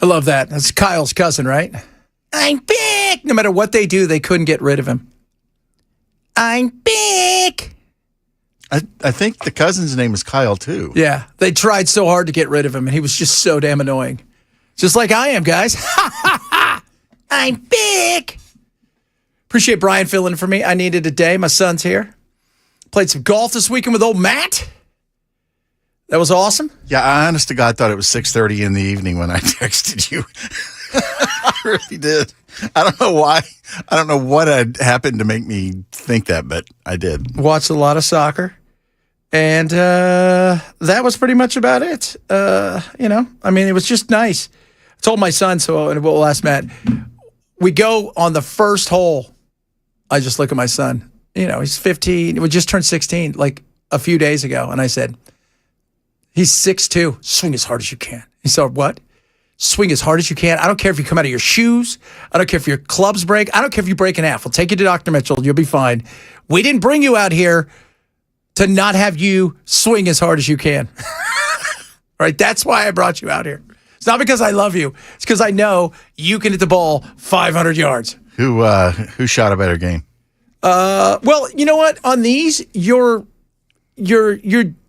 I love that. That's Kyle's cousin, right? I'm big. No matter what they do, they couldn't get rid of him. I'm big. I think the cousin's name is Kyle, too. Yeah, they tried so hard to get rid of him, and he was just so damn annoying. Just like I am, guys. I'm big. Appreciate Brian filling in for me. I needed a day. My son's here. Played some golf this weekend with old Matt. That was awesome. Yeah, I honest to God thought it was 6:30 in the evening when I texted you. I really did. I don't know why. I don't know what had happened to make me think that, but I did. Watched a lot of soccer. And that was pretty much about it. It was just nice. I told my son, and we'll ask Matt, we go on the first hole. I just look at my son. He's 15. We just turned 16 like a few days ago. And I said, he's 6'2". Swing as hard as you can. He said, what? Swing as hard as you can. I don't care if you come out of your shoes. I don't care if your clubs break. I don't care if you break in half. We'll take you to Dr. Mitchell. You'll be fine. We didn't bring you out here to not have you swing as hard as you can. Right? That's why I brought you out here. It's not because I love you. It's because I know you can hit the ball 500 yards. Who shot a better game? Well, you know what? On these, you're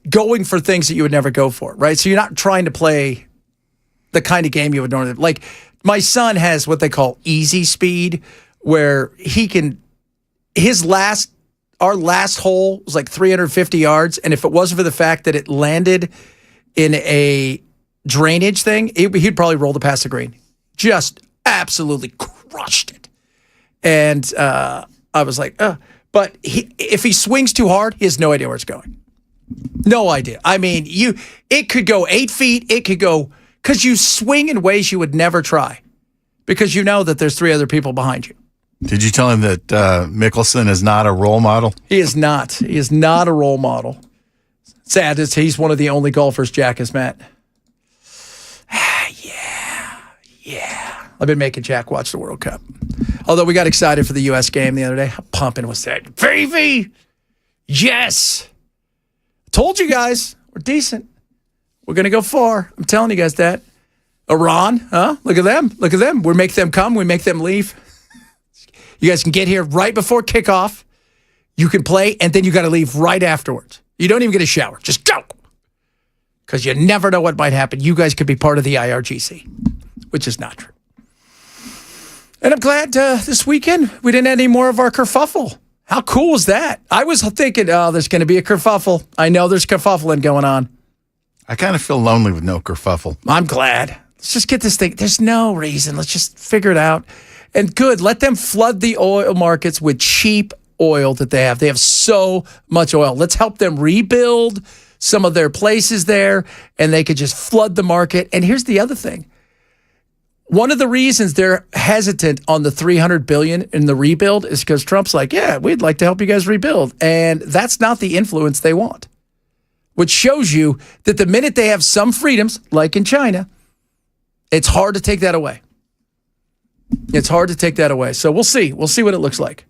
going for things that you would never go for, right? So you're not trying to play the kind of game you would normally. Like my son has what they call easy speed, where he can. Our last hole was like 350 yards, and if it wasn't for the fact that it landed in a drainage thing, he'd probably roll the past the green. Just absolutely crushed it. And I was like, but if he swings too hard, he has no idea where it's going. No idea. I mean, it could go 8 feet. It could go, because you swing in ways you would never try, because you know that there's 3 other people behind you. Did you tell him that Mickelson is not a role model? He is not. He is not a role model. Sad as he's one of the only golfers Jack has met. Yeah. I've been making Jack watch the World Cup. Although we got excited for the U.S. game the other day. How pumping was that? Baby! Yes! Told you guys, we're decent. We're going to go far. I'm telling you guys that. Iran, huh? Look at them. Look at them. We make them come. We make them leave. You guys can get here right before kickoff. You can play, and then you got to leave right afterwards. You don't even get a shower. Just go. Because you never know what might happen. You guys could be part of the IRGC, which is not true. And I'm glad this weekend we didn't have any more of our kerfuffle. How cool was that? I was thinking, there's going to be a kerfuffle. I know there's kerfuffling going on. I kind of feel lonely with no kerfuffle. I'm glad. Let's just get this thing. There's no reason. Let's just figure it out. And good, let them flood the oil markets with cheap oil that they have. They have so much oil. Let's help them rebuild some of their places there, and they could just flood the market. And here's the other thing. One of the reasons they're hesitant on the $300 billion in the rebuild is because Trump's like, yeah, we'd like to help you guys rebuild. And that's not the influence they want, which shows you that the minute they have some freedoms, like in China, it's hard to take that away. It's hard to take that away. So we'll see. We'll see what it looks like.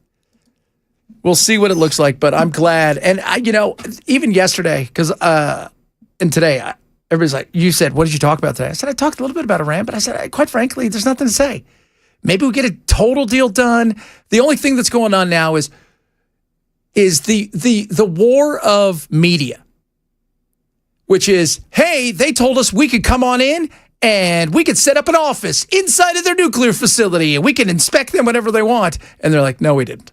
We'll see what it looks like. But I'm glad. And, even yesterday, and today, everybody's like, you said, what did you talk about today? I said, I talked a little bit about Iran, but I said, quite frankly, there's nothing to say. Maybe we get a total deal done. The only thing that's going on now is the war of media, which is, hey, they told us we could come on in and we could set up an office inside of their nuclear facility and we can inspect them whenever they want. And they're like, no, we didn't.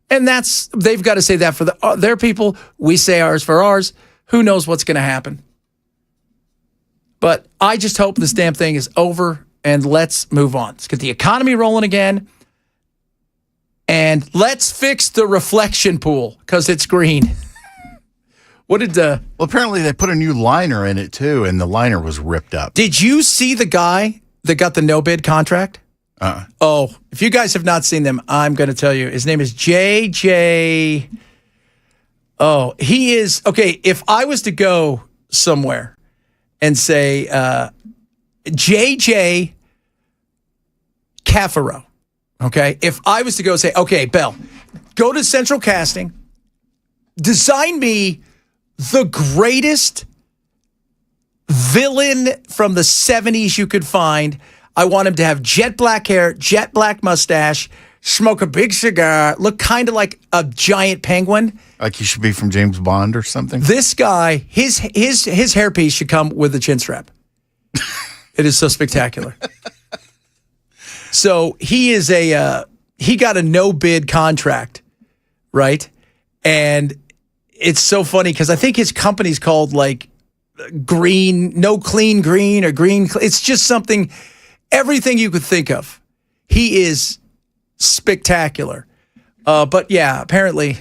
And they've got to say that for their people. We say ours for ours. Who knows what's going to happen? But I just hope this damn thing is over and let's move on. Let's get the economy rolling again. And let's fix the reflection pool because it's green. Well, apparently they put a new liner in it too, and the liner was ripped up. Did you see the guy that got the no-bid contract? Oh, if you guys have not seen them, I'm going to tell you. His name is JJ. Oh, he is, okay, if I was to go somewhere and say JJ Cafaro, okay? If I was to go say, okay, Bell, go to Central Casting, design me the greatest villain from the 70s you could find. I want him to have jet black hair, jet black mustache, smoke a big cigar, look kind of like a giant penguin. Like he should be from James Bond or something. This guy, his hairpiece should come with a chin strap. It is so spectacular. So he got a no bid contract, right? And it's so funny because I think his company's called like Clean Green or Green. It's just something, everything you could think of. He is spectacular. But yeah, apparently,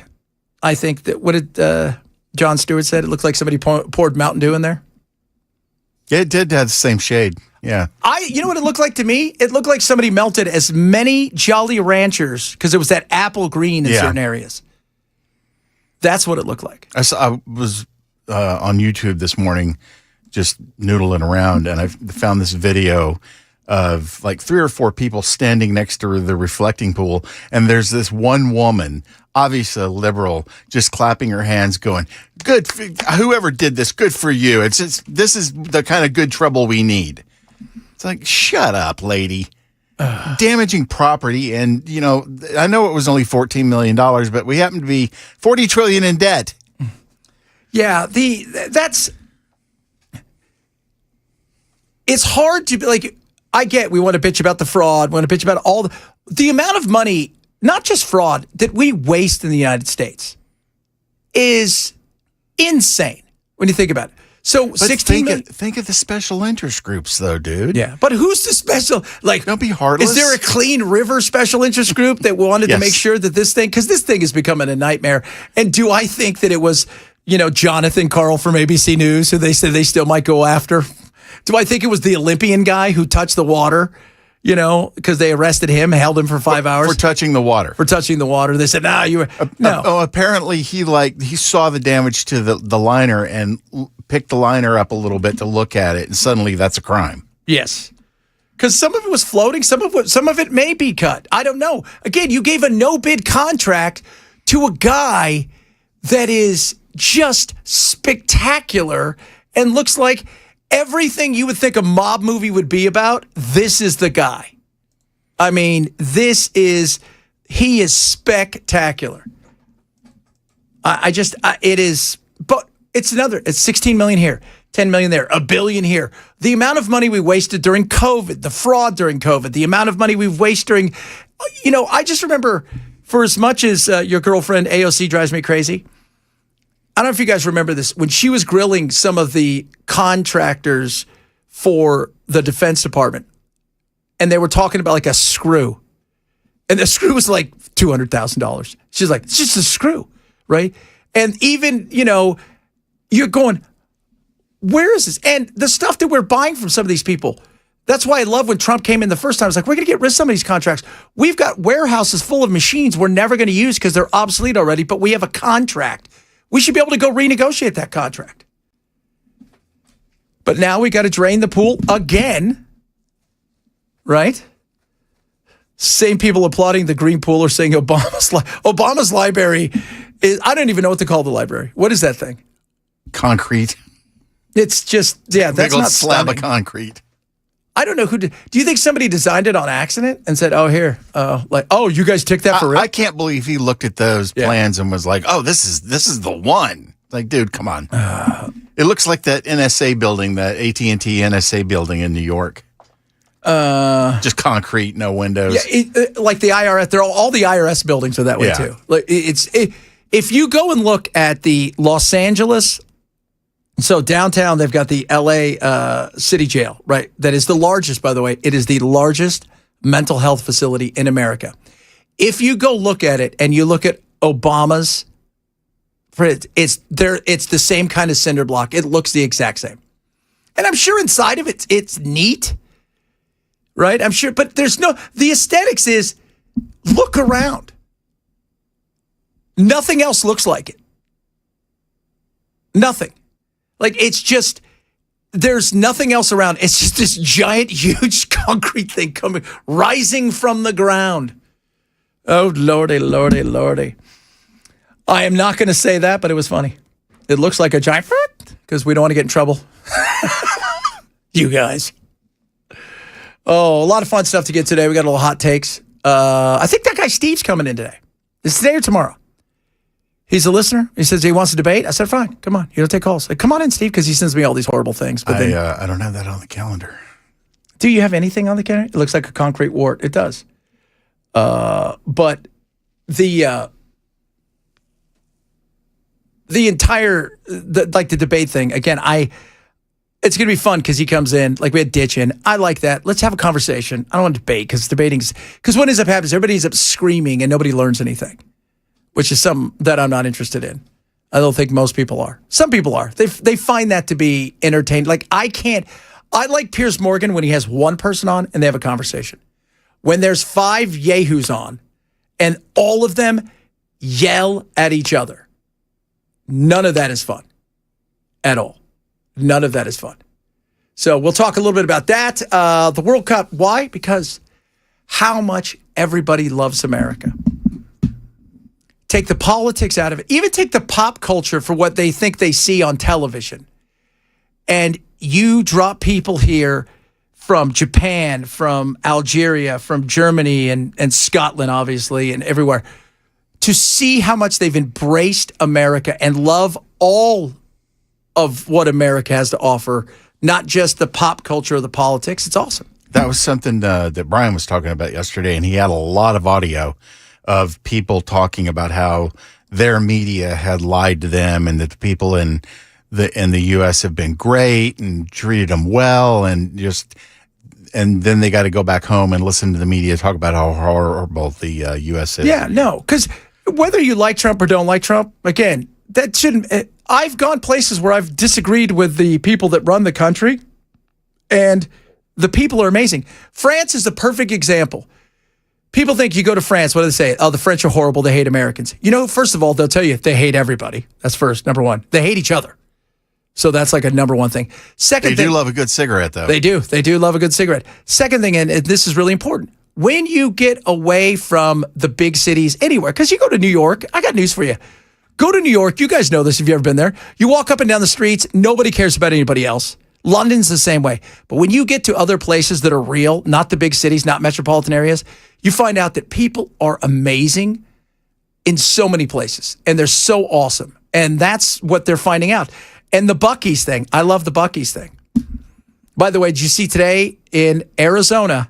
I think that what did Jon Stewart said? It looked like somebody poured Mountain Dew in there. Yeah, it did have the same shade. Yeah. You know what it looked like to me? It looked like somebody melted as many Jolly Ranchers because it was that apple green in certain areas. That's what it looked like. I was on YouTube this morning just noodling around, and I found this video of like 3 or 4 people standing next to the reflecting pool, and there's this one woman, obviously a liberal, just clapping her hands going, good, whoever did this, good for you. This is the kind of good trouble we need. It's like, shut up, lady. Damaging property, and I know it was only $14 million, but we happen to be $40 trillion in debt. Yeah, it's hard to be like, I get we want to bitch about the fraud, we want to bitch about all the amount of money, not just fraud, that we waste in the United States is insane when you think about it. So 16 million. Think of the special interest groups, though, dude. Yeah, but who's the special? Like, don't be heartless. Is there a Clean River special interest group that wanted to make sure that because this thing is becoming a nightmare? And do I think that it was, Jonathan Karl from ABC News, who they said they still might go after? Do I think it was the Olympian guy who touched the water? Because they arrested him, held him for 5 hours for touching the water. They said, "No, you were no." Apparently he saw the damage to the liner and picked the liner up a little bit to look at it, and suddenly that's a crime. Yes, because some of it was floating, some of it may be cut. I don't know. Again, you gave a no bid contract to a guy that is just spectacular and looks like everything you would think a mob movie would be about. This is the guy. I mean, he is spectacular. It is, but it's 16 million here, 10 million there, $1 billion here. The amount of money we wasted during COVID, the fraud during COVID, the amount of money we've wasted during, I just remember, for as much as your girlfriend AOC drives me crazy, I don't know if you guys remember this, when she was grilling some of the contractors for the Defense Department, and they were talking about like a screw, and the screw was like $200,000. She's like, it's just a screw, right? And even, you're going, where is this? And the stuff that we're buying from some of these people, that's why I love when Trump came in the first time. It's like, we're going to get rid of some of these contracts. We've got warehouses full of machines we're never going to use because they're obsolete already, but we have a contract. We should be able to go renegotiate that contract. But now we got to drain the pool again, right? Same people applauding the green pool are saying Obama's library is, I don't even know what to call the library. What is that thing? Concrete. It's just, that's big old not slab stunning. of concrete. I don't know who did. Do you think somebody designed it on accident and said, "Oh, here, you guys took that for real"? I can't believe he looked at those plans and was like, "Oh, this is the one." Like, dude, come on. It looks like that NSA building, that AT&T NSA building in New York. Just concrete, no windows. Yeah, like the IRS. All the IRS buildings are that way too. Like if you go and look at the Los Angeles. So downtown, they've got the LA City Jail, right? That is the largest, by the way. It is the largest mental health facility in America. If you go look at it and you look at Obama's, it's the same kind of cinder block. It looks the exact same. And I'm sure inside of it, it's neat, right? I'm sure, but the aesthetics is, look around. Nothing else looks like it. Nothing. Like, it's just, there's nothing else around. It's just this giant, huge concrete thing rising from the ground. Oh, Lordy, Lordy, Lordy. I am not going to say that, but it was funny. It looks like a giant, because we don't want to get in trouble. You guys. Oh, a lot of fun stuff to get today. We got a little hot takes. I think that guy Steve's coming in today. Is it today or tomorrow? He's a listener. He says he wants to debate. I said, fine, come on. You don't take calls. Like, come on in, Steve, because he sends me all these horrible things. But I don't have that on the calendar. Do you have anything on the calendar? It looks like a concrete wart. It does. But the entire the debate thing, again, it's going to be fun because he comes in, like we had Ditch in. I like that. Let's have a conversation. I don't want to debate because what ends up happening is everybody ends up screaming and nobody learns anything, which is something that I'm not interested in. I don't think most people are. Some people are. They find that to be entertaining. Like I like Piers Morgan when he has one person on and they have a conversation. When there's 5 yahoos on and all of them yell at each other, none of that is fun at all. None of that is fun. So we'll talk a little bit about that. The World Cup, why? Because how much everybody loves America. Take the politics out of it. Even take the pop culture for what they think they see on television. And you drop people here from Japan, from Algeria, from Germany, and Scotland, obviously, and everywhere, to see how much they've embraced America and love all of what America has to offer, not just the pop culture or the politics. It's awesome. That was something that Brian was talking about yesterday, and he had a lot of audio of people talking about how their media had lied to them and that the people in the U.S. have been great and treated them well, and then they got to go back home and listen to the media talk about how horrible the U.S. is. Yeah, no, because whether you like Trump or don't like Trump, again, that shouldn't. I've gone places where I've disagreed with the people that run the country, and the people are amazing. France is the perfect example. People think you go to France, what do they say? Oh, the French are horrible. They hate Americans. You know, first of all, they'll tell you they hate everybody. That's first, number one. They hate each other. So that's like a number one thing. Second thing. They do love a good cigarette, though. They do. They do love a good cigarette. Second thing, and this is really important, when you get away from the big cities anywhere, because you go to New York, I got news for you. Go to New York. You guys know this if you've ever been there. You walk up and down the streets. Nobody cares about anybody else. London's the same way. But when you get to other places that are real, not the big cities, not metropolitan areas, you find out that people are amazing in so many places. And they're so awesome. And that's what they're finding out. And the Buc-ee's thing. I love the Buc-ee's thing. By the way, did you see today in Arizona,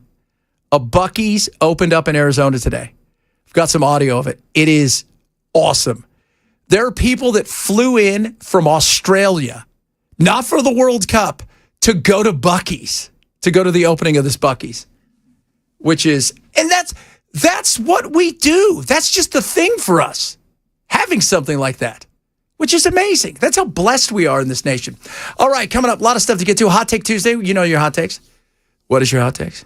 a Buc-ee's opened up in Arizona today? I've got some audio of it. It is awesome. There are people that flew in from Australia, not for the World Cup, to go to Buc-ee's, to go to the opening of this Buc-ee's, which is, and that's what we do. That's just the thing for us, having something like that, which is amazing. That's how blessed we are in this nation. All right, coming up, a lot of stuff to get to. Hot Take Tuesday. You know your hot takes. What is your hot takes?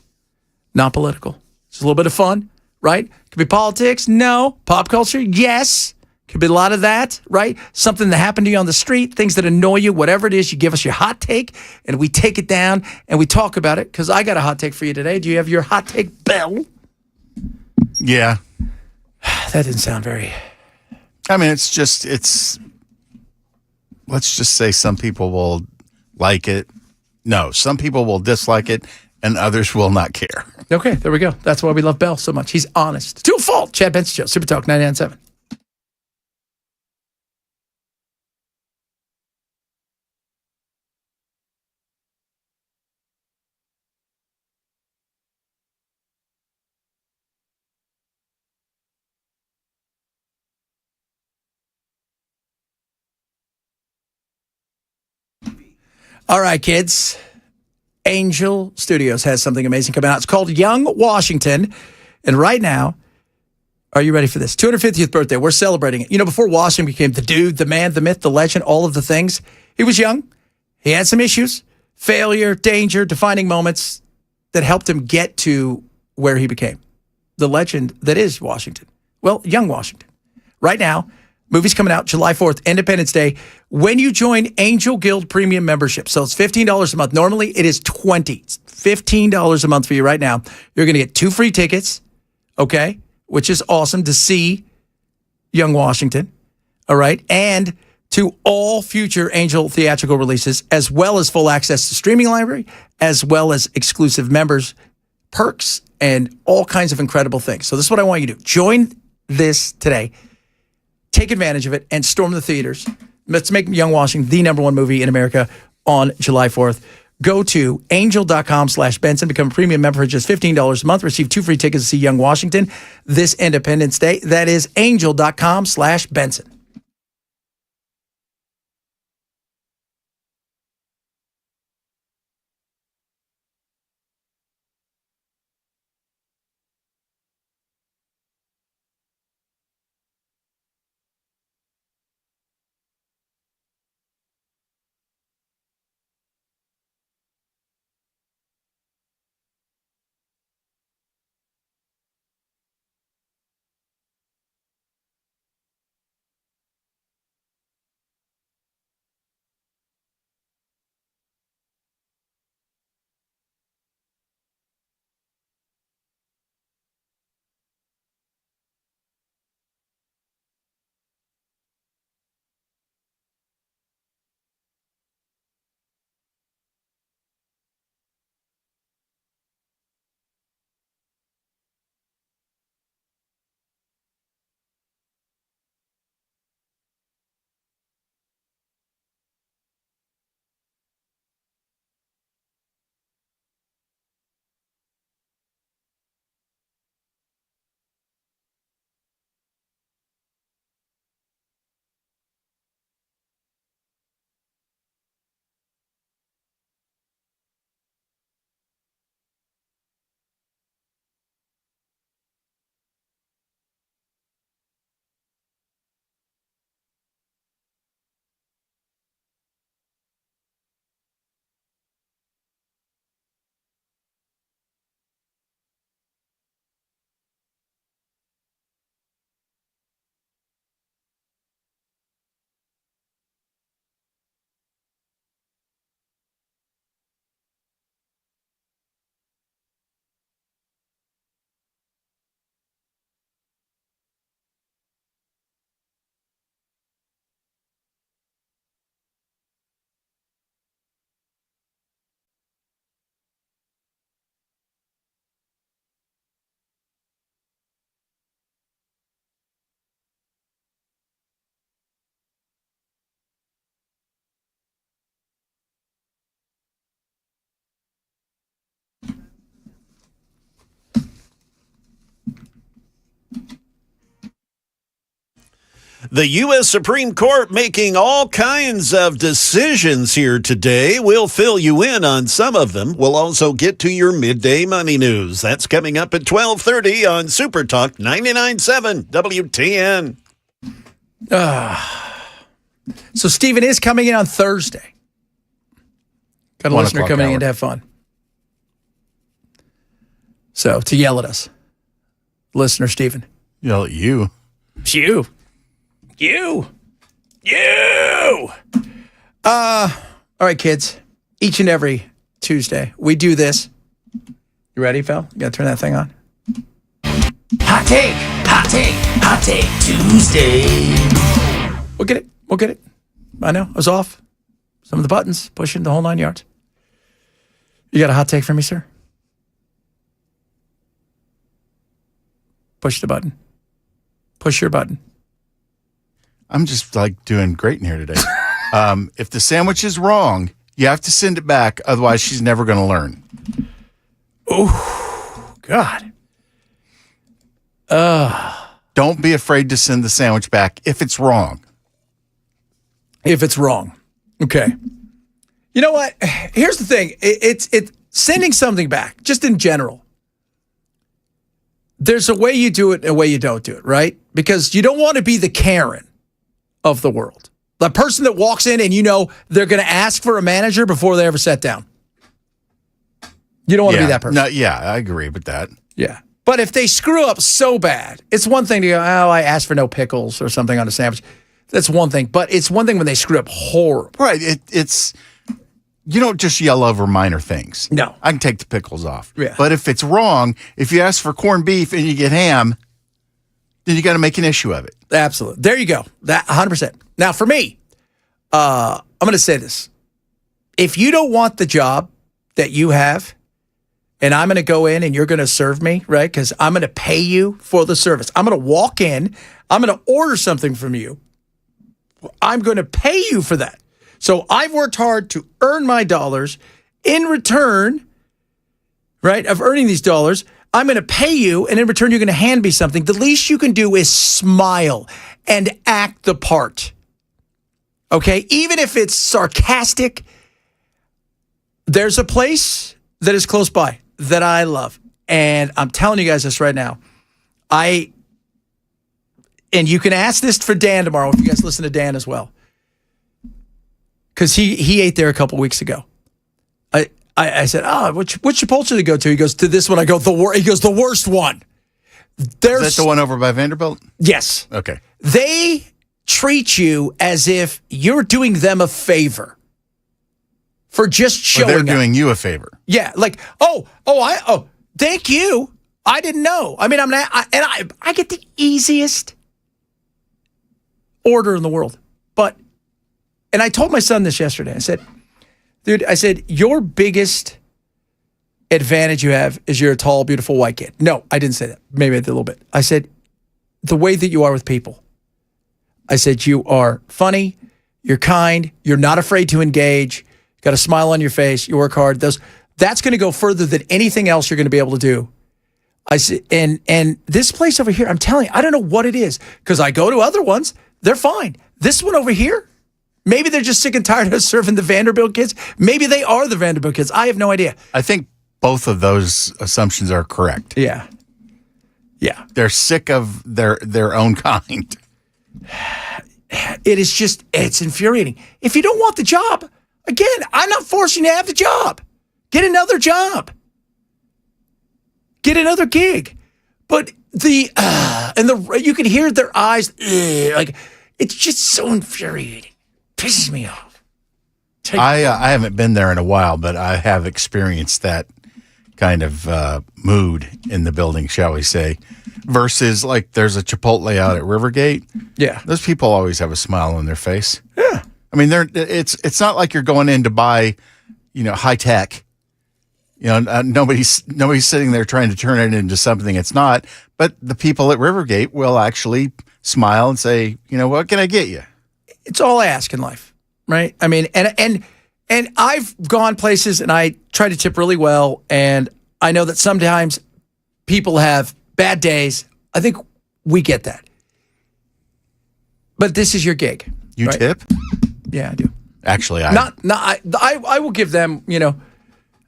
Not political. It's a little bit of fun, right? Could be politics. No. Pop culture. Yes. Could be a lot of that, right? Something that happened to you on the street, things that annoy you, whatever it is, you give us your hot take, and we take it down, and we talk about it, because I got a hot take for you today. Do you have your hot take, Bell? Yeah. That didn't sound very... I mean, let's just say some people will like it. No, some people will dislike it, and others will not care. Okay, there we go. That's why we love Bell so much. He's honest. To a fault. Chad Benson Show, Super Talk 99.7. All right, kids. Angel Studios has something amazing coming out. It's called Young Washington. And right now, are you ready for this? 250th birthday. We're celebrating it. You know, before Washington became the dude, the man, the myth, the legend, all of the things, he was young. He had some issues, failure, danger, defining moments that helped him get to where he became the legend that is Washington. Well, Young Washington. Right now, movie's coming out July 4th, Independence Day, when you join Angel Guild Premium membership. So it's $15 a month. Normally, it is $20. It's $15 a month for you right now. You're going to get 2 free tickets, okay, which is awesome to see Young Washington, all right, and to all future Angel theatrical releases, as well as full access to streaming library, as well as exclusive members, perks, and all kinds of incredible things. So this is what I want you to do. Join this today. Take advantage of it and storm the theaters. Let's make Young Washington the #1 movie in America on July 4th. Go to angel.com/Benson, become a premium member for just $15 a month. Receive 2 free tickets to see Young Washington this Independence Day. That is angel.com/Benson. The U.S. Supreme Court making all kinds of decisions here today. We'll fill you in on some of them. We'll also get to your midday money news. That's coming up at 12:30 on Super Talk 99.7 WTN. So Stephen is coming in on Thursday. Got a listener coming in to have fun. So to yell at us. Listener Stephen. Yell at you. You. All right, kids. Each and every Tuesday, we do this. You ready, Phil? You got to turn that thing on. Hot take Tuesday. We'll get it. I know, I was off. Some of the buttons, pushing the whole 9 yards. You got a hot take for me, sir? Push the button. Push your button. I'm just like doing great in here today. If the sandwich is wrong, you have to send it back. Otherwise, she's never going to learn. Oh, God. Don't be afraid to send the sandwich back if it's wrong. If it's wrong. Okay. You know what? Here's the thing. It's sending something back, just in general. There's a way you do it and a way you don't do it, right? Because you don't want to be the Karen of the world. The person that walks in and you know they're going to ask for a manager before they ever sat down. You don't want to be that person. No, yeah, I agree with that. Yeah. But if they screw up so bad, it's one thing to go, oh, I asked for no pickles or something on a sandwich. That's one thing. But it's one thing when they screw up horrible. Right. It's you don't just yell over minor things. No. I can take the pickles off. Yeah. But if it's wrong, if you ask for corned beef and you get ham, then you got to make an issue of it. Absolutely. There you go. That 100%. Now, for me, I'm going to say this. If you don't want the job that you have, and I'm going to go in and you're going to serve me, right? Because I'm going to pay you for the service. I'm going to walk in. I'm going to order something from you. I'm going to pay you for that. So I've worked hard to earn my dollars. In return, right, of earning these dollars, I'm going to pay you, and in return, you're going to hand me something. The least you can do is smile and act the part. Okay? Even if it's sarcastic, there's a place that is close by that I love. And I'm telling you guys this right now. And you can ask this for Dan tomorrow if you guys listen to Dan as well. Because he ate there a couple weeks ago. I said, which Chipotle did he go to? He goes, to this one. I go, he goes, the worst one. Is that the one over by Vanderbilt? Yes. Okay. They treat you as if you're doing them a favor for just showing They're up. doing you a favor. Yeah, like, thank you. I didn't know. I mean, I get the easiest order in the world. And I told my son this yesterday. I said, dude, your biggest advantage you have is you're a tall, beautiful white kid. No, I didn't say that. Maybe I did a little bit. I said, the way that you are with people. I said, you are funny, you're kind, you're not afraid to engage, got a smile on your face, you work hard. That's going to go further than anything else you're going to be able to do. I said, and this place over here, I'm telling you, I don't know what it is, because I go to other ones, they're fine. This one over here, maybe they're just sick and tired of serving the Vanderbilt kids. Maybe they are the Vanderbilt kids. I have no idea. I think both of those assumptions are correct. Yeah. Yeah. They're sick of their own kind. It's infuriating. If you don't want the job, again, I'm not forcing you to have the job. Get another job. Get another gig. But you can hear their eyes, like, it's just so infuriating. Pisses me off. I haven't been there in a while, but I have experienced that kind of mood in the building, shall we say, versus like there's a Chipotle out at Rivergate. Yeah. Those people always have a smile on their face. Yeah. I mean, it's not like you're going in to buy, high tech. Nobody's sitting there trying to turn it into something it's not. But the people at Rivergate will actually smile and say, what can I get you? It's all I ask in life, right? I mean, and I've gone places and I try to tip really well, and I know that sometimes people have bad days. I think we get that. But this is your gig. You right? tip? Yeah, I do. Actually, I will give them,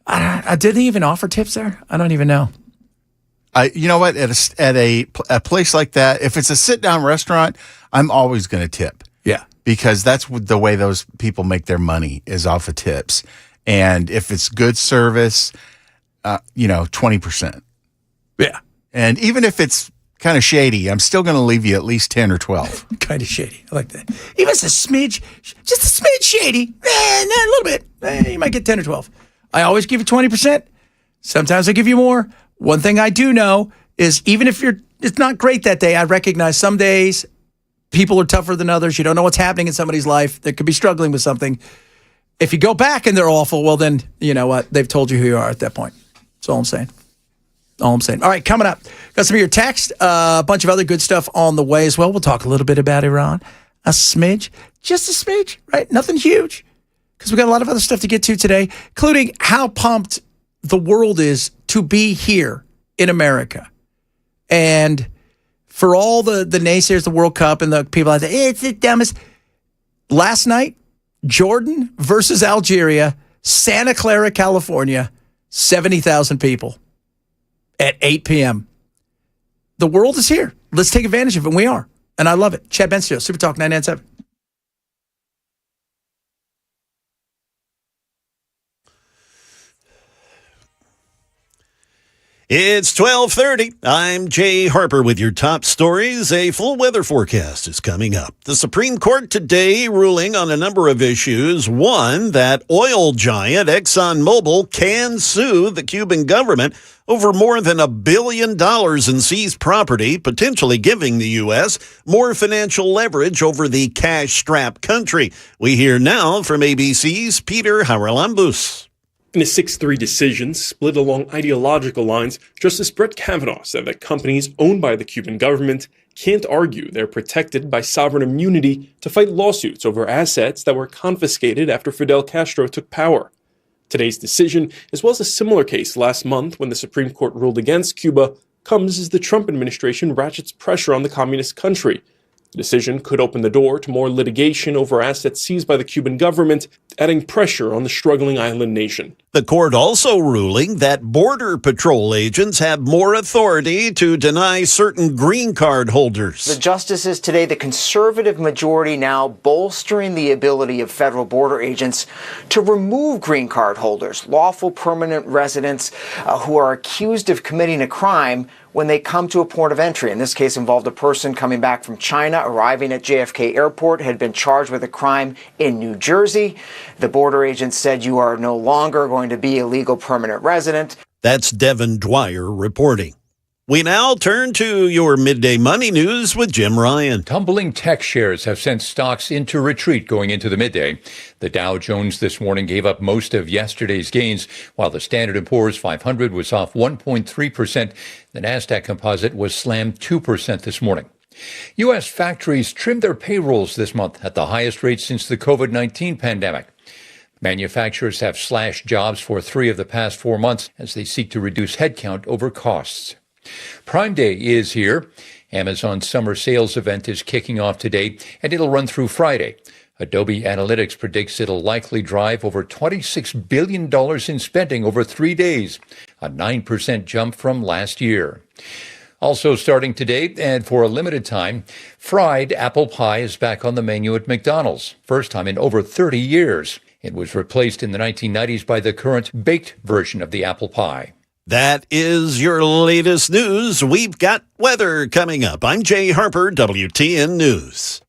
I didn't even offer tips there. I don't even know. You know what? At a place like that, if it's a sit-down restaurant, I'm always going to tip. Yeah. Because that's the way those people make their money is off of tips. And if it's good service, 20%. Yeah. And even if it's kind of shady, I'm still going to leave you at least 10 or 12. Kind of shady. I like that. Even if it's a smidge, just a smidge shady, a little bit, you might get 10 or 12. I always give you 20%. Sometimes I give you more. One thing I do know is even if it's not great that day, I recognize some days people are tougher than others. You don't know what's happening in somebody's life. They could be struggling with something. If you go back and they're awful, well, then you know what? They've told you who you are at that point. That's all I'm saying. All right, coming up, got some of your text, a bunch of other good stuff on the way as well. We'll talk a little bit about Iran, a smidge, just a smidge, right? Nothing huge, because we got a lot of other stuff to get to today, including how pumped the world is to be here in America. And for all the naysayers, the World Cup and the people out there, it's the dumbest. Last night, Jordan versus Algeria, Santa Clara, California, 70,000 people at 8 p.m. The world is here. Let's take advantage of it, and we are. And I love it. Chad Bensteel, Super Talk 997. It's 12:30. I'm Jay Harper with your top stories. A full weather forecast is coming up. The Supreme Court today ruling on a number of issues. One, that oil giant ExxonMobil can sue the Cuban government over more than $1 billion in seized property, potentially giving the U.S. more financial leverage over the cash-strapped country. We hear now from ABC's Peter Haralambous. In a 6-3 decision split along ideological lines, Justice Brett Kavanaugh said that companies owned by the Cuban government can't argue they're protected by sovereign immunity to fight lawsuits over assets that were confiscated after Fidel Castro took power. Today's decision, as well as a similar case last month when the Supreme Court ruled against Cuba, comes as the Trump administration ratchets pressure on the communist country. The decision could open the door to more litigation over assets seized by the Cuban government, adding pressure on the struggling island nation. The court also ruling that Border Patrol agents have more authority to deny certain green card holders. The justices today, the conservative majority now bolstering the ability of federal border agents to remove green card holders, lawful permanent residents who are accused of committing a crime when they come to a port of entry. In this case, involved a person coming back from China, arriving at JFK Airport, had been charged with a crime in New Jersey. The border agent said, "You are no longer going to be a legal permanent resident." That's Devin Dwyer reporting. We now turn to your midday money news with Jim Ryan. Tumbling tech shares have sent stocks into retreat going into the midday. The Dow Jones this morning gave up most of yesterday's gains, while the Standard & Poor's 500 was off 1.3%. The Nasdaq Composite was slammed 2% this morning. U.S. factories trimmed their payrolls this month at the highest rate since the COVID-19 pandemic. Manufacturers have slashed jobs for 3 of the past 4 months as they seek to reduce headcount over costs. Prime Day is here. Amazon's summer sales event is kicking off today, and it'll run through Friday. Adobe Analytics predicts it'll likely drive over $26 billion in spending over 3 days, a 9% jump from last year. Also starting today, and for a limited time, fried apple pie is back on the menu at McDonald's, first time in over 30 years. It was replaced in the 1990s by the current baked version of the apple pie. That is your latest news. We've got weather coming up. I'm Jay Harper, WTN News.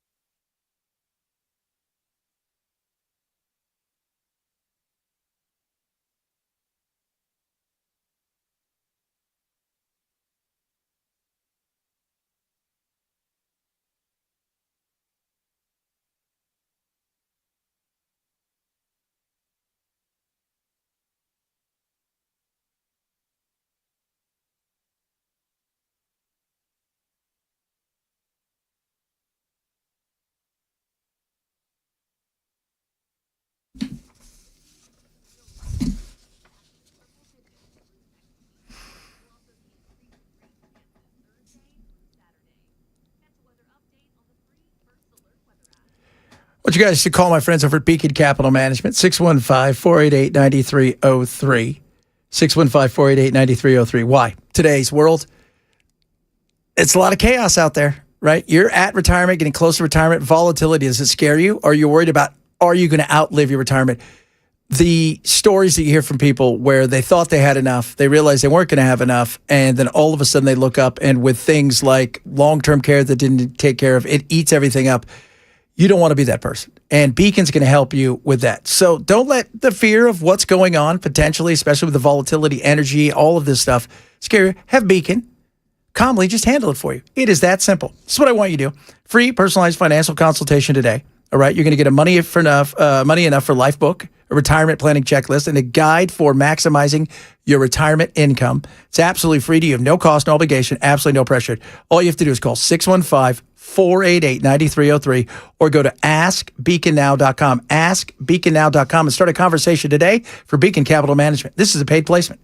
I want you guys to call my friends over at Beacon Capital Management, 615-488-9303. 615-488-9303. Why? Today's world, it's a lot of chaos out there, right? You're at retirement, getting close to retirement. Volatility, does it scare you? Are you worried about, are you going to outlive your retirement? The stories that you hear from people where they thought they had enough, they realized they weren't going to have enough, and then all of a sudden they look up, and with things like long-term care that didn't take care of, it eats everything up. You don't want to be that person. And Beacon's going to help you with that. So don't let the fear of what's going on, potentially, especially with the volatility, energy, all of this stuff, scare you. Have Beacon calmly just handle it for you. It is that simple. This is what I want you to do. Free personalized financial consultation today. All right. You're going to get a Money Enough for Life book, a retirement planning checklist, and a guide for maximizing your retirement income. It's absolutely free to you. You have no cost, no obligation, absolutely no pressure. All you have to do is call 615-488-9303 or go to askbeaconnow.com, askbeaconnow.com, and start a conversation today for Beacon Capital Management. This is a paid placement.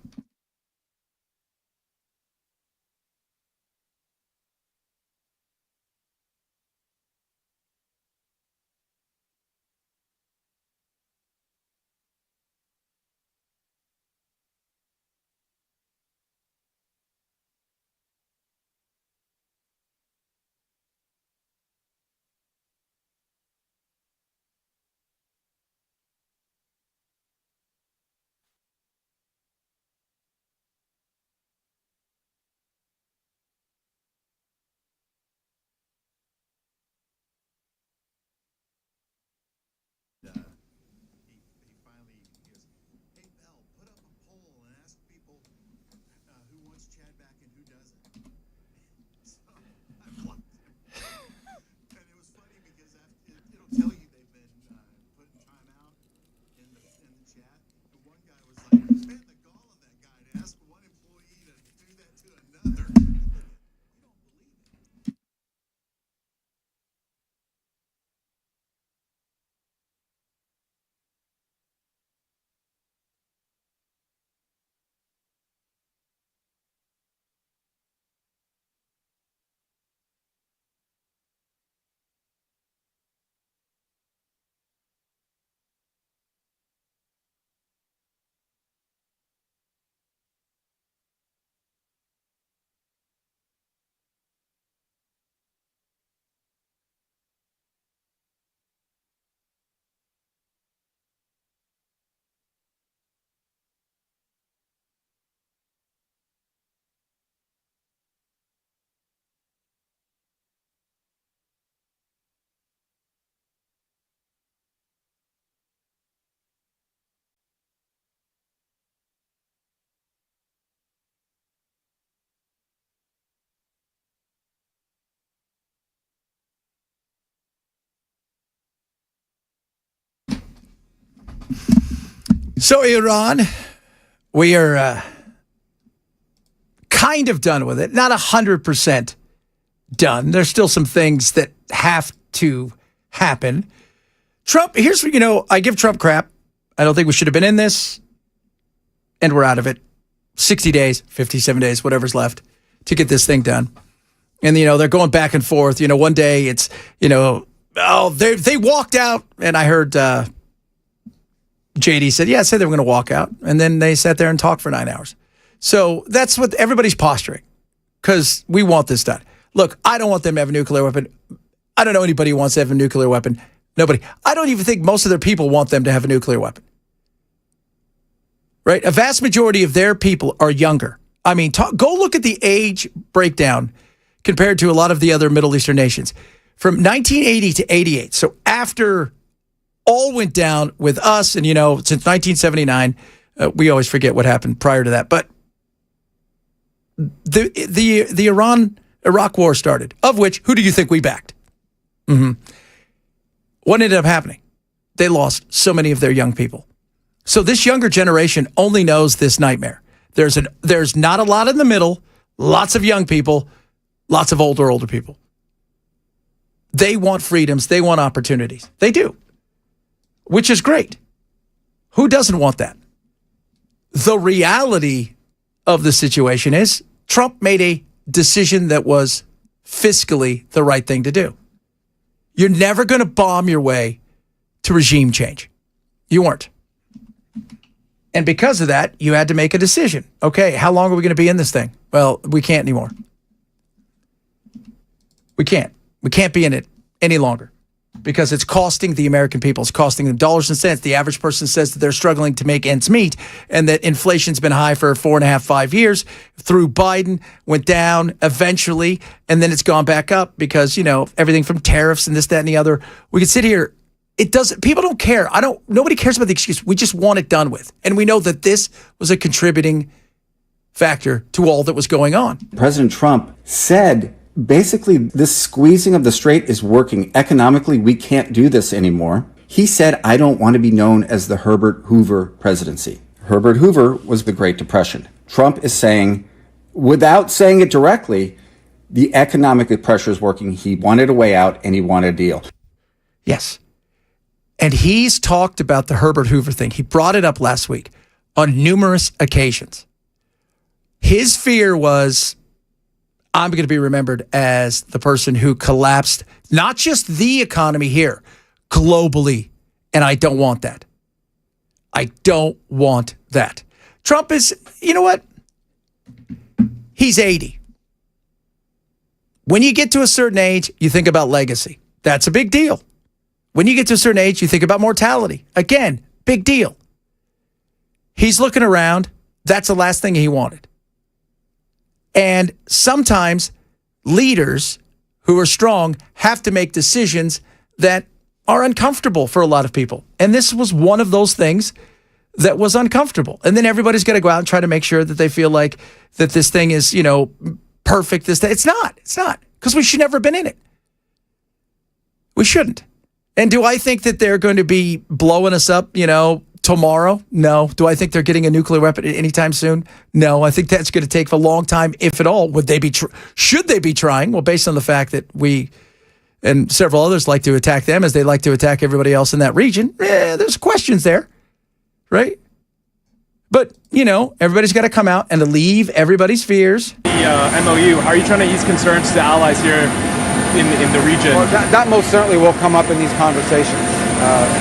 So Iran, we are kind of done with it. Not 100% done. There's still some things that have to happen. Trump, here's, I give Trump crap. I don't think we should have been in this. And we're out of it. 60 days, 57 days, whatever's left to get this thing done. And, they're going back and forth. One day it's, they walked out. And I heard JD said, said they were going to walk out. And then they sat there and talked for 9 hours. So that's what everybody's posturing because we want this done. Look, I don't want them to have a nuclear weapon. I don't know anybody who wants to have a nuclear weapon. Nobody. I don't even think most of their people want them to have a nuclear weapon. Right? A vast majority of their people are younger. I mean, go look at the age breakdown compared to a lot of the other Middle Eastern nations. From 1980 to 88, so after all went down with us, and, since 1979, we always forget what happened prior to that, but the Iran-Iraq war started, of which, who do you think we backed? What ended up happening? They lost so many of their young people. So this younger generation only knows this nightmare. There's not a lot in the middle, lots of young people, lots of older people. They want freedoms. They want opportunities. They do, which is great. Who doesn't want that? The reality of the situation is Trump made a decision that was fiscally the right thing to do. You're never going to bomb your way to regime change. You weren't. And because of that, you had to make a decision. Okay, how long are we going to be in this thing? Well, we can't anymore. We can't. We can't be in it any longer because it's costing the American people. It's costing them dollars and cents. The average person says that they're struggling to make ends meet and that inflation's been high for 4.5, 5 years. Through Biden, went down eventually, and then it's gone back up because, everything from tariffs and this, that, and the other. We could sit here. People don't care. Nobody cares about the excuse. We just want it done with. And we know that this was a contributing factor to all that was going on. President Trump said, basically, this squeezing of the strait is working. Economically, we can't do this anymore. He said, I don't want to be known as the Herbert Hoover presidency. Herbert Hoover was the Great Depression. Trump is saying, without saying it directly, the economic pressure is working. He wanted a way out and he wanted a deal. Yes. And he's talked about the Herbert Hoover thing. He brought it up last week on numerous occasions. His fear was, I'm going to be remembered as the person who collapsed not just the economy here, globally. And I don't want that. I don't want that. Trump is, you know what? He's 80. When you get to a certain age, you think about legacy. That's a big deal. When you get to a certain age, you think about mortality. Again, big deal. He's looking around. That's the last thing he wanted. And sometimes leaders who are strong have to make decisions that are uncomfortable for a lot of people. And this was one of those things that was uncomfortable. And then everybody's got to go out and try to make sure that they feel like that this thing is, perfect. It's not. It's not. Because we should never have been in it. We shouldn't. And do I think that they're going to be blowing us up, tomorrow? No. Do I think they're getting a nuclear weapon anytime soon? No. I think that's going to take a long time, if at all. Should they be trying? Well, based on the fact that we and several others like to attack them as they like to attack everybody else in that region, there's questions there, right? But, everybody's got to come out and alleviate everybody's fears. The MOU, how are you trying to ease concerns to allies here in the region? Well, that most certainly will come up in these conversations.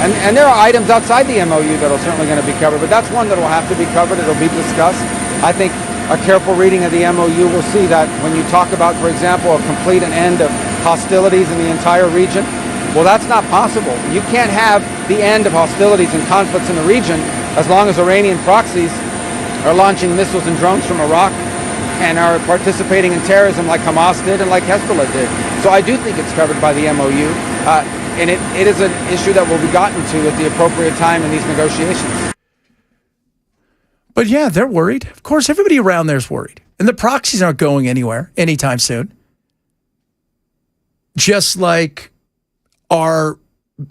And there are items outside the MOU that are certainly going to be covered, but that's one that will have to be covered. It'll be discussed. I think a careful reading of the MOU will see that when you talk about, for example, a complete end of hostilities in the entire region, well, that's not possible. You can't have the end of hostilities and conflicts in the region as long as Iranian proxies are launching missiles and drones from Iraq and are participating in terrorism like Hamas did and like Hezbollah did. So I do think it's covered by the MOU, and it is an issue that will be gotten to at the appropriate time in these negotiations. But yeah, they're worried. Of course, everybody around there is worried. And the proxies aren't going anywhere anytime soon. Just like our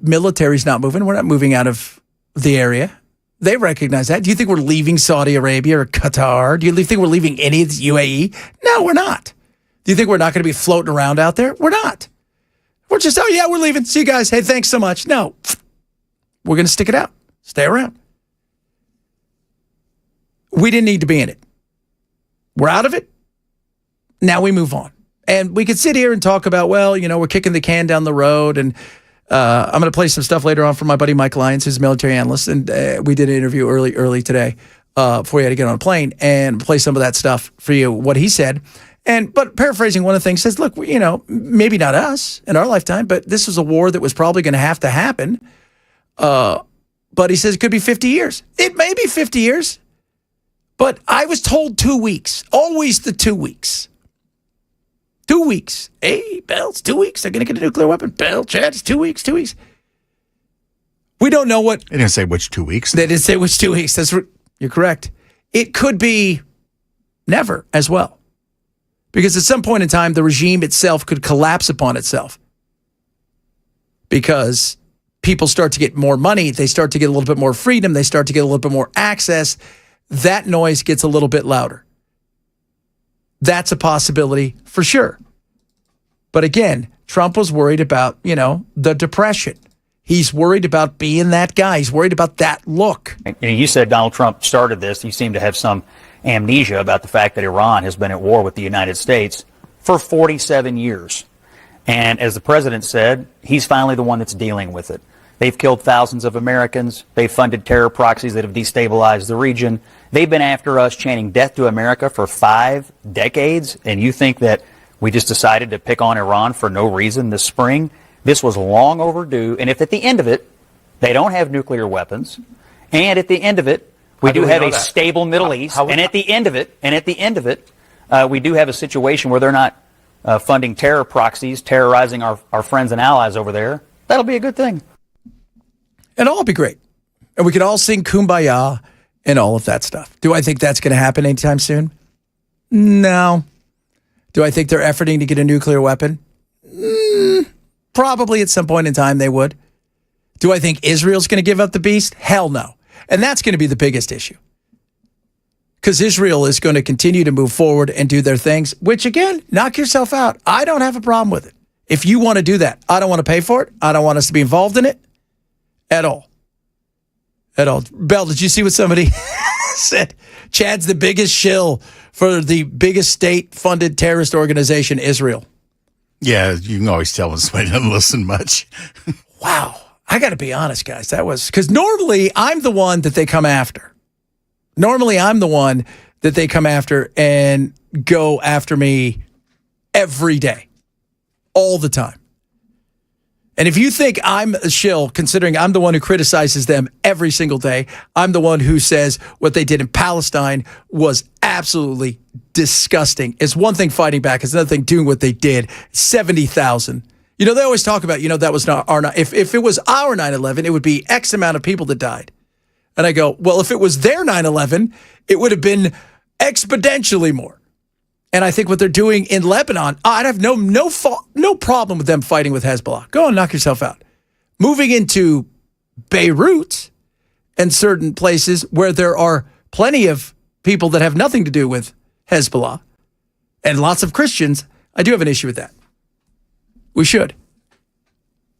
military's not moving. We're not moving out of the area. They recognize that. Do you think we're leaving Saudi Arabia or Qatar? Do you think we're leaving any of the UAE? No, we're not. Do you think we're not going to be floating around out there? We're not. We're just, oh, yeah, we're leaving. See you guys. Hey, thanks so much. No, we're going to stick it out. Stay around. We didn't need to be in it. We're out of it. Now we move on. And we could sit here and talk about, well, we're kicking the can down the road. And I'm going to play some stuff later on from my buddy Mike Lyons, who's a military analyst. And we did an interview early today before he had to get on a plane, and play some of that stuff for you, what he said. But paraphrasing one of the things, says, look, maybe not us in our lifetime, but this was a war that was probably going to have to happen. But he says it could be 50 years. It may be 50 years. But I was told 2 weeks. Always the 2 weeks. 2 weeks. Hey, Bell, it's 2 weeks. They're going to get a nuclear weapon. Bell, Chad, it's 2 weeks, 2 weeks. We don't know what. They didn't say which 2 weeks. They didn't say which 2 weeks. You're correct. It could be never as well. Because at some point in time, the regime itself could collapse upon itself. Because people start to get more money. They start to get a little bit more freedom. They start to get a little bit more access. That noise gets a little bit louder. That's a possibility for sure. But again, Trump was worried about, the depression. He's worried about being that guy. He's worried about that look. You said Donald Trump started this. You seem to have some amnesia about the fact that Iran has been at war with the United States for 47 years. And as the president said, he's finally the one that's dealing with it. They've killed thousands of Americans. They've funded terror proxies that have destabilized the region. They've been after us, chanting death to America for 5 decades. And you think that we just decided to pick on Iran for no reason this spring? This was long overdue. And if at the end of it, they don't have nuclear weapons, and at the end of it, we do have a stable Middle East, and at the end of it, we do have a situation where they're not funding terror proxies, terrorizing our friends and allies over there, that'll be a good thing. It'll all be great. And we can all sing Kumbaya and all of that stuff. Do I think that's going to happen anytime soon? No. Do I think they're efforting to get a nuclear weapon? Probably at some point in time they would. Do I think Israel's going to give up the beast? Hell no. And that's going to be the biggest issue. Because Israel is going to continue to move forward and do their things, which again, knock yourself out. I don't have a problem with it. If you want to do that, I don't want to pay for it. I don't want us to be involved in it at all. At all. Bell, did you see what somebody said? Chad's the biggest shill for the biggest state-funded terrorist organization, Israel. Yeah, you can always tell when somebody doesn't listen much. Wow. I got to be honest, guys. That was because normally I'm the one that they come after. Normally I'm the one that they come after and go after me every day, all the time. And if you think I'm a shill, considering I'm the one who criticizes them every single day, I'm the one who says what they did in Palestine was absolutely disgusting. It's one thing fighting back. It's another thing doing what they did. 70,000. They always talk about, that was not our, if it was our 9/11, it would be X amount of people that died. And I go, well, if it was their 9/11, it would have been exponentially more. And I think what they're doing in Lebanon, I'd have no problem with them fighting with Hezbollah. Go and knock yourself out. Moving into Beirut and certain places where there are plenty of people that have nothing to do with Hezbollah and lots of Christians, I do have an issue with that. We should.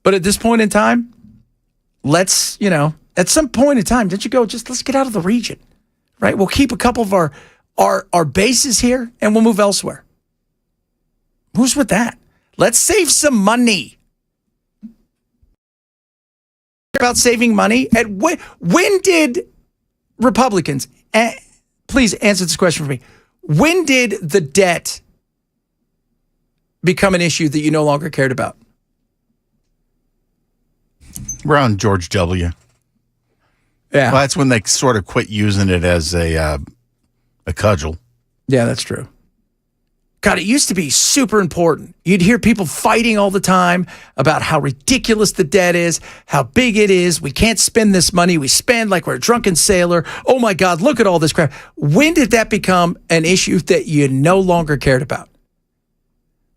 But at this point in time, let's, at some point in time, don't you go, let's get out of the region, right? We'll keep a couple of our bases here and we'll move elsewhere. Who's with that? Let's save some money. About saving money? When did Republicans, please answer this question for me. When did the debt become an issue that you no longer cared about? Around George W. Yeah. Well, that's when they sort of quit using it as a cudgel. Yeah, that's true. God, it used to be super important. You'd hear people fighting all the time about how ridiculous the debt is, how big it is. We can't spend this money. We spend like we're a drunken sailor. Oh my God, look at all this crap. When did that become an issue that you no longer cared about?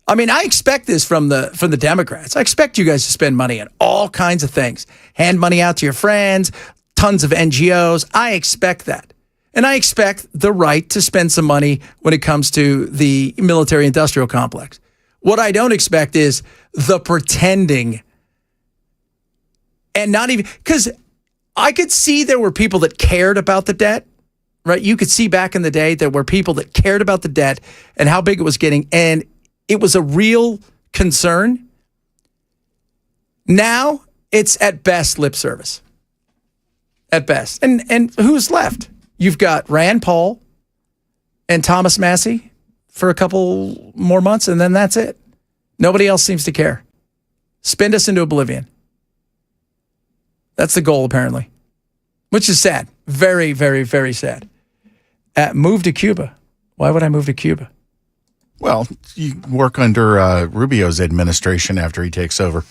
I mean, I expect this from the Democrats. I expect you guys to spend money on all kinds of things. Hand money out to your friends, tons of NGOs. I expect that. And I expect the right to spend some money when it comes to the military industrial complex. What I don't expect is the pretending. And not even, because I could see there were people that cared about the debt, right? You could see back in the day there were people that cared about the debt and how big it was getting. And it was a real concern. Now it's at best lip service. At best. And who's left? You've got Rand Paul and Thomas Massey for a couple more months, and then that's it. Nobody else seems to care. Spin us into oblivion. That's the goal, apparently, which is sad. Very, very, very sad. Move to Cuba. Why would I move to Cuba? Well, you work under Rubio's administration after he takes over.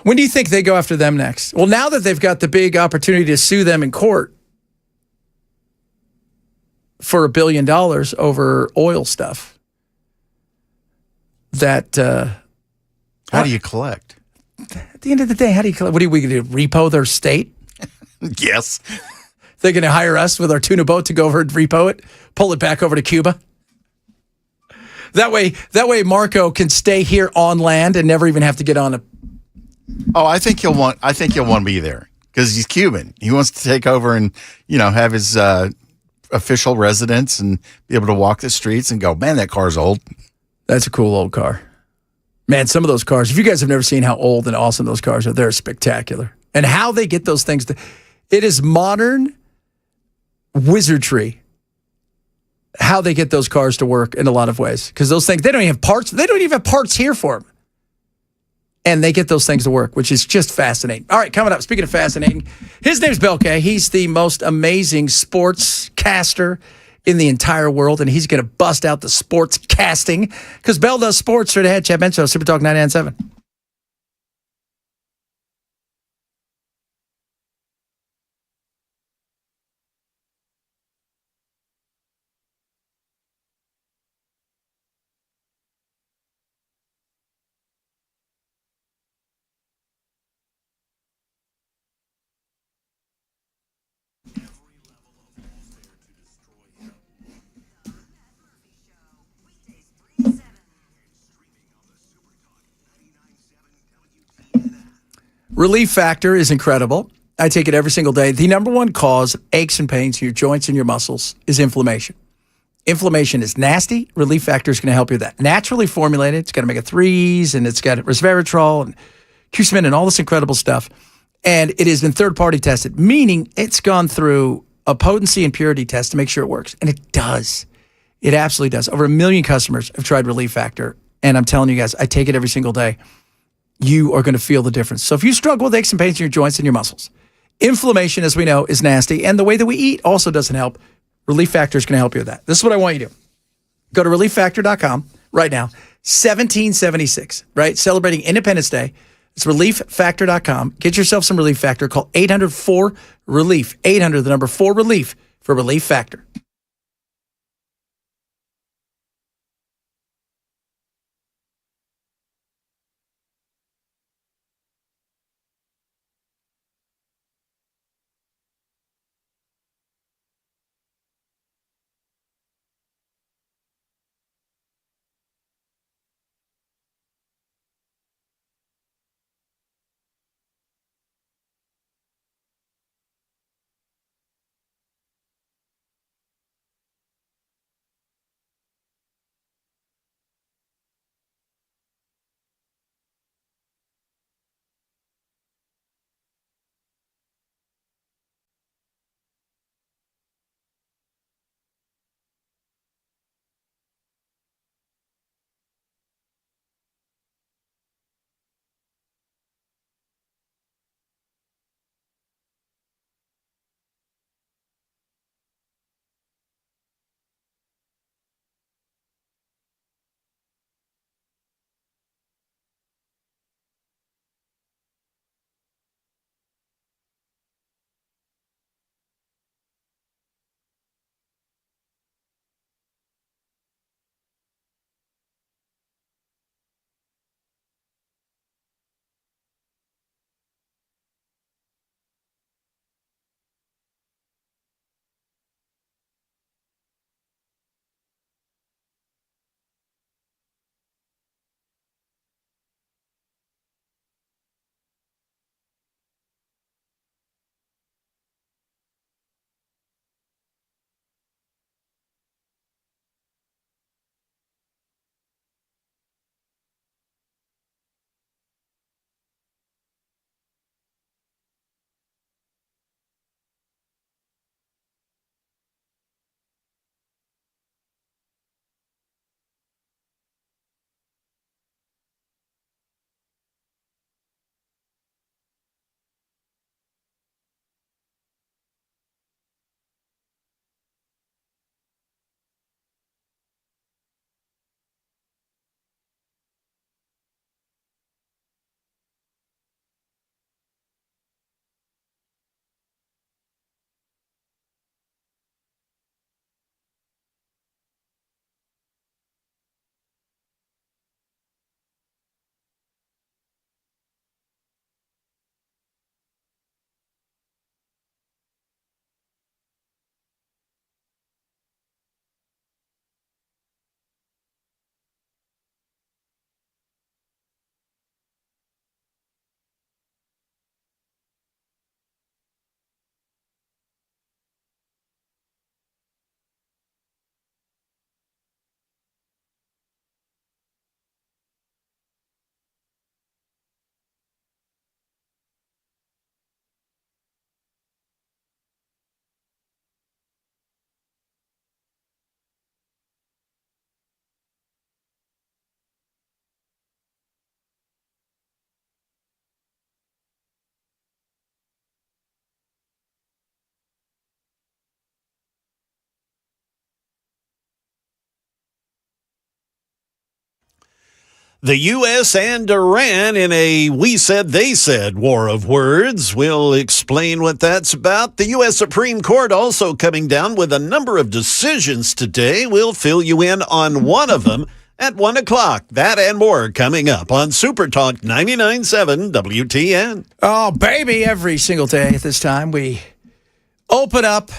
When do you think they go after them next? Well, now that they've got the big opportunity to sue them in court for $1 billion over oil stuff, that how do you collect? At the end of the day, how do you collect? What are we going to do? Repo their state? Yes. They're going to hire us with our tuna boat to go over and repo it, pull it back over to Cuba. That way, Marco can stay here on land and never even have to get on a. Oh, I think he'll want to be there because he's Cuban. He wants to take over and have his official residence and be able to walk the streets and go, man, that car's old. That's a cool old car. Man, some of those cars, if you guys have never seen how old and awesome those cars are, they're spectacular. And how they get those things it is modern wizardry how they get those cars to work in a lot of ways. Because those things, they don't even have parts. They don't even have parts here for them. And they get those things to work, which is just fascinating. All right, coming up, speaking of fascinating, his name's Belkay. He's the most amazing sports caster in the entire world, and he's going to bust out the sports casting because Bell does sports. Straight ahead, Chad Bencho, Super Talk 99.7. Relief Factor is incredible. I take it every single day. The number one cause of aches and pains in your joints and your muscles is inflammation. Inflammation is nasty. Relief Factor is going to help you with that. Naturally formulated. It's got omega-3s, and it's got resveratrol and curcumin and all this incredible stuff. And it has been third-party tested, meaning it's gone through a potency and purity test to make sure it works. And it does. It absolutely does. Over 1 million customers have tried Relief Factor. And I'm telling you guys, I take it every single day. You are going to feel the difference. So if you struggle with aches and pains in your joints and your muscles, inflammation, as we know, is nasty. And the way that we eat also doesn't help. Relief Factor is going to help you with that. This is what I want you to do. Go to relieffactor.com right now. 1776, right? Celebrating Independence Day. It's relieffactor.com. Get yourself some Relief Factor. Call 800-4-RELIEF. 800, the number 4-RELIEF for Relief Factor. The U.S. and Iran in a we said, they said war of words. We'll explain what that's about. The U.S. Supreme Court also coming down with a number of decisions today. We'll fill you in on one of them at 1 o'clock. That and more coming up on Super Talk 99.7 WTN. Oh, baby, every single day at this time, we open up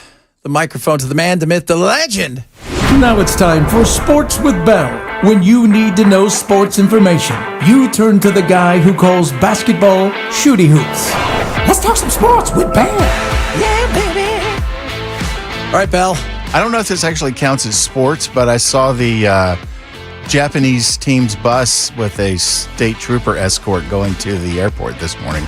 the microphone to the man, the myth, the legend. Now it's time for Sports with Bell. When you need to know sports information, you turn to the guy who calls basketball shooty hoops. Let's talk some sports with Bell. Yeah, baby. All right, Bell. I don't know if this actually counts as sports, but I saw the Japanese team's bus with a state trooper escort going to the airport this morning.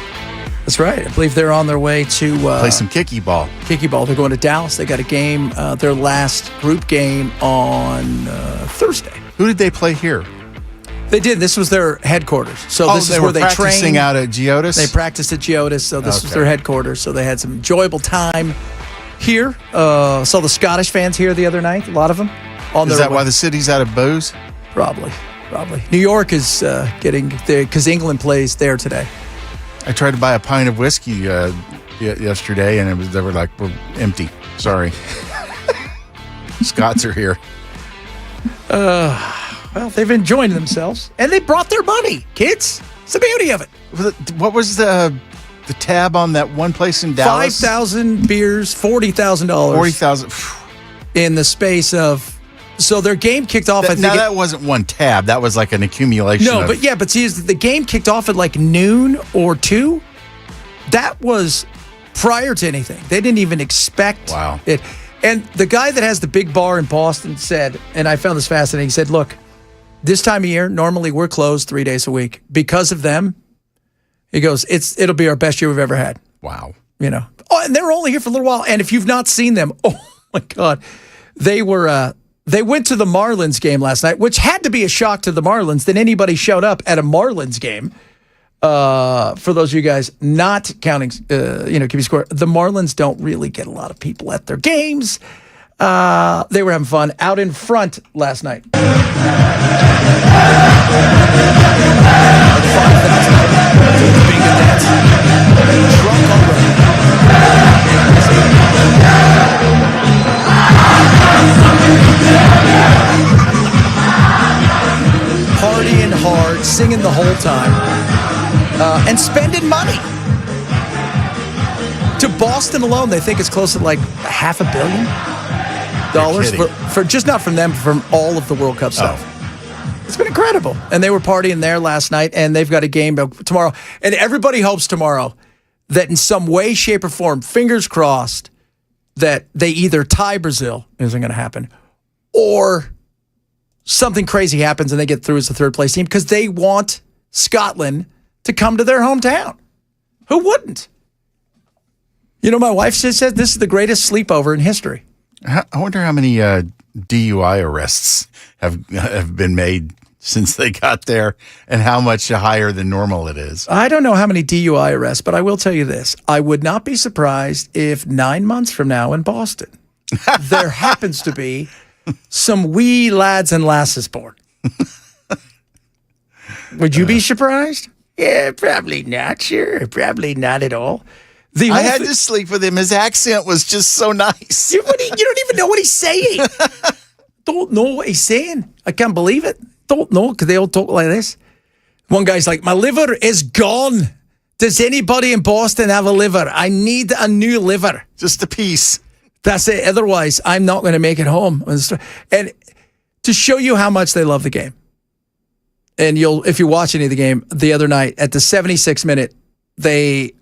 That's right. I believe they're on their way to play some kicky ball. Kicky ball. They're going to Dallas. They got a game, their last group game on Thursday. Who did they play here? They did. This was their headquarters. So this is where they trained. Practicing out at Geodis? They practiced at Geodis, so this was their headquarters. So they had some enjoyable time here. Saw the Scottish fans here the other night, a lot of them. Is that why the city's out of booze? Probably. New York is getting there because England plays there today. I tried to buy a pint of whiskey yesterday, and they were like, we're empty. Sorry. Scots are here. Well, they've enjoyed themselves, and they brought their money, kids. It's the beauty of it. What was the tab on that one place in Dallas? 5,000 beers, $40,000. $40,000 in the space of. So their game kicked off. That wasn't one tab. That was like an accumulation. No, but see, the game kicked off at like noon or 2. That was prior to anything. They didn't even expect it. And the guy that has the big bar in Boston said, and I found this fascinating, he said, look, this time of year, normally we're closed 3 days a week. Because of them, he goes, it'll be our best year we've ever had. Wow. You know. Oh, and they're only here for a little while. And if you've not seen them, oh my God, they went to the Marlins game last night, which had to be a shock to the Marlins that anybody showed up at a Marlins game. For those of you guys not counting, keeping score, the Marlins don't really get a lot of people at their games. They were having fun out in front last night. Partying hard, singing the whole time, and spending money. To Boston alone, they think it's close to like $500 million for just not from them, from all of the World Cup stuff. It's been incredible. And they were partying there last night, and they've got a game tomorrow. And everybody hopes tomorrow that in some way, shape, or form, fingers crossed, that they either tie Brazil, isn't going to happen, or something crazy happens and they get through as the third place team because they want Scotland to come to their hometown. Who wouldn't? You know, my wife says this is the greatest sleepover in history. I wonder how many DUI arrests have been made since they got there and how much higher than normal it is. I don't know how many DUI arrests, but I will tell you this. I would not be surprised if 9 months from now in Boston, there happens to be some wee lads and lasses born. Would you be surprised? Yeah, probably not. Sure, probably not at all. I had to sleep with him. His accent was just so nice. You don't even know what he's saying. Don't know what he's saying. I can't believe it. Don't know because they all talk like this. One guy's like, my liver is gone. Does anybody in Boston have a liver? I need a new liver. Just a piece. That's it. Otherwise, I'm not going to make it home. And to show you how much they love the game, and if you watch any of the game the other night at the 76th minute,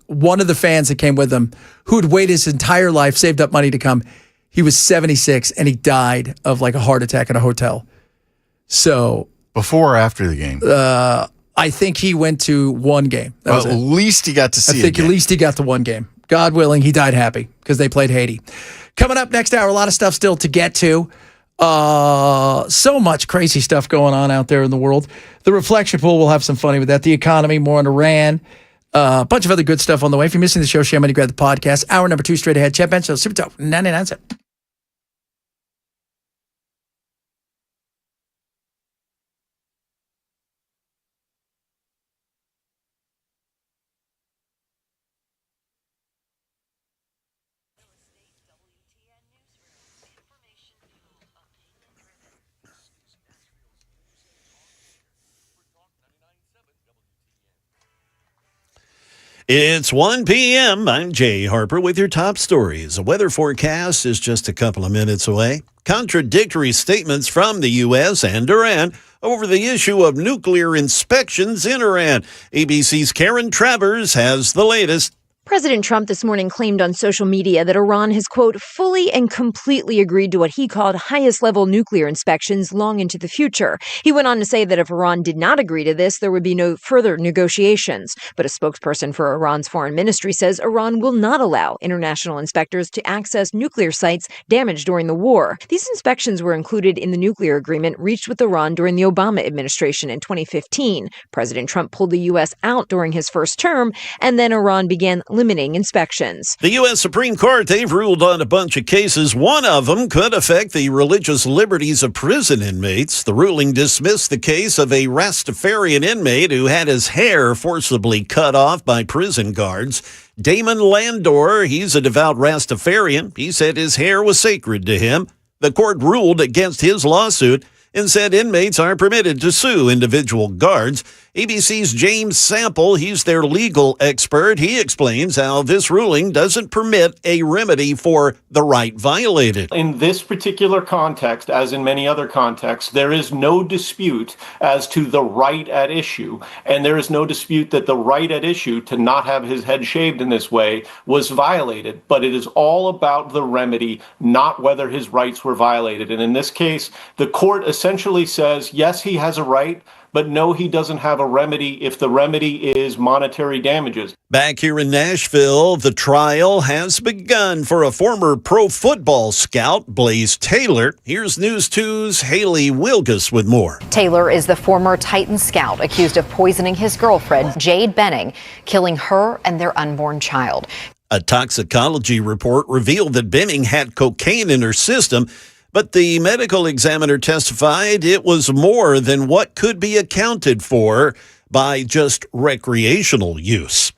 one of the fans that came with them, who had waited his entire life, saved up money to come, he was 76 and he died of like a heart attack at a hotel. So before or after the game? I think he went to one game. At least he got to see it. I think at least he got to one game. God willing, he died happy because they played Haiti. Coming up next hour, a lot of stuff still to get to. So much crazy stuff going on out there in the world. The reflection pool, we'll have some funny with that. The economy, more on Iran. A bunch of other good stuff on the way. If you're missing the show, share money, grab the podcast. Hour number 2 straight ahead. Chet Ben Show, Super Talk 99.7. It's 1 p.m. I'm Jay Harper with your top stories. A weather forecast is just a couple of minutes away. Contradictory statements from the U.S. and Iran over the issue of nuclear inspections in Iran. ABC's Karen Travers has the latest. President Trump this morning claimed on social media that Iran has, quote, fully and completely agreed to what he called highest level nuclear inspections long into the future. He went on to say that if Iran did not agree to this, there would be no further negotiations. But a spokesperson for Iran's foreign ministry says Iran will not allow international inspectors to access nuclear sites damaged during the war. These inspections were included in the nuclear agreement reached with Iran during the Obama administration in 2015. President Trump pulled the U.S. out during his first term, and then Iran began limiting inspections. The U.S. Supreme Court, they've ruled on a bunch of cases. One of them could affect the religious liberties of prison inmates. The ruling dismissed the case of a Rastafarian inmate who had his hair forcibly cut off by prison guards. Damon Landor, he's a devout Rastafarian. He said his hair was sacred to him. The court ruled against his lawsuit and said inmates are permitted to sue individual guards. ABC's James Sample, he's their legal expert. He explains how this ruling doesn't permit a remedy for the right violated. In this particular context, as in many other contexts, there is no dispute as to the right at issue. And there is no dispute that the right at issue to not have his head shaved in this way was violated. But it is all about the remedy, not whether his rights were violated. And in this case, the court essentially says, yes, he has a right, but no, he doesn't have a remedy if the remedy is monetary damages. Back here in Nashville, the trial has begun for a former pro football scout, Blaze Taylor. Here's News 2's Haley Wilgus with more. Taylor is the former Titan scout accused of poisoning his girlfriend, Jade Benning, killing her and their unborn child. A toxicology report revealed that Benning had cocaine in her system, but the medical examiner testified it was more than what could be accounted for by just recreational use.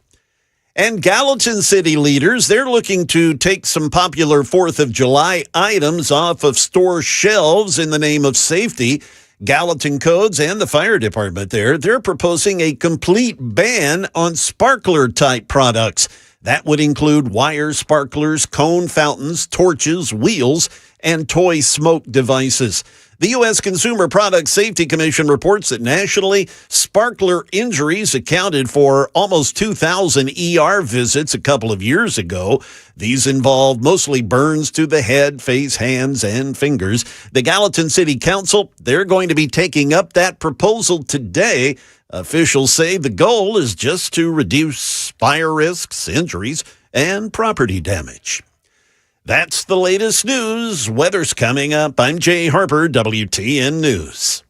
And Gallatin City leaders, they're looking to take some popular 4th of July items off of store shelves in the name of safety. Gallatin Codes and the fire department they're proposing a complete ban on sparkler-type products. That would include wire sparklers, cone fountains, torches, wheels, and toy smoke devices. The U.S. Consumer Product Safety Commission reports that nationally, sparkler injuries accounted for almost 2,000 ER visits a couple of years ago. These involved mostly burns to the head, face, hands, and fingers. The Gallatin City Council, they're going to be taking up that proposal today. Officials say the goal is just to reduce fire risks, injuries, and property damage. That's the latest news. Weather's coming up. I'm Jay Harper, WTN News.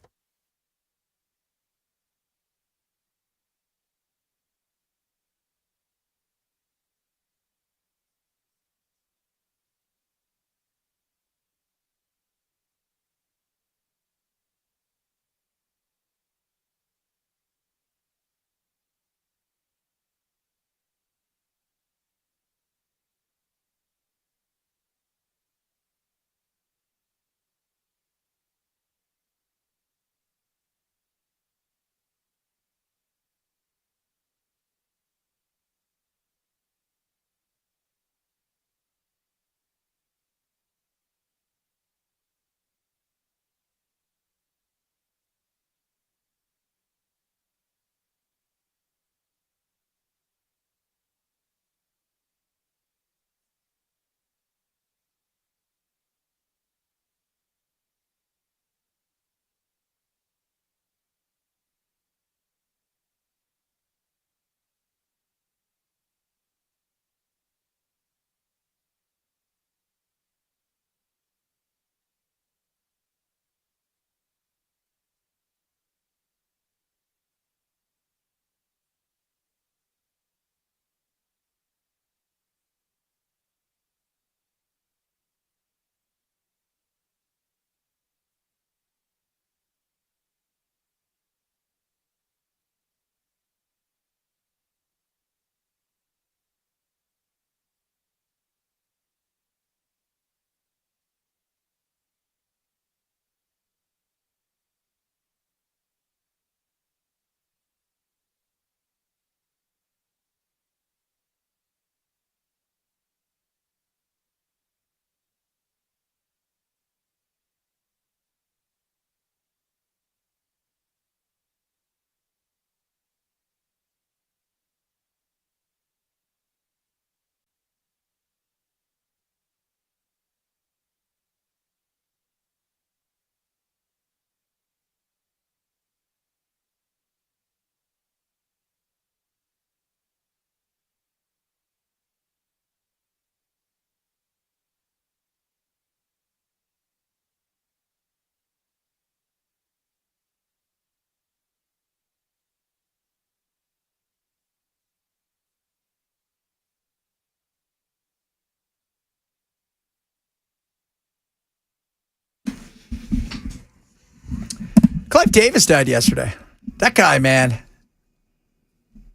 Clive Davis died yesterday. That guy, man.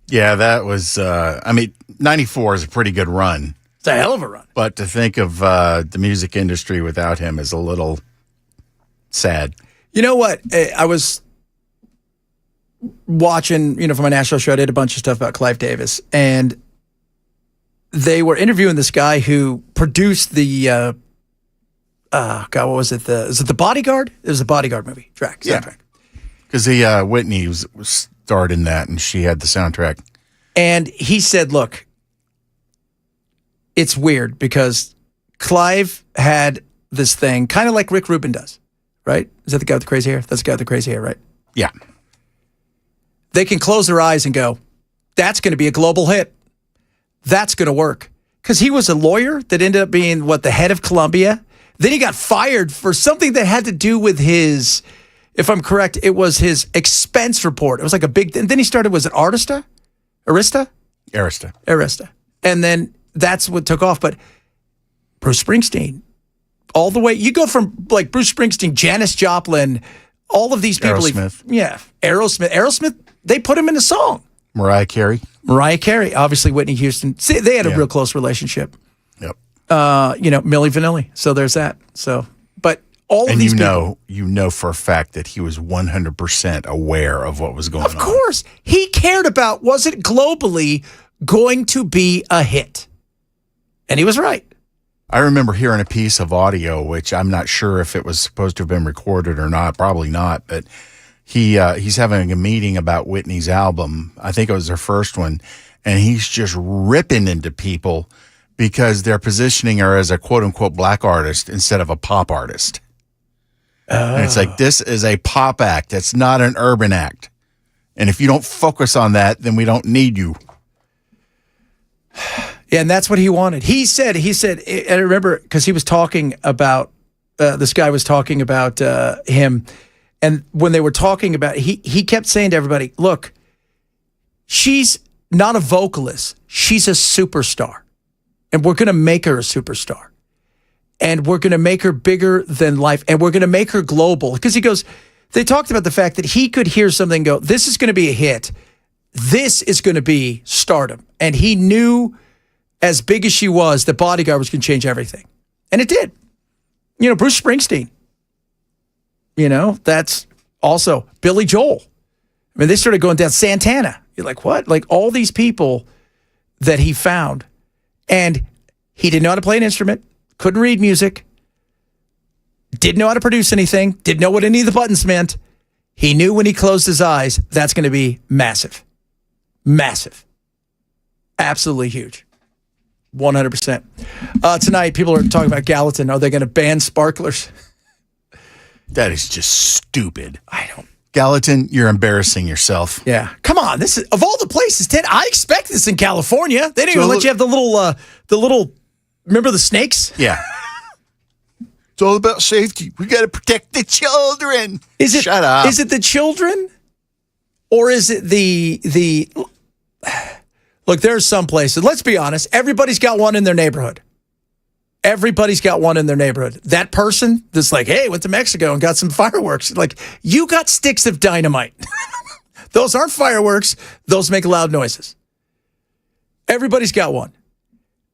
Yeah, that was, 94 is a pretty good run. It's a hell of a run. But to think of the music industry without him is a little sad. You know what? I was watching, for my national show, I did a bunch of stuff about Clive Davis, and they were interviewing this guy who produced the, what was it? Is it The Bodyguard? It was the Bodyguard movie soundtrack. Yeah. Because Whitney was starred in that, and she had the soundtrack. And he said, look, it's weird because Clive had this thing, kind of like Rick Rubin does, right? Is that the guy with the crazy hair? That's the guy with the crazy hair, right? Yeah. They can close their eyes and go, that's going to be a global hit. That's going to work. Because he was a lawyer that ended up being, the head of Columbia. Then he got fired for something that had to do with his, if I'm correct, it was his expense report. It was like a big, and then he started, was it Arista? Arista. And then that's what took off. But Bruce Springsteen, all the way, you go from like Bruce Springsteen, Janis Joplin, all of these people. Aerosmith. Aerosmith, they put him in a song. Mariah Carey, obviously Whitney Houston. See, they had a real close relationship. Yep. Milli Vanilli. So there's that. So, but all of these people, you know for a fact that he was 100% aware of what was going on. Of course. He cared about, was it globally going to be a hit? And he was right. I remember hearing a piece of audio, which I'm not sure if it was supposed to have been recorded or not, probably not, but he's having a meeting about Whitney's album. I think it was their first one, and he's just ripping into people because they're positioning her as a quote-unquote black artist instead of a pop artist. And it's like, this is a pop act. It's not an urban act. And if you don't focus on that, then we don't need you. Yeah, and that's what he wanted. He said, and I remember because he was talking about, this guy was talking about him. And when they were talking about, he kept saying to everybody, look, she's not a vocalist. She's a superstar. And we're going to make her a superstar. And we're going to make her bigger than life. And we're going to make her global. Because he goes, they talked about the fact that he could hear something and go, this is going to be a hit. This is going to be stardom. And he knew, as big as she was, the Bodyguard was going to change everything. And it did. Bruce Springsteen. That's also Billy Joel. I mean, they started going down Santana. You're like, what? Like all these people that he found. And he didn't know how to play an instrument, couldn't read music, didn't know how to produce anything, didn't know what any of the buttons meant. He knew when he closed his eyes, that's going to be massive. Massive. Absolutely huge. 100%. Tonight, people are talking about Gallatin. Are they going to ban sparklers? That is just stupid. I don't. Gallatin, you're embarrassing yourself. Yeah. Come on. This is, of all the places, Ted, I expect this in California. They didn't even let you have the little, remember the snakes? Yeah. It's all about safety. We got to protect the children. Shut up. Is it the children? Or is it the look, there's some places, let's be honest, everybody's got one in their neighborhood. Everybody's got one in their neighborhood. That person that's like, hey, went to Mexico and got some fireworks. Like, you got sticks of dynamite. Those aren't fireworks. Those make loud noises. Everybody's got one.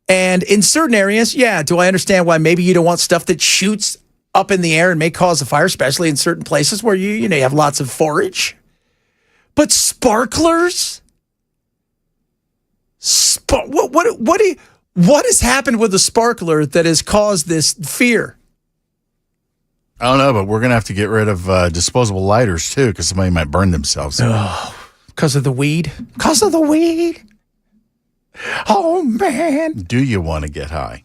And in certain areas, yeah, do I understand why maybe you don't want stuff that shoots up in the air and may cause a fire, especially in certain places where you have lots of forage. But sparklers? What has happened with the sparkler that has caused this fear? I don't know, but we're going to have to get rid of disposable lighters, too, because somebody might burn themselves. Oh, because of the weed? Because of the weed? Oh, man. Do you want to get high?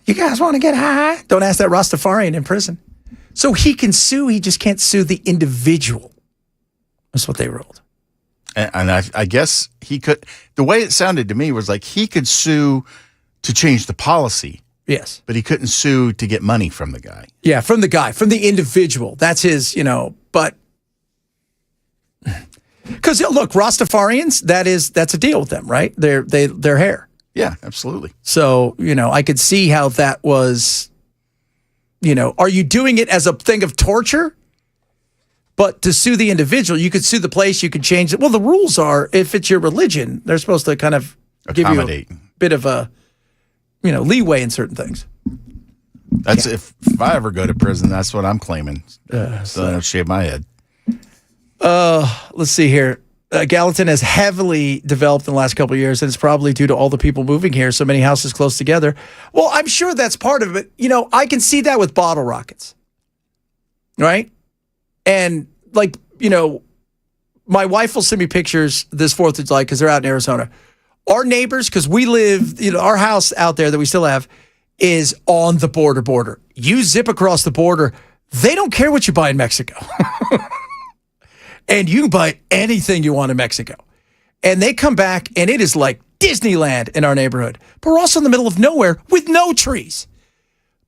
You guys want to get high? Don't ask that Rastafarian in prison. So he can sue, he just can't sue the individual. That's what they ruled. And I guess he could, the way it sounded to me was like he could sue to change the policy. Yes. But he couldn't sue to get money from the guy. Yeah, from the guy, from the individual. That's his, but because look, Rastafarians, that's a deal with them, right? Their hair. Yeah, absolutely. So, I could see how that was, are you doing it as a thing of torture? But to sue the individual, you could sue the place, you could change it. Well, the rules are, if it's your religion, they're supposed to kind of give you a bit of a, leeway in certain things. That's if I ever go to prison, that's what I'm claiming. So I don't shave my head. Let's see here. Gallatin has heavily developed in the last couple of years, and it's probably due to all the people moving here, so many houses close together. Well, I'm sure that's part of it. I can see that with bottle rockets, right? And my wife will send me pictures this 4th of July because they're out in Arizona. Our neighbors, because we live, our house out there that we still have is on the border. You zip across the border, they don't care what you buy in Mexico. And you can buy anything you want in Mexico. And they come back, and it is like Disneyland in our neighborhood. But we're also in the middle of nowhere with no trees.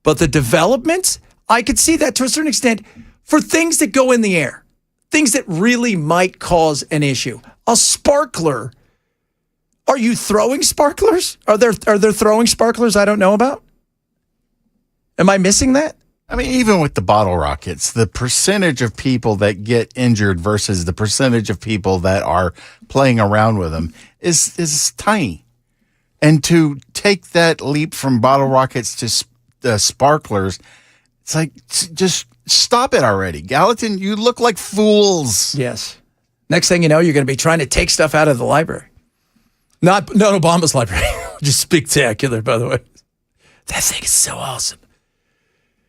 But the developments, I could see that to a certain extent for things that go in the air, things that really might cause an issue. A sparkler. Are you throwing sparklers? Are there throwing sparklers I don't know about? Am I missing that? I mean, even with the bottle rockets, the percentage of people that get injured versus the percentage of people that are playing around with them is tiny. And to take that leap from bottle rockets to sparklers, it's like, just stop it already. Gallatin, you look like fools. Yes. Next thing you know, you're going to be trying to take stuff out of the library. Not Obama's library, which is spectacular, by the way. That thing is so awesome.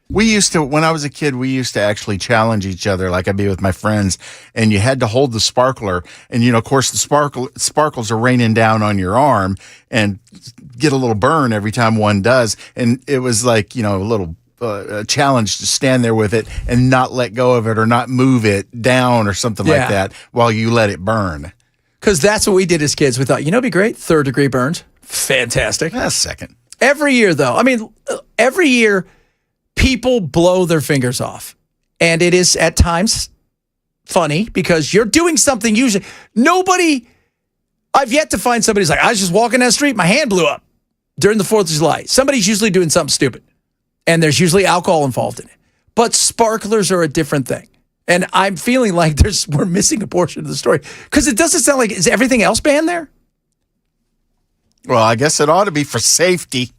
When I was a kid, we used to actually challenge each other. Like I'd be with my friends, and you had to hold the sparkler. And, of course, the sparkles are raining down on your arm and get a little burn every time one does. And it was like, a little challenge to stand there with it and not let go of it or not move it down or something like that while you let it burn. Because that's what we did as kids. We thought, it'd be great. 3rd-degree burns. Fantastic. That's second. Every year, though. I mean, every year, people blow their fingers off. And it is at times funny because you're doing something usually. I've yet to find somebody who's like, I was just walking down the street, my hand blew up during the 4th of July. Somebody's usually doing something stupid. And there's usually alcohol involved in it. But sparklers are a different thing. And I'm feeling like we're missing a portion of the story. Because it doesn't sound like, is everything else banned there? Well, I guess it ought to be for safety.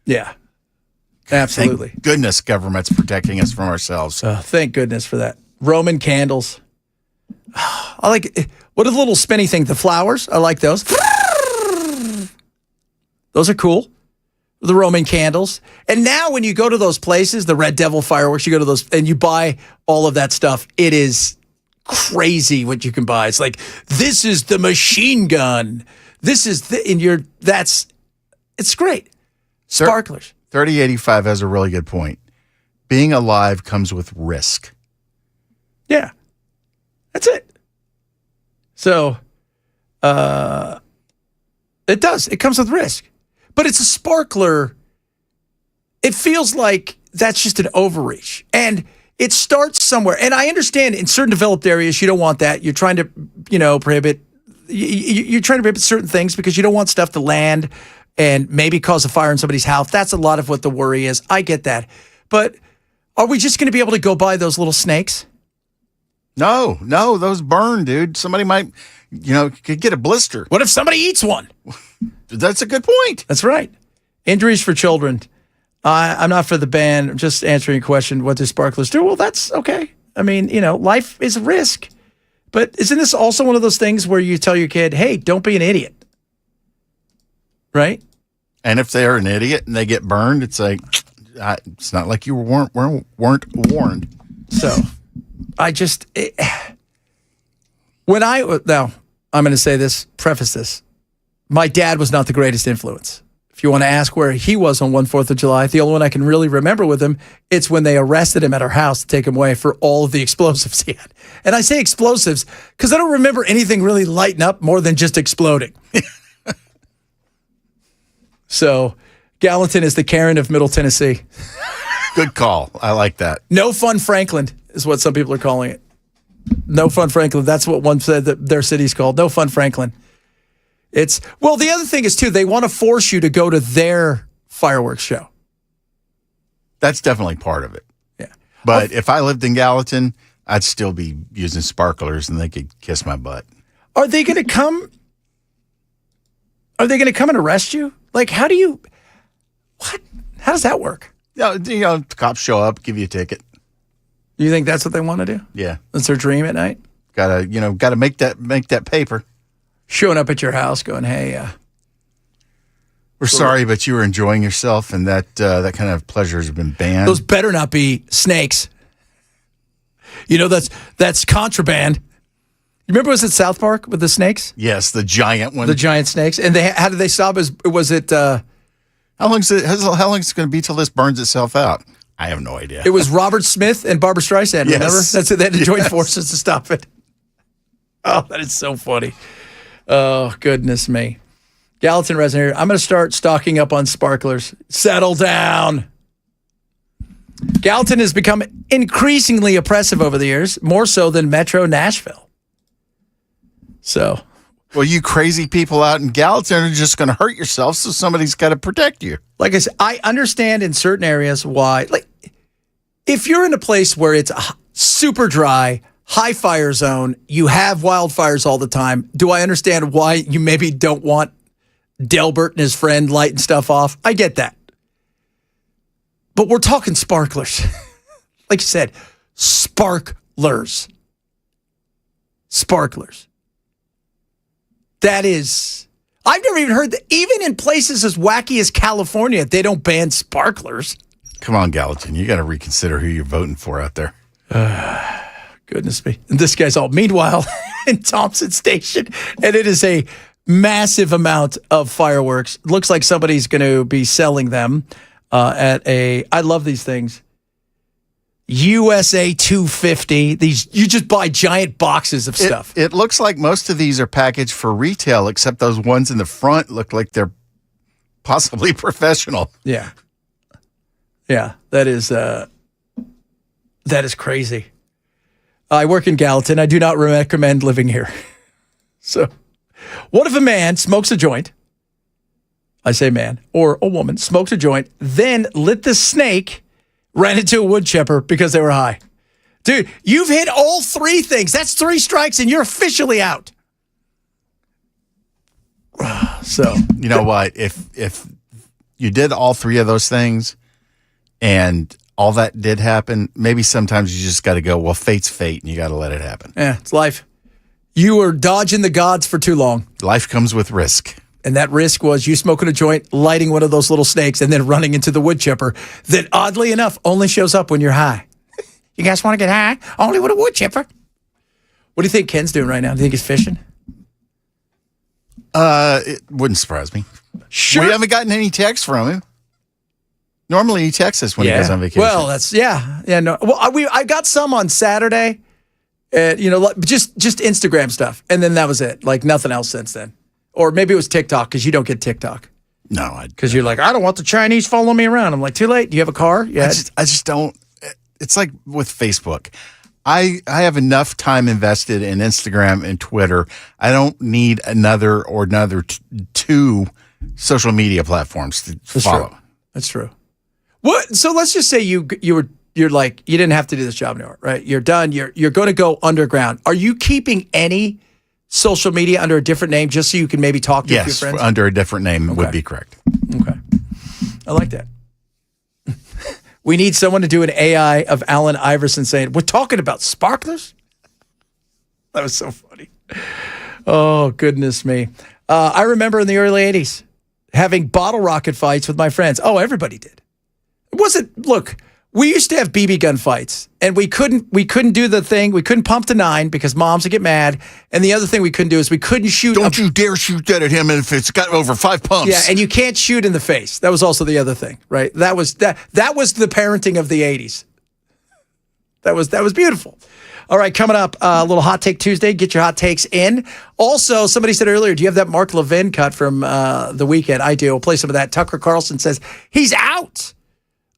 Yeah. Absolutely. Thank goodness government's protecting us from ourselves. Thank goodness for that. Roman candles. I like, what are the little spinny things? The flowers? I like those. Those are cool. The Roman candles. And now when you go to those places, the Red Devil fireworks, you go to those and you buy all of that stuff. It is crazy what you can buy. It's like, this is the machine gun. This is it's great. Sparklers. 3085 has a really good point. Being alive comes with risk. Yeah. That's it. So, it does. It comes with risk. But it's a sparkler. It feels like that's just an overreach. And it starts somewhere. And I understand in certain developed areas, you don't want that. You're trying to, prohibit. You're trying to prohibit certain things because you don't want stuff to land and maybe cause a fire in somebody's house. That's a lot of what the worry is. I get that. But are we just going to be able to go buy those little snakes? No, those burn, dude. Somebody might, could get a blister. What if somebody eats one? That's a good point. That's right. Injuries for children. I'm not for the ban. I'm just answering a question. What do sparklers do? Well, that's okay. I mean, life is a risk. But isn't this also one of those things where you tell your kid, hey, don't be an idiot? Right? And if they're an idiot and they get burned, it's like, it's not like you weren't warned. So I'm going to say this, preface this. My dad was not the greatest influence. If you want to ask where he was on 4th of July, the only one I can really remember with him, it's when they arrested him at our house to take him away for all of the explosives he had. And I say explosives because I don't remember anything really lighting up more than just exploding. So Gallatin is the Karen of Middle Tennessee. Good call. I like that. No Fun Franklin is what some people are calling it. No Fun Franklin. That's what one said that their city's called. No Fun Franklin. The other thing is, too, they want to force you to go to their fireworks show. That's definitely part of it. Yeah. But if I lived in Gallatin, I'd still be using sparklers, and they could kiss my butt. Are they going to come? Are they going to come and arrest you? Like, how do you? What? How does that work? The cops show up, give you a ticket. You think that's what they want to do? Yeah, that's their dream at night. Gotta make that paper. Showing up at your house, going, "Hey, we're sorry, but you were enjoying yourself, and that kind of pleasure has been banned." Those better not be snakes. That's contraband. You remember, was it South Park with the snakes? Yes, the giant one. The giant snakes. And how did they stop? Was it? How long is it going to be till this burns itself out? I have no idea. It was Robert Smith and Barbara Streisand. Yes. Remember? That's it. They had to join forces to stop it. Oh, that is so funny. Oh, goodness me. Gallatin resident here. I'm going to start stocking up on sparklers. Settle down. Gallatin has become increasingly oppressive over the years, more so than Metro Nashville. So, well, you crazy people out in Gallatin are just going to hurt yourself, so somebody's got to protect you. Like I said, I understand in certain areas why. Like, if you're in a place where it's super dry, high fire zone, you have wildfires all the time, do I understand why you maybe don't want Delbert and his friend lighting stuff off? I get that. But we're talking sparklers. Like you said, sparklers. Sparklers. That is, I've never even heard that, even in places as wacky as California, they don't ban sparklers. Come on, Gallatin, you got to reconsider who you're voting for out there. Goodness me. And this guy's all, meanwhile, in Thompson Station, and it is a massive amount of fireworks. Looks like somebody's going to be selling them at I love these things. USA 250. These, you just buy giant boxes of stuff. It looks like most of these are packaged for retail, except those ones in the front look like they're possibly professional. Yeah. Yeah, that is crazy. I work in Gallatin. I do not recommend living here. So, what if a man smokes a joint? I say man, or a woman smokes a joint, then lit the snake, ran into a wood chipper because they were high. Dude, you've hit all three things. That's 3 strikes and you're officially out. So, you know what? If you did all 3 of those things and all that did happen, maybe sometimes you just got to go, well, fate's fate, and you got to let it happen. Yeah, it's life. You were dodging the gods for too long. Life comes with risk. And that risk was you smoking a joint, lighting one of those little snakes, and then running into the wood chipper that, oddly enough, only shows up when you're high. You guys want to get high? Only with a wood chipper. What do you think Ken's doing right now? Do you think he's fishing? It wouldn't surprise me. Sure. We haven't gotten any texts from him. Normally, he texts us when he goes on vacation. Well, no. Well, I got some on Saturday, just Instagram stuff, and then that was it. Like nothing else since then. Or maybe it was TikTok because you don't get TikTok. No, because you're like, I don't want the Chinese following me around. I'm like, too late. Do you have a car? Yeah, I just don't. It's like with Facebook. I have enough time invested in Instagram and Twitter. I don't need another 2 social media platforms to follow. True. That's true. What? So let's just say you're like, you didn't have to do this job anymore, right? You're done. You're going to go underground. Are you keeping any social media under a different name just so you can maybe talk to a few friends? Yes, under a different name would be correct. Okay. I like that. We need someone to do an AI of Allen Iverson saying, we're talking about sparklers? That was so funny. Oh, goodness me. I remember in the early 80s having bottle rocket fights with my friends. Oh, everybody did. It wasn't, look, we used to have BB gun fights, and we couldn't do the thing. We couldn't pump to 9 because moms would get mad. And the other thing we couldn't do is we couldn't shoot. Don't you dare shoot that at him if it's got over 5 pumps. Yeah, and you can't shoot in the face. That was also the other thing, right? That was the parenting of the 80s. That was beautiful. All right, coming up, a little Hot Take Tuesday. Get your hot takes in. Also, somebody said earlier, do you have that Mark Levin cut from the weekend? I do. We'll play some of that. Tucker Carlson says he's out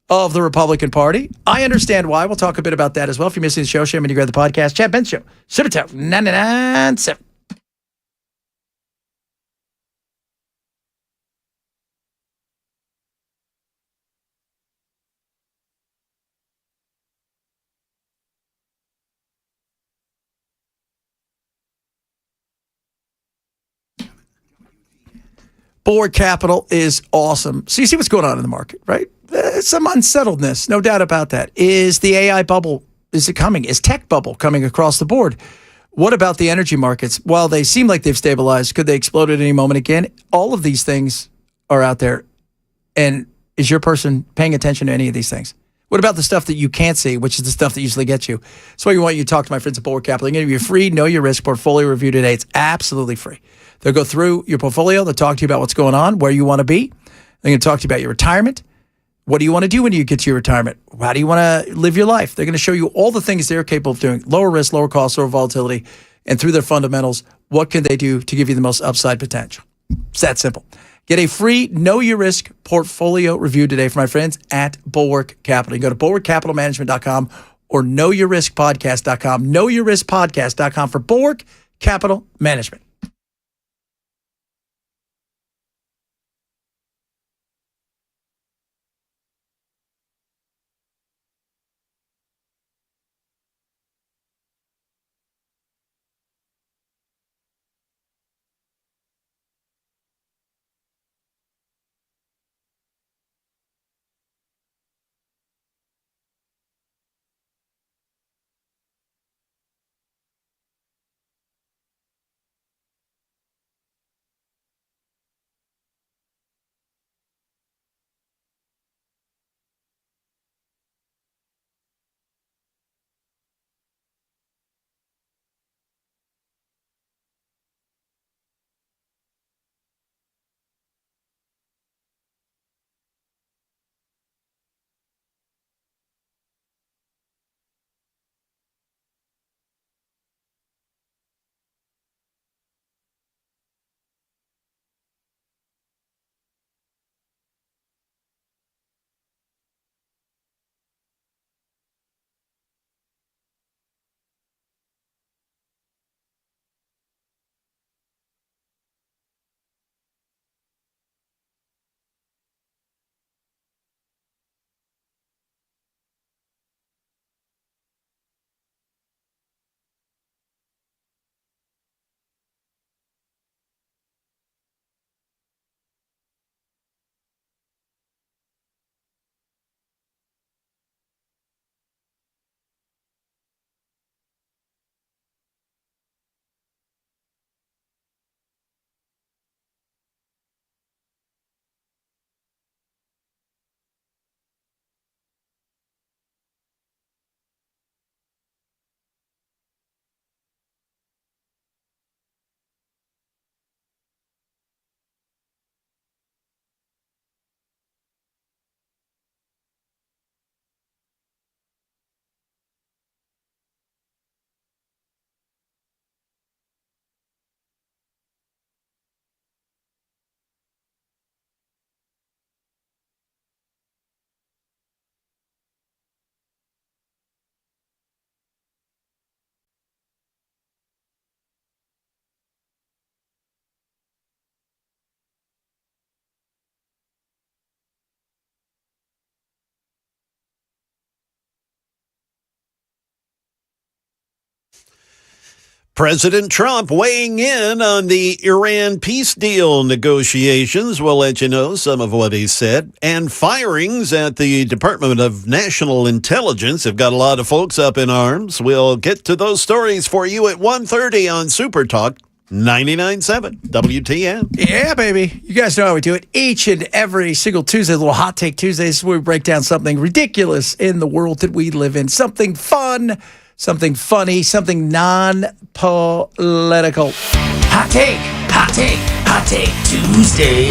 of the Republican Party. I understand why. We'll talk a bit about that as well. If you're missing the show, shame when you grab the podcast. Chad Benz Show, Supertown 99.7. Bulwark Capital is awesome. So you see what's going on in the market, right? Some unsettledness, no doubt about that. Is the AI bubble, is it coming? Is tech bubble coming across the board? What about the energy markets? While they seem like they've stabilized, could they explode at any moment again? All of these things are out there. And is your person paying attention to any of these things? What about the stuff that you can't see, which is the stuff that usually gets you? That's why we want you to talk to my friends at Bulwark Capital. They're going to give you a free Know Your Risk portfolio review today. It's absolutely free. They'll go through your portfolio. They'll talk to you about what's going on, where you want to be. They're going to talk to you about your retirement. What do you want to do when you get to your retirement? How do you want to live your life? They're going to show you all the things they're capable of doing. Lower risk, lower cost, lower volatility. And through their fundamentals, what can they do to give you the most upside potential? It's that simple. Get a free Know Your Risk portfolio review today from my friends at Bulwark Capital. You can go to bulwarkcapitalmanagement.com or knowyourriskpodcast.com. Knowyourriskpodcast.com for Bulwark Capital Management. President Trump weighing in on the Iran peace deal negotiations. We'll let you know some of what he said. And firings at the Department of National Intelligence have got a lot of folks up in arms. We'll get to those stories for you at 1:30 on Super Talk 99.7 WTN. Yeah, baby. You guys know how we do it each and every single Tuesday. A little Hot Take Tuesdays where we break down something ridiculous in the world that we live in. Something fun, something funny, something non-political. Hot Take, Hot Take, Hot Take Tuesday.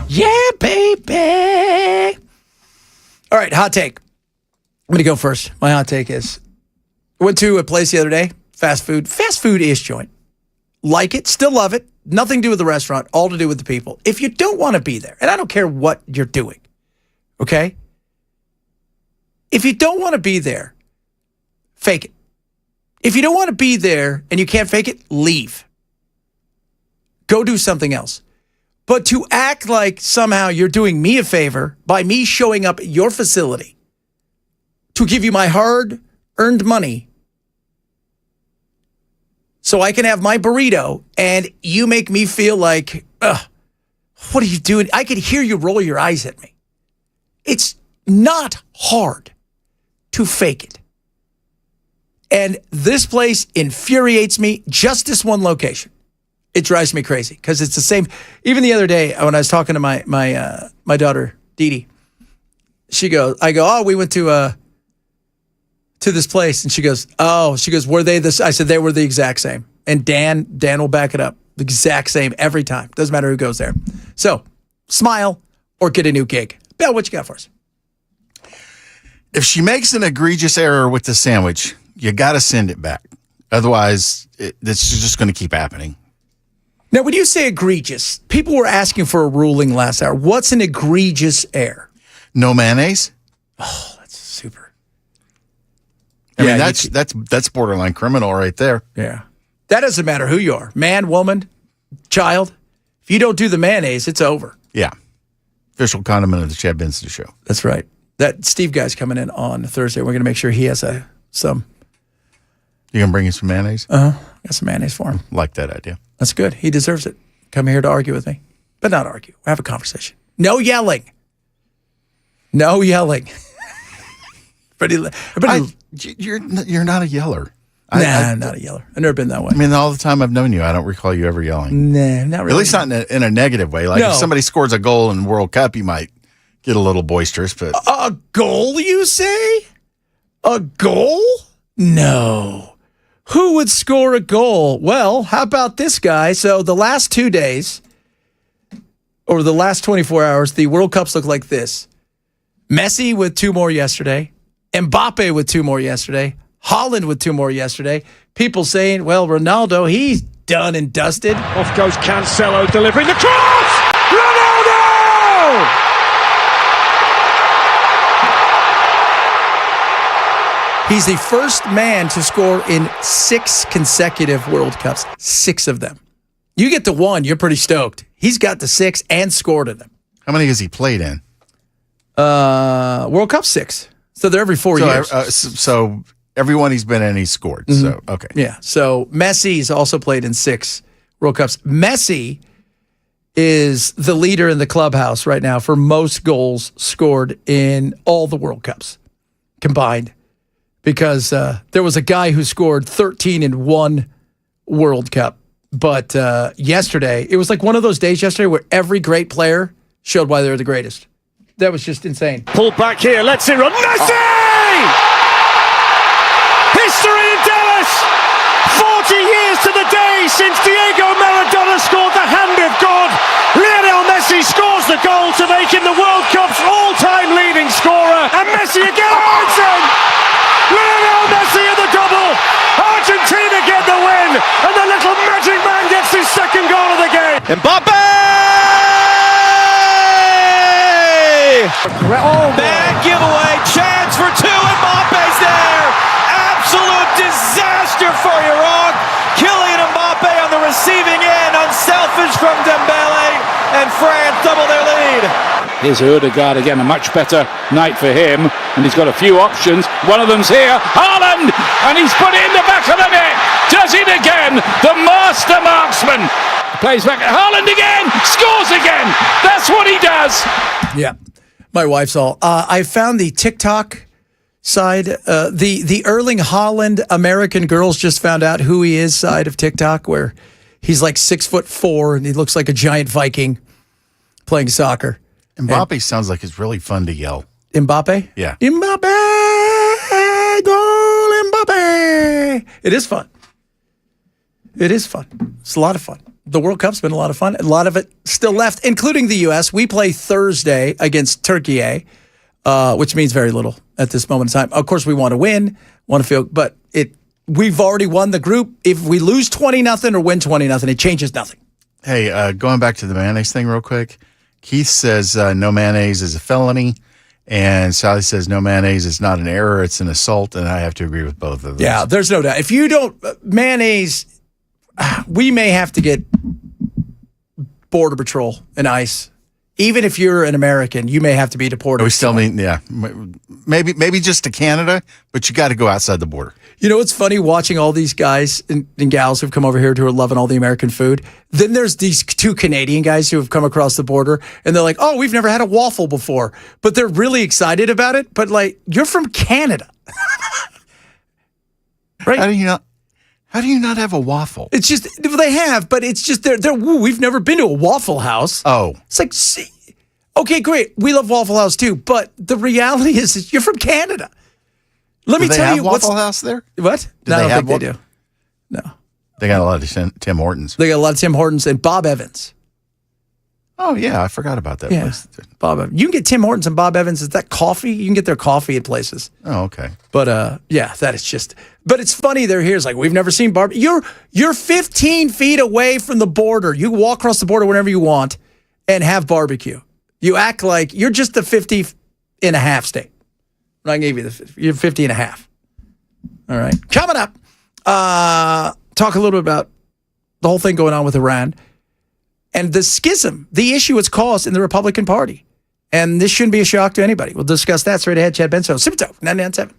Yeah, baby. All right, Hot Take. I'm going to go first. My hot take is, I went to a place the other day, fast food-ish joint. Like it, still love it. Nothing to do with the restaurant, all to do with the people. If you don't want to be there, and I don't care what you're doing, okay? If you don't want to be there, fake it. If you don't want to be there and you can't fake it, leave. Go do something else. But to act like somehow you're doing me a favor by me showing up at your facility to give you my hard-earned money so I can have my burrito and you make me feel like, What are you doing? I could hear you roll your eyes at me. It's not hard to fake it. And this place infuriates me, just this one location. It drives me crazy because it's the same. Even the other day when I was talking to my daughter, Dee Dee, I go, we went to this place. And she goes, were they this? I said, they were the exact same. And Dan will back it up. The exact same every time. Doesn't matter who goes there. So smile or get a new gig. Bill, what you got for us? If she makes an egregious error with the sandwich, you got to send it back. Otherwise, this is just going to keep happening. Now, when you say egregious, people were asking for a ruling last hour. What's an egregious error? No mayonnaise? Oh, that's super. I mean, that's borderline criminal right there. Yeah. That doesn't matter who you are. Man, woman, child. If you don't do the mayonnaise, it's over. Yeah. Official condiment of the Chad Benson Show. That's right. That Steve guy's coming in on Thursday. We're going to make sure he has some. You going to bring in some mayonnaise? Got some mayonnaise for him. Like that idea. That's good. He deserves it. Come here to argue with me. But not argue. Have a conversation. No yelling. No yelling. You're not a yeller. I'm not a yeller. I've never been that way. I mean, all the time I've known you, I don't recall you ever yelling. Nah, not really. At least not in a negative way. Like if somebody scores a goal in the World Cup, you might get a little boisterous. But a goal, you say? A goal? No. Who would score a goal? Well, how about this guy? So the last 2 days, or the last 24 hours, the World Cups look like this. Messi with 2 more yesterday. Mbappe with 2 more yesterday. Holland with 2 more yesterday. People saying, well, Ronaldo, he's done and dusted. Off goes Cancelo delivering the cross! Ronaldo! He's the first man to score in 6 consecutive World Cups. 6 of them. You get to 1, you're pretty stoked. He's got to 6 and scored in them. How many has he played in? World Cup 6. So they're every 4 years. So everyone he's been in, he scored. Mm-hmm. So, okay. Yeah. So Messi's also played in 6 World Cups. Messi is the leader in the clubhouse right now for most goals scored in all the World Cups combined. Because there was a guy who scored 13 in 1 World Cup. But yesterday, it was like one of those days yesterday where every great player showed why they're the greatest. That was just insane. Pulled back here, let's see, Messi! History in Dallas! 40 years to the day since Diego Maradona scored the hand of God. Lionel Messi scores the goal to make him the World Cup's all-time leading scorer. And Messi again, Lionel Messi in the double. Argentina get the win, and the little magic man gets his second goal of the game. Mbappe! Bad giveaway, chance for 2. Mbappe's there. Absolute disaster for Iraq. Kylian Mbappe on the receiving end, unselfish from Dembele, and France double their lead. Here's Odegaard again, a much better night for him, and he's got a few options. One of them's here, Haaland, and he's put it in the back of the net. Does it again, the master marksman. Plays back at Haaland again, scores again. That's what he does. Yeah, my wife's all. I found the TikTok side, the Erling Haaland American girls just found out who he is side of TikTok, where he's like 6'4" and he looks like a giant Viking playing soccer. Mbappe sounds like it's really fun to yell. Mbappe? Yeah. Mbappe! Goal, Mbappe! It is fun. It is fun. It's a lot of fun. The World Cup's been a lot of fun. A lot of it still left, including the U.S. We play Thursday against Turkey, which means very little at this moment in time. Of course, we want to win, but we've already won the group. If we lose 20-0 or win 20-0, it changes nothing. Hey, going back to the mayonnaise thing real quick. Keith says no mayonnaise is a felony, and Sally says no mayonnaise is not an error, it's an assault, and I have to agree with both of those. Yeah, there's no doubt. If you don't, mayonnaise, we may have to get Border Patrol and ICE Even if you're an American, you may have to be deported. We still need, maybe just to Canada, but you got to go outside the border. You know, it's funny watching all these guys and gals who've come over here who are loving all the American food. Then there's these two Canadian guys who have come across the border and they're like, oh, we've never had a waffle before. But they're really excited about it. But like, you're from Canada. Right? How do you not have a waffle? It's just, they have, but it's just, we've never been to a Waffle House. Oh. It's like, see, okay, great. We love Waffle House too. But the reality is you're from Canada. Let me tell you Waffle House there? What? Do I they don't have think they do. No. They got a lot of Tim Hortons. They got a lot of Tim Hortons and Bob Evans. Oh, yeah. I forgot about that place. Bob Evans. You can get Tim Hortons and Bob Evans. Is that coffee? You can get their coffee at places. Oh, okay. But, yeah, that is just... But it's funny they're here. It's like, we've never seen barbecue. You're 15 feet away from the border. You can walk across the border whenever you want and have barbecue. You act like you're just the 50 and a half state. I gave you you're 50 and a half. All right. Coming up, talk a little bit about the whole thing going on with Iran and the schism, the issue it's caused in the Republican Party. And this shouldn't be a shock to anybody. We'll discuss that straight ahead. Chad Benso, Sipito, 997.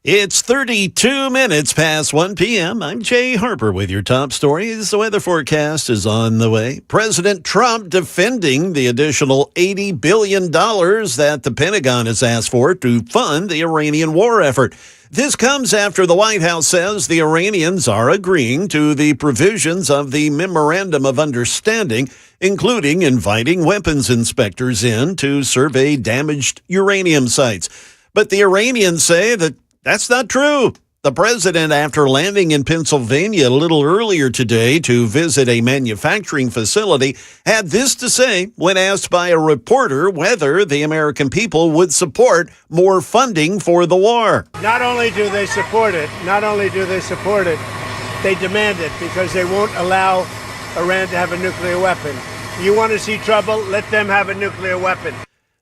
It's 32 minutes past 1 p.m. I'm Jay Harper with your top stories. The weather forecast is on the way. President Trump defending the additional $80 billion that the Pentagon has asked for to fund the Iranian war effort. This comes after the White House says the Iranians are agreeing to the provisions of the Memorandum of Understanding, including inviting weapons inspectors in to survey damaged uranium sites. But the Iranians say that that's not true. The president, after landing in Pennsylvania a little earlier today to visit a manufacturing facility, had this to say when asked by a reporter whether the American people would support more funding for the war. Not only do they support it, they demand it because they won't allow Iran to have a nuclear weapon. You want to see trouble? Let them have a nuclear weapon.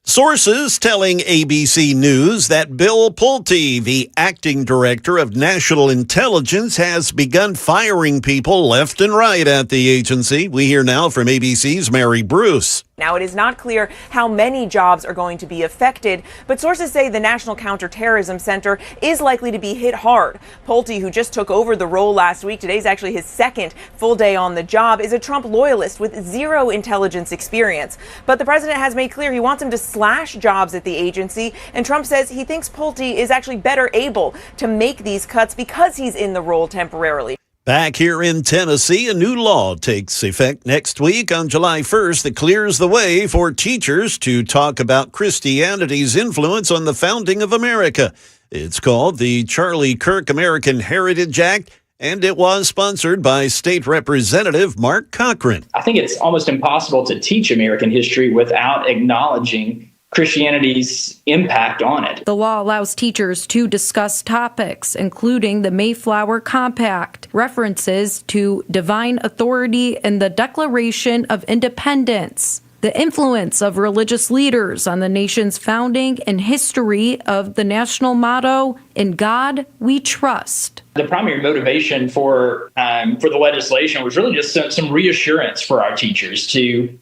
Sources telling ABC News that Bill Pulte, the acting director of national intelligence, has begun firing people left and right at the agency. We hear now from ABC's Mary Bruce. Now, it is not clear how many jobs are going to be affected, but sources say the National Counterterrorism Center is likely to be hit hard. Pulte, who just took over the role last week, today's actually his second full day on the job, is a Trump loyalist with zero intelligence experience. But the president has made clear he wants him to slash jobs at the agency, and Trump says he thinks Pulte is actually better able to make these cuts because he's in the role temporarily. Back here in Tennessee, a new law takes effect next week on July 1st that clears the way for teachers to talk about Christianity's influence on the founding of America. It's called the Charlie Kirk American Heritage Act, and it was sponsored by State Representative Mark Cochran. I think it's almost impossible to teach American history without acknowledging Christianity's impact on it. The law allows teachers to discuss topics, including the Mayflower Compact, references to divine authority and the Declaration of Independence, the influence of religious leaders on the nation's founding and history of the national motto, "In God We Trust." The primary motivation for the legislation was really just some reassurance for our teachers to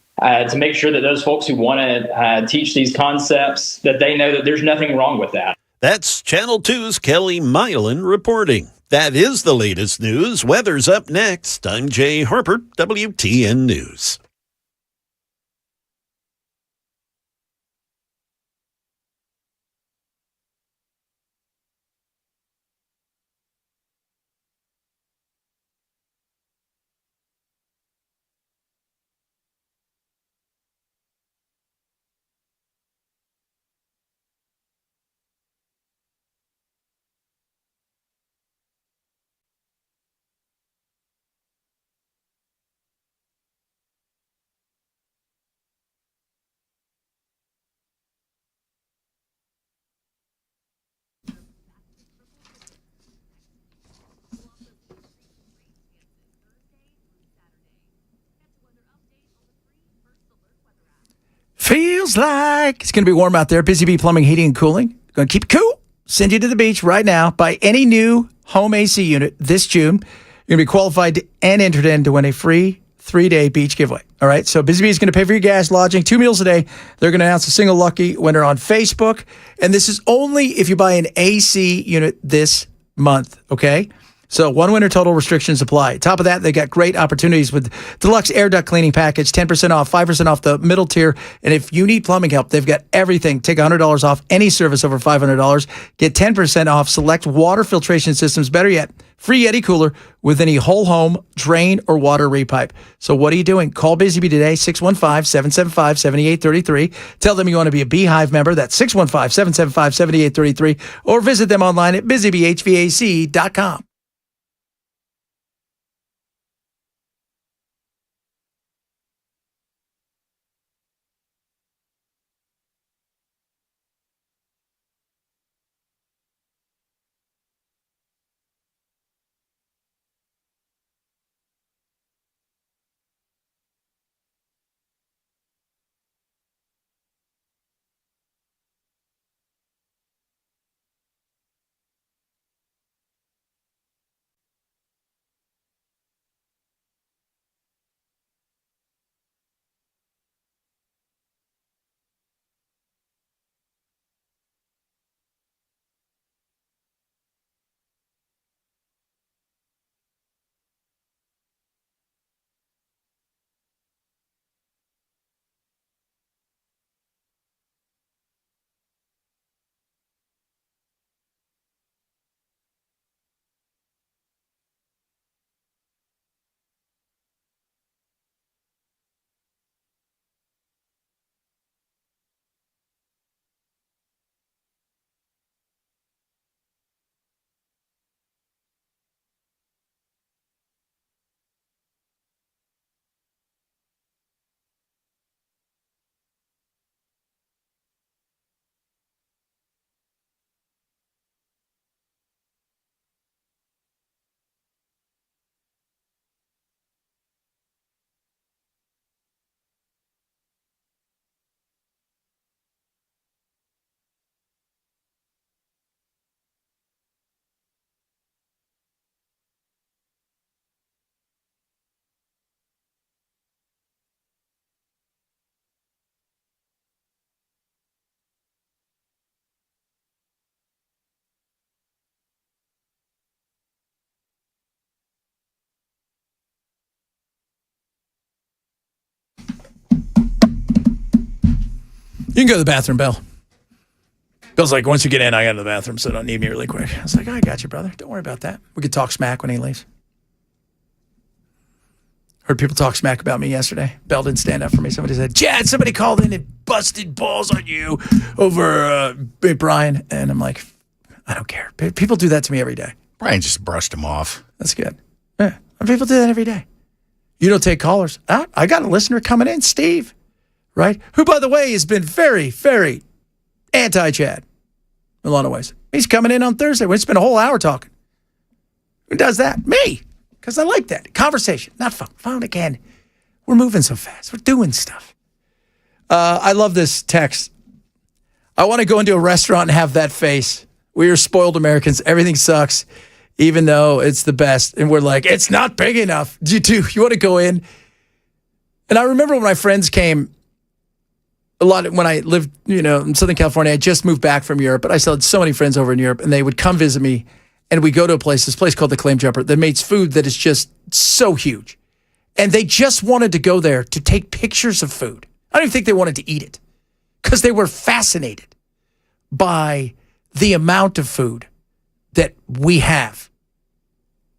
make sure that those folks who want to teach these concepts, that they know that there's nothing wrong with that. That's Channel 2's Kelly Milan reporting. That is the latest news. Weather's up next. I'm Jay Harper, WTN News. Feels like it's going to be warm out there. Busy Bee Plumbing, Heating, and Cooling. Going to keep it cool. send you to the beach right now. Buy any new home AC unit this June. You're going to be qualified and entered in to win a free 3-day beach giveaway. All right. So Busy Bee is going to pay for your gas, lodging, 2 meals a day. They're going to announce a single lucky winner on Facebook. And this is only if you buy an AC unit this month. Okay. So 1 winner total, restrictions apply. Top of that, they got great opportunities with deluxe air duct cleaning package, 10% off, 5% off the middle tier. And if you need plumbing help, they've got everything. Take $100 off any service over $500. Get 10% off select water filtration systems. Better yet, free Yeti cooler with any whole home drain or water repipe. So what are you doing? Call Busy Bee today, 615-775-7833. Tell them you want to be a Beehive member. That's 615-775-7833. Or visit them online at busybeehvac.com. You can go to the bathroom, Bill. Bill's like, once you get in, I got to the bathroom, so don't need me really quick. I was like, I got you, brother. Don't worry about that. We could talk smack when he leaves. Heard people talk smack about me yesterday. Bell didn't stand up for me. Somebody said, Chad, somebody called in and busted balls on you over Brian. And I'm like, I don't care. People do that to me every day. Brian just brushed him off. That's good. Yeah, people do that every day. You don't take callers. I got a listener coming in, Steve. Right? Who, by the way, has been very, very anti-Chad in a lot of ways. He's coming in on Thursday. We spent a whole hour talking. Who does that? Me. Because I like that. Conversation, not phone. Phone again. We're moving so fast. We're doing stuff. I love this text. I want to go into a restaurant and have that face. We are spoiled Americans. Everything sucks, even though it's the best. And we're like, it's not big enough. You want to go in? And I remember when my friends came, a lot when I lived, in Southern California. I just moved back from Europe, but I still had so many friends over in Europe, and they would come visit me, and we go to this place called the Claim Jumper that makes food that is just so huge. And they just wanted to go there to take pictures of food. I don't even think they wanted to eat it because they were fascinated by the amount of food that we have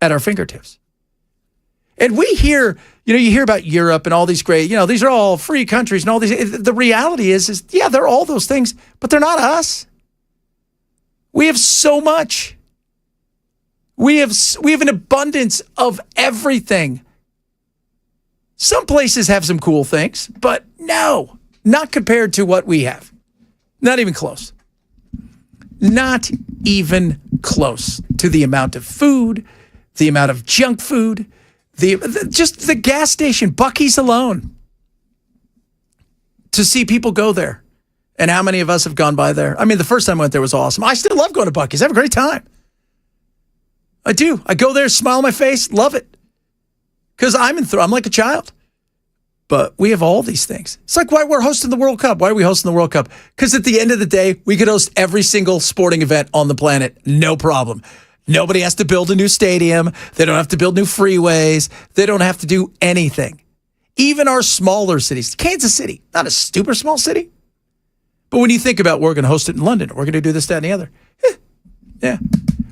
at our fingertips. And we hear, you hear about Europe and all these great, these are all free countries and all these. The reality is yeah, they're all those things, but they're not us. We have so much. We have an abundance of everything. Some places have some cool things, but no, not compared to what we have. Not even close. Not even close to the amount of food, the amount of junk food, just the gas station, Buc-ee's alone. To see people go there And how many of us have gone by there? I mean, the first time I went there was awesome. I still love going to Buc-ee's. I have a great time. I do. I go there, smile on my face, love it. Because I'm like a child. But we have all these things. It's like why we're hosting the World Cup. Why are we hosting the World Cup? Because at the end of the day, we could host every single sporting event on the planet. No problem. Nobody has to build a new stadium. They don't have to build new freeways. They don't have to do anything. Even our smaller cities. Kansas City, not a super small city. But when you think about we're going to host it in London, we're going to do this, that, and the other. Yeah.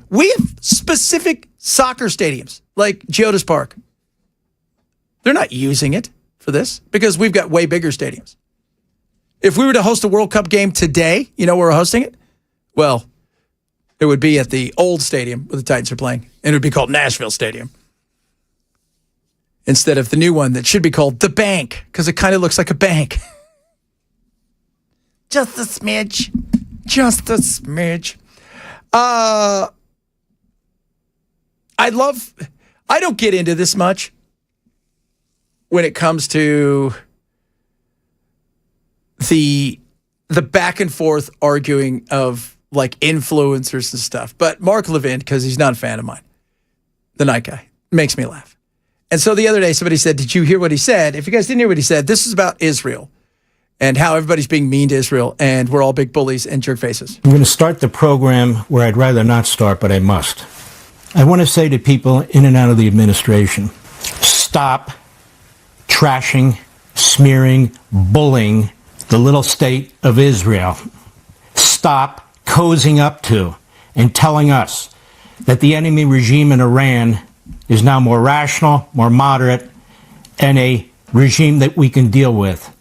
We have specific soccer stadiums like Geodis Park. They're not using it for this because we've got way bigger stadiums. If we were to host a World Cup game today, you know where we're hosting it? Well, it would be at the old stadium where the Titans are playing, and it would be called Nashville Stadium instead of the new one that should be called The Bank because it kind of looks like a bank. Just a smidge. Just a smidge. I don't get into this much when it comes to the back and forth arguing of like influencers and stuff. But Mark Levin, because he's not a fan of mine, the night guy, makes me laugh. And so the other day somebody said, did you hear what he said? If you guys didn't hear what he said, this is about Israel and how everybody's being mean to Israel and we're all big bullies and jerk faces. I'm going to start the program where I'd rather not start, but I must. I want to say to people in and out of the administration, stop trashing, smearing, bullying the little state of Israel. Stop cozying up to and telling us that the enemy regime in Iran is now more rational, more moderate, and a regime that we can deal with.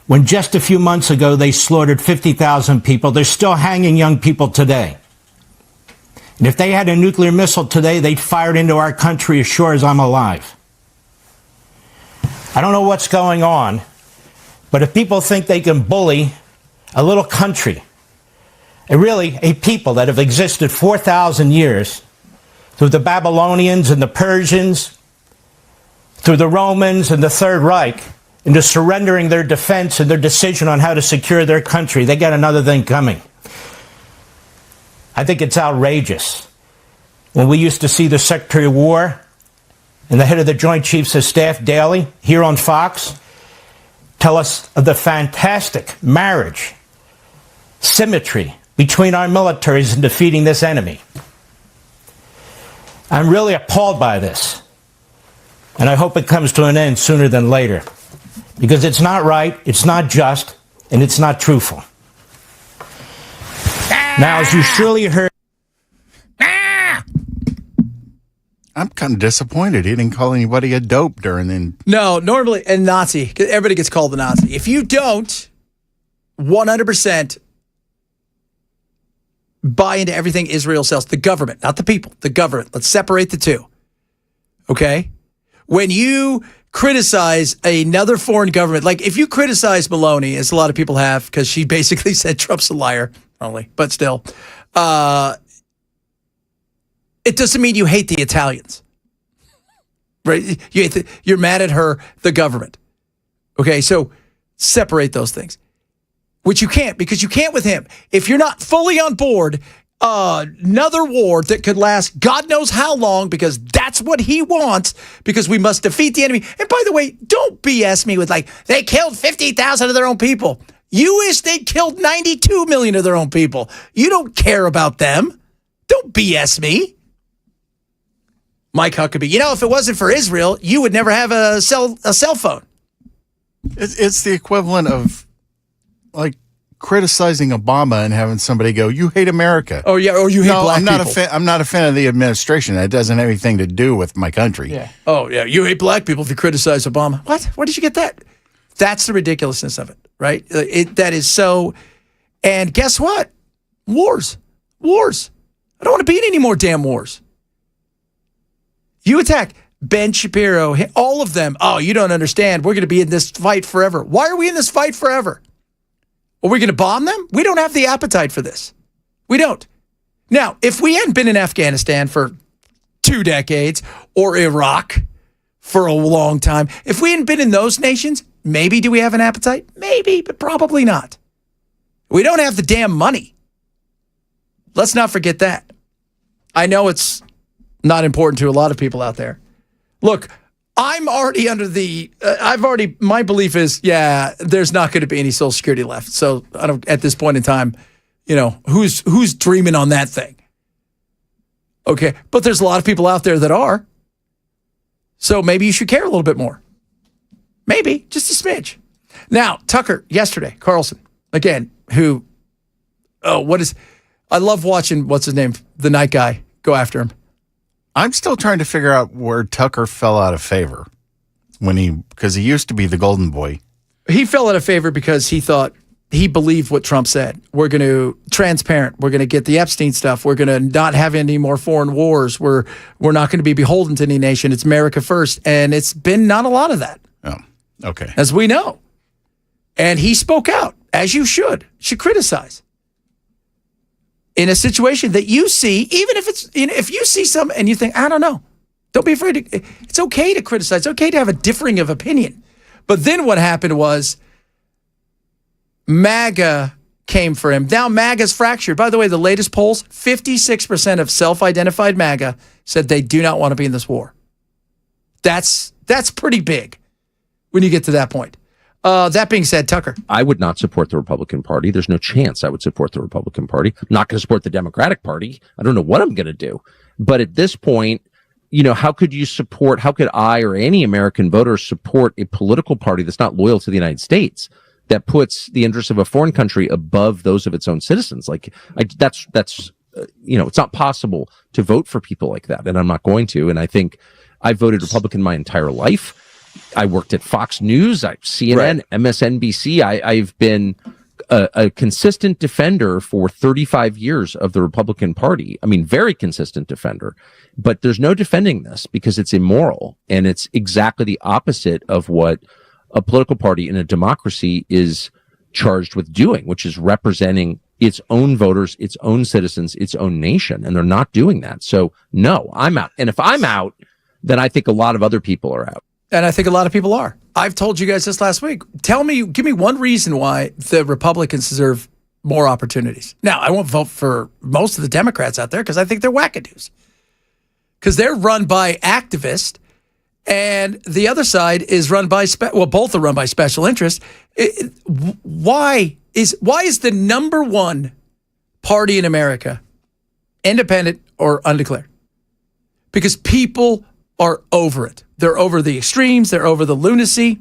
When just a few months ago they slaughtered 50,000 people, they're still hanging young people today. And if they had a nuclear missile today, they'd fire it into our country as sure as I'm alive. I don't know what's going on, but if people think they can bully a little country, a people that have existed 4,000 years, through the Babylonians and the Persians, through the Romans and the Third Reich, into surrendering their defense and their decision on how to secure their country, they got another thing coming. I think it's outrageous. When we used to see the Secretary of War and the head of the Joint Chiefs of Staff daily here on Fox tell us of the fantastic marriage, symmetry between our militaries in defeating this enemy. I'm really appalled by this, and I hope it comes to an end sooner than later, because it's not right, it's not just, and it's not truthful. Now, as you surely heard... I'm kind of disappointed he didn't call anybody a dope during the... No, normally, and Nazi, everybody gets called a Nazi. If you don't 100% buy into everything Israel sells, the government, not the people, the government, let's separate the two, okay? When you criticize another foreign government, like if you criticize Meloni, as a lot of people have, because she basically said Trump's a liar, only, but still, it doesn't mean you hate the Italians, right? You're mad at her, the government. Okay, so separate those things, which you can't, because you can't with him. If you're not fully on board, another war that could last God knows how long, because that's what he wants, because we must defeat the enemy. And by the way, don't BS me with like, they killed 50,000 of their own people. You wish they killed 92 million of their own people. You don't care about them. Don't BS me. Mike Huckabee, if it wasn't for Israel, you would never have a cell phone. It's the equivalent of like criticizing Obama and having somebody go, "You hate America." Oh yeah, or you hate black people. I'm not a fan of the administration. That doesn't have anything to do with my country. Yeah. Oh yeah, you hate black people if you criticize Obama. What? Where did you get that? That's the ridiculousness of it, right? That is so. And guess what? Wars. I don't want to be in any more damn wars. You attack Ben Shapiro, all of them. Oh, you don't understand. We're going to be in this fight forever. Why are we in this fight forever? Are we going to bomb them? We don't have the appetite for this. We don't. Now, if we hadn't been in Afghanistan for 2 decades or Iraq for a long time, if we hadn't been in those nations, maybe do we have an appetite? Maybe, but probably not. We don't have the damn money. Let's not forget that. I know it's not important to a lot of people out there. Look, I'm already under the, my belief is, there's not going to be any Social Security left. So I don't, at this point in time, who's dreaming on that thing? Okay. But there's a lot of people out there that are. So maybe you should care a little bit more. Maybe, just a smidge. Now, Tucker, yesterday, Carlson, again, I love watching, what's his name, the night guy, go after him. I'm still trying to figure out where Tucker fell out of favor because he used to be the golden boy. He fell out of favor because he believed what Trump said. We're going to transparent. We're going to get the Epstein stuff. We're going to not have any more foreign wars. We're not going to be beholden to any nation. It's America first. And it's been not a lot of that. Oh, okay. As we know. And he spoke out, as you should criticize. In a situation that you see, even if it's, if you see some and you think, I don't know, don't be afraid to, it's okay to criticize. It's okay to have a differing of opinion. But then what happened was MAGA came for him. Now MAGA's fractured. By the way, the latest polls, 56% of self-identified MAGA said they do not want to be in this war. That's pretty big when you get to that point. That being said, Tucker. I would not support the Republican Party. There's no chance I would support the Republican Party. I'm not going to support the Democratic Party. I don't know what I'm going to do. But at this point, how could I or any American voter support a political party that's not loyal to the United States, that puts the interests of a foreign country above those of its own citizens? That's it's not possible to vote for people like that. And I'm not going to. And I think I voted Republican my entire life. I worked at Fox News, CNN, MSNBC. I've been a consistent defender for 35 years of the Republican Party. I mean, very consistent defender. But there's no defending this because it's immoral. And it's exactly the opposite of what a political party in a democracy is charged with doing, which is representing its own voters, its own citizens, its own nation. And they're not doing that. So, no, I'm out. And if I'm out, then I think a lot of other people are out. And I think a lot of people are. I've told you guys this last week. Give me one reason why the Republicans deserve more opportunities. Now, I won't vote for most of the Democrats out there because I think they're wackadoos. Because they're run by activists, and the other side is run by, both are run by special interests. Why is the number one party in America independent or undeclared? Because people are over it. They're over the extremes. They're over the lunacy.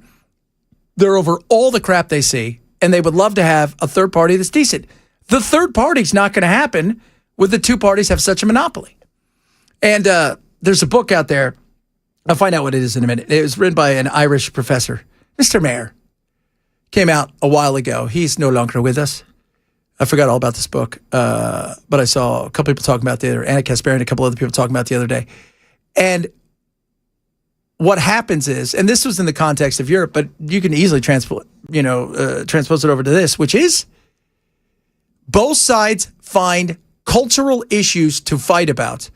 They're over all the crap they see. And they would love to have a third party that's decent. The third party's not going to happen when the two parties have such a monopoly. And there's a book out there. I'll find out what it is in a minute. It was written by an Irish professor, Mr. Mayer. Came out a while ago. He's no longer with us. I forgot all about this book. But I saw a couple people talking about it, Anna Kasparian and a couple other people talking about it the other day. And what happens is, and this was in the context of Europe, but you can easily transpose it over to this, which is both sides find cultural issues to fight about,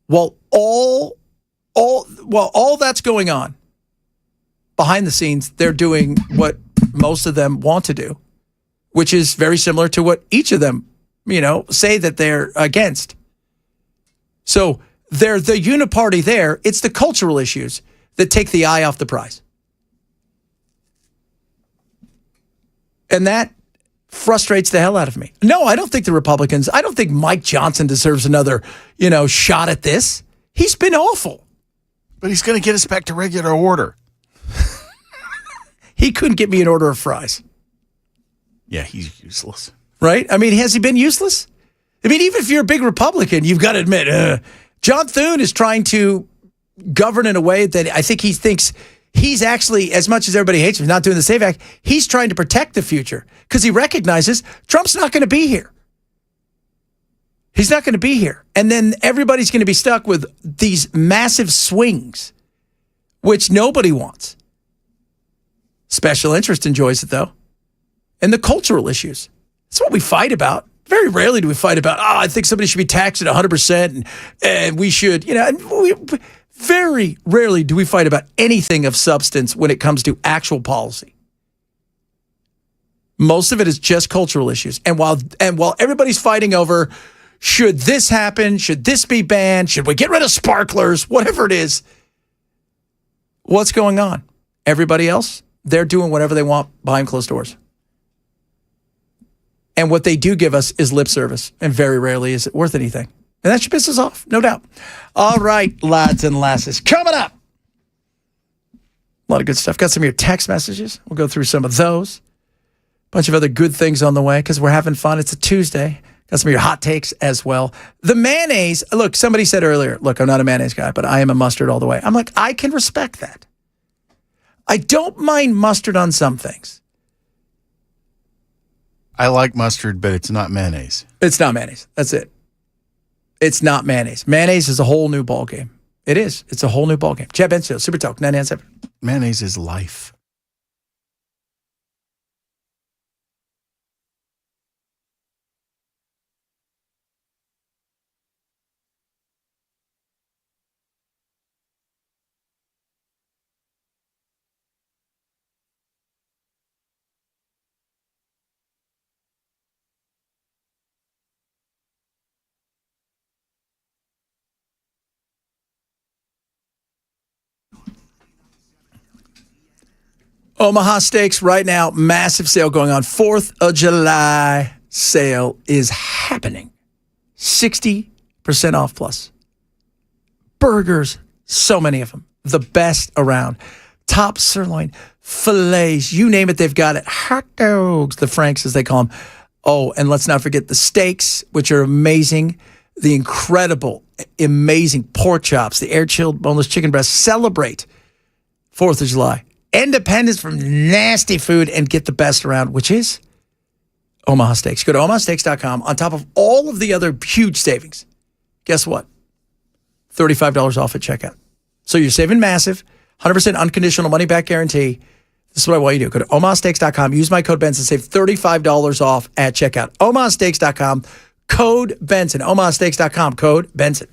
while all that's going on behind the scenes, they're doing what most of them want to do, which is very similar to what each of them, say that they're against. So they're the uniparty there. It's the cultural issues that take the eye off the prize. And that frustrates the hell out of me. No, I don't think I don't think Mike Johnson deserves another, shot at this. He's been awful. But he's going to get us back to regular order. He couldn't get me an order of fries. Yeah, he's useless. Right? I mean, has he been useless? I mean, even if you're a big Republican, you've got to admit, John Thune is trying to govern in a way that I think he thinks he's actually, as much as everybody hates him, not doing the SAVE Act, he's trying to protect the future because he recognizes Trump's not going to be here. He's not going to be here. And then everybody's going to be stuck with these massive swings, which nobody wants. Special interest enjoys it, though. And the cultural issues. That's what we fight about. Very rarely do we fight about, I think somebody should be taxed at 100% and we should, very rarely do we fight about anything of substance when it comes to actual policy. Most of it is just cultural issues. And while everybody's fighting over, should this happen? Should this be banned? Should we get rid of sparklers? Whatever it is, what's going on? Everybody else, they're doing whatever they want behind closed doors. And what they do give us is lip service. And very rarely is it worth anything. And that should piss us off, no doubt. All right, lads and lasses, coming up. A lot of good stuff. Got some of your text messages. We'll go through some of those. Bunch of other good things on the way because we're having fun. It's a Tuesday. Got some of your hot takes as well. The mayonnaise. Look, somebody said earlier, look, I'm not a mayonnaise guy, but I am a mustard all the way. I'm like, I can respect that. I don't mind mustard on some things. I like mustard, but it's not mayonnaise. It's not mayonnaise. That's it. It's not mayonnaise. Mayonnaise is a whole new ballgame. It is. It's a whole new ballgame. Chad Benson, Super Talk 997. Mayonnaise is life. Omaha Steaks right now, massive sale going on. 4th of July sale is happening. 60% off plus. Burgers, so many of them. The best around. Top sirloin, fillets, you name it, they've got it. Hot dogs, the Franks as they call them. Oh, and let's not forget the steaks, which are amazing. The incredible, amazing pork chops, the air-chilled boneless chicken breast. Celebrate 4th of July. Independence from nasty food and get the best around, which is Omaha Steaks. Go to omahasteaks.com. On top of all of the other huge savings, guess what? $35 off at checkout. So you're saving massive, 100% unconditional money-back guarantee. This is what I want you to do. Go to omahasteaks.com. Use my code Benson. Save $35 off at checkout. omahasteaks.com. Code Benson. omahasteaks.com. Code Benson.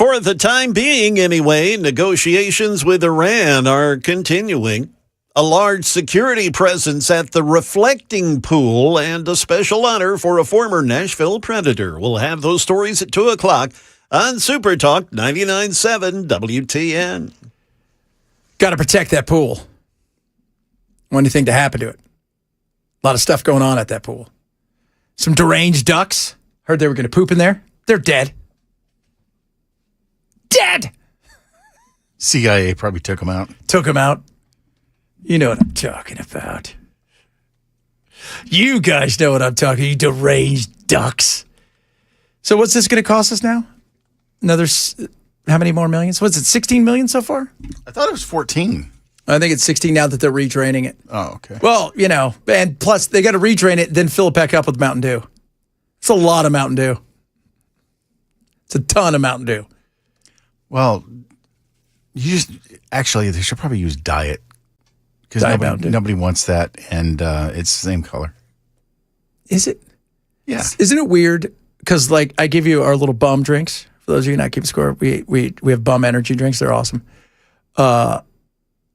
For the time being, anyway, negotiations with Iran are continuing. A large security presence at the reflecting pool and a special honor for a former Nashville Predator. We'll have those stories at 2 o'clock on Super Talk 99.7 WTN. Got to protect that pool. Want anything to happen to it. A lot of stuff going on at that pool. Some deranged ducks. Heard they were going to poop in there. They're dead. Dead! CIA probably took them out. Took them out. You know what I'm talking about. You guys know what I'm talking, you deranged ducks. So what's this going to cost us now? Another, how many more millions? What's it, 16 million so far? I thought it was 14. I think it's 16 now that they're redraining it. Oh, okay. Well, you know, and plus they got to redrain it, then fill it back up with Mountain Dew. It's a lot of Mountain Dew. It's a ton of Mountain Dew. Well, they should probably use Diet. Because nobody wants that, and it's the same color. Is it? Yeah. Isn't it weird? Because, like, I give you our little bum drinks. For those of you not keeping score, we have bum energy drinks. They're awesome. And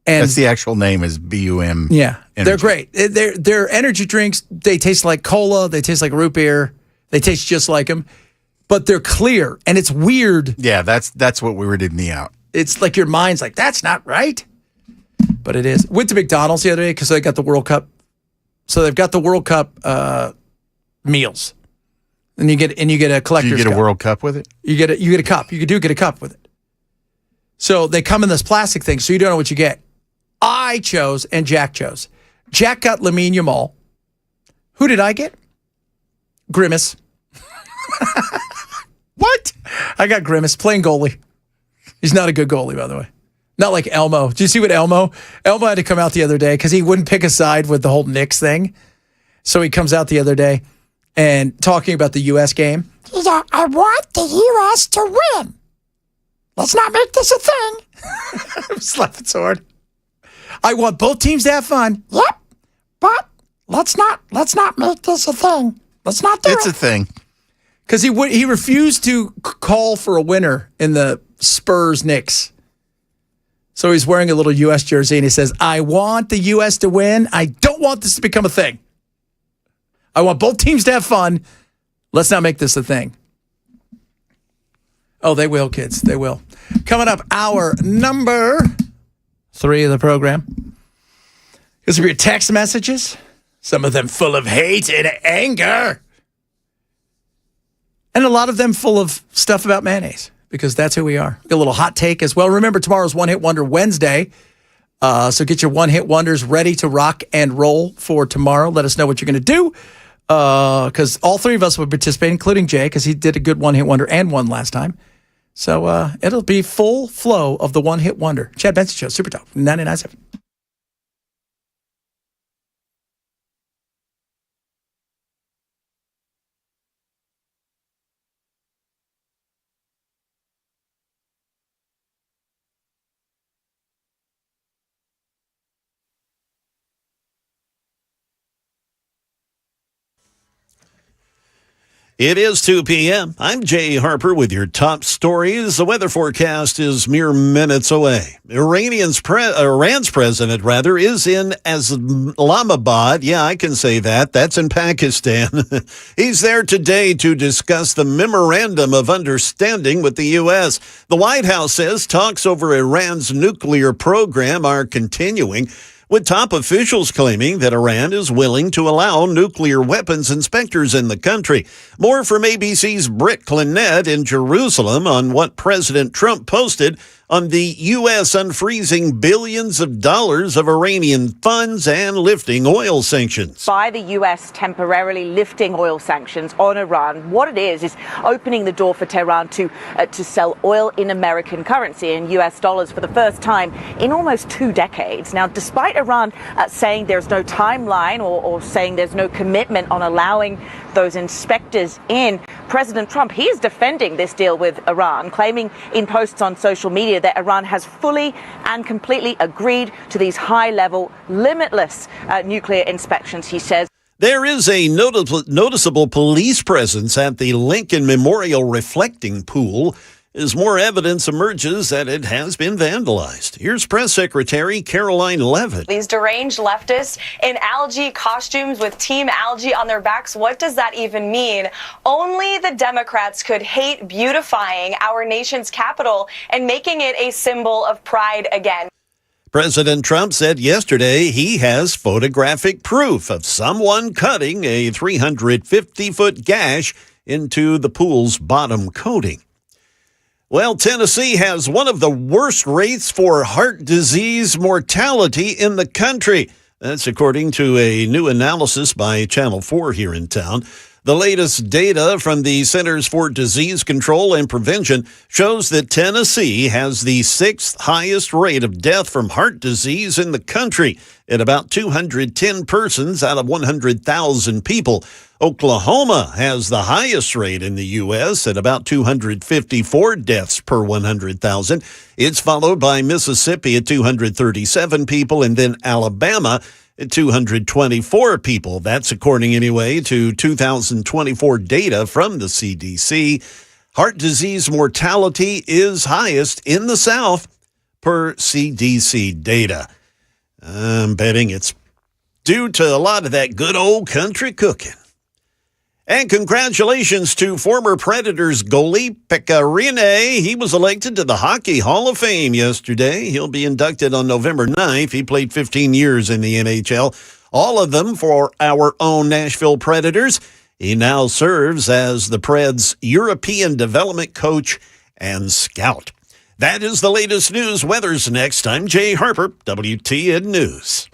that's the actual name is BUM. Yeah, energy. They're great. They're energy drinks. They taste like cola. They taste like root beer. They taste just like them, but they're clear, and it's weird. Yeah, that's what weirded me out. It's like your mind's like, that's not right. But it is. Went to McDonald's the other day because they got the World Cup. So they've got the World Cup meals, and you get a collector's. Do you get a cup. World Cup with it? You get a cup. You do get a cup with it. So they come in this plastic thing, so you don't know what you get. I chose and Jack chose. Jack got Lamine Yamal. Who did I get? Grimace. What? I got Grimace playing goalie. He's not a good goalie, by the way. Not like Elmo. Did you see what Elmo had to come out the other day because he wouldn't pick a side with the whole Knicks thing. So he comes out the other day and talking about the U.S. game. He's like, I want the U.S. to win. Let's not make this a thing. I'm slapping so hard. I want both teams to have fun. Yep, but let's not make this a thing. Let's not do it. It's a thing. Because he refused to call for a winner in the Spurs-Knicks. So he's wearing a little U.S. jersey, and he says, I want the U.S. to win. I don't want this to become a thing. I want both teams to have fun. Let's not make this a thing. Oh, they will, kids. They will. Coming up, hour number 3 of the program. These are your text messages. Some of them full of hate and anger. And a lot of them full of stuff about mayonnaise. Because that's who we are. A little hot take as well. Remember, tomorrow's One Hit Wonder Wednesday. So get your one hit wonders ready to rock and roll for tomorrow. Let us know what you're going to do. Because all 3 of us will participate, including Jay, because he did a good one hit wonder and won last time. So it'll be full flow of the one hit wonder. Chad Benson Show, Super Talk 99.7. It is 2 p.m. I'm Jay Harper with your top stories. The weather forecast is mere minutes away. Iran's president, is in Islamabad. Yeah, I can say that. That's in Pakistan. He's there today to discuss the memorandum of understanding with the U.S. The White House says talks over Iran's nuclear program are continuing, with top officials claiming that Iran is willing to allow nuclear weapons inspectors in the country. More from ABC's Britt Clinette in Jerusalem on what President Trump posted on the U.S. unfreezing billions of dollars of Iranian funds and lifting oil sanctions. By the U.S. temporarily lifting oil sanctions on Iran, what it is opening the door for Tehran to sell oil in American currency, in U.S. dollars, for the first time in almost 2 decades. Now, despite Iran saying there's no timeline or saying there's no commitment on allowing those inspectors in, President Trump, he is defending this deal with Iran, claiming in posts on social media that Iran has fully and completely agreed to these high-level, limitless nuclear inspections, he says. There is a noticeable police presence at the Lincoln Memorial Reflecting Pool. as more evidence emerges that it has been vandalized. Here's Press Secretary Caroline Levitt. These deranged leftists in algae costumes with Team Algae on their backs, what does that even mean? Only the Democrats could hate beautifying our nation's capital and making it a symbol of pride again. President Trump said yesterday he has photographic proof of someone cutting a 350-foot gash into the pool's bottom coating. Well, Tennessee has one of the worst rates for heart disease mortality in the country. That's according to a new analysis by Channel 4 here in town. The latest data from the Centers for Disease Control and Prevention shows that Tennessee has the 6th highest rate of death from heart disease in the country at about 210 persons out of 100,000 people. Oklahoma has the highest rate in the U.S. at about 254 deaths per 100,000. It's followed by Mississippi at 237 people, and then Alabama at 224 people. That's according, anyway, to 2024 data from the CDC. Heart disease mortality is highest in the South per CDC data. I'm betting it's due to a lot of that good old country cooking. And congratulations to former Predators goalie Pekka Rinne. He was elected to the Hockey Hall of Fame yesterday. He'll be inducted on November 9th. He played 15 years in the NHL, all of them for our own Nashville Predators. He now serves as the Preds' European development coach and scout. That is the latest news. Weather's next. I'm Jay Harper, WTN News.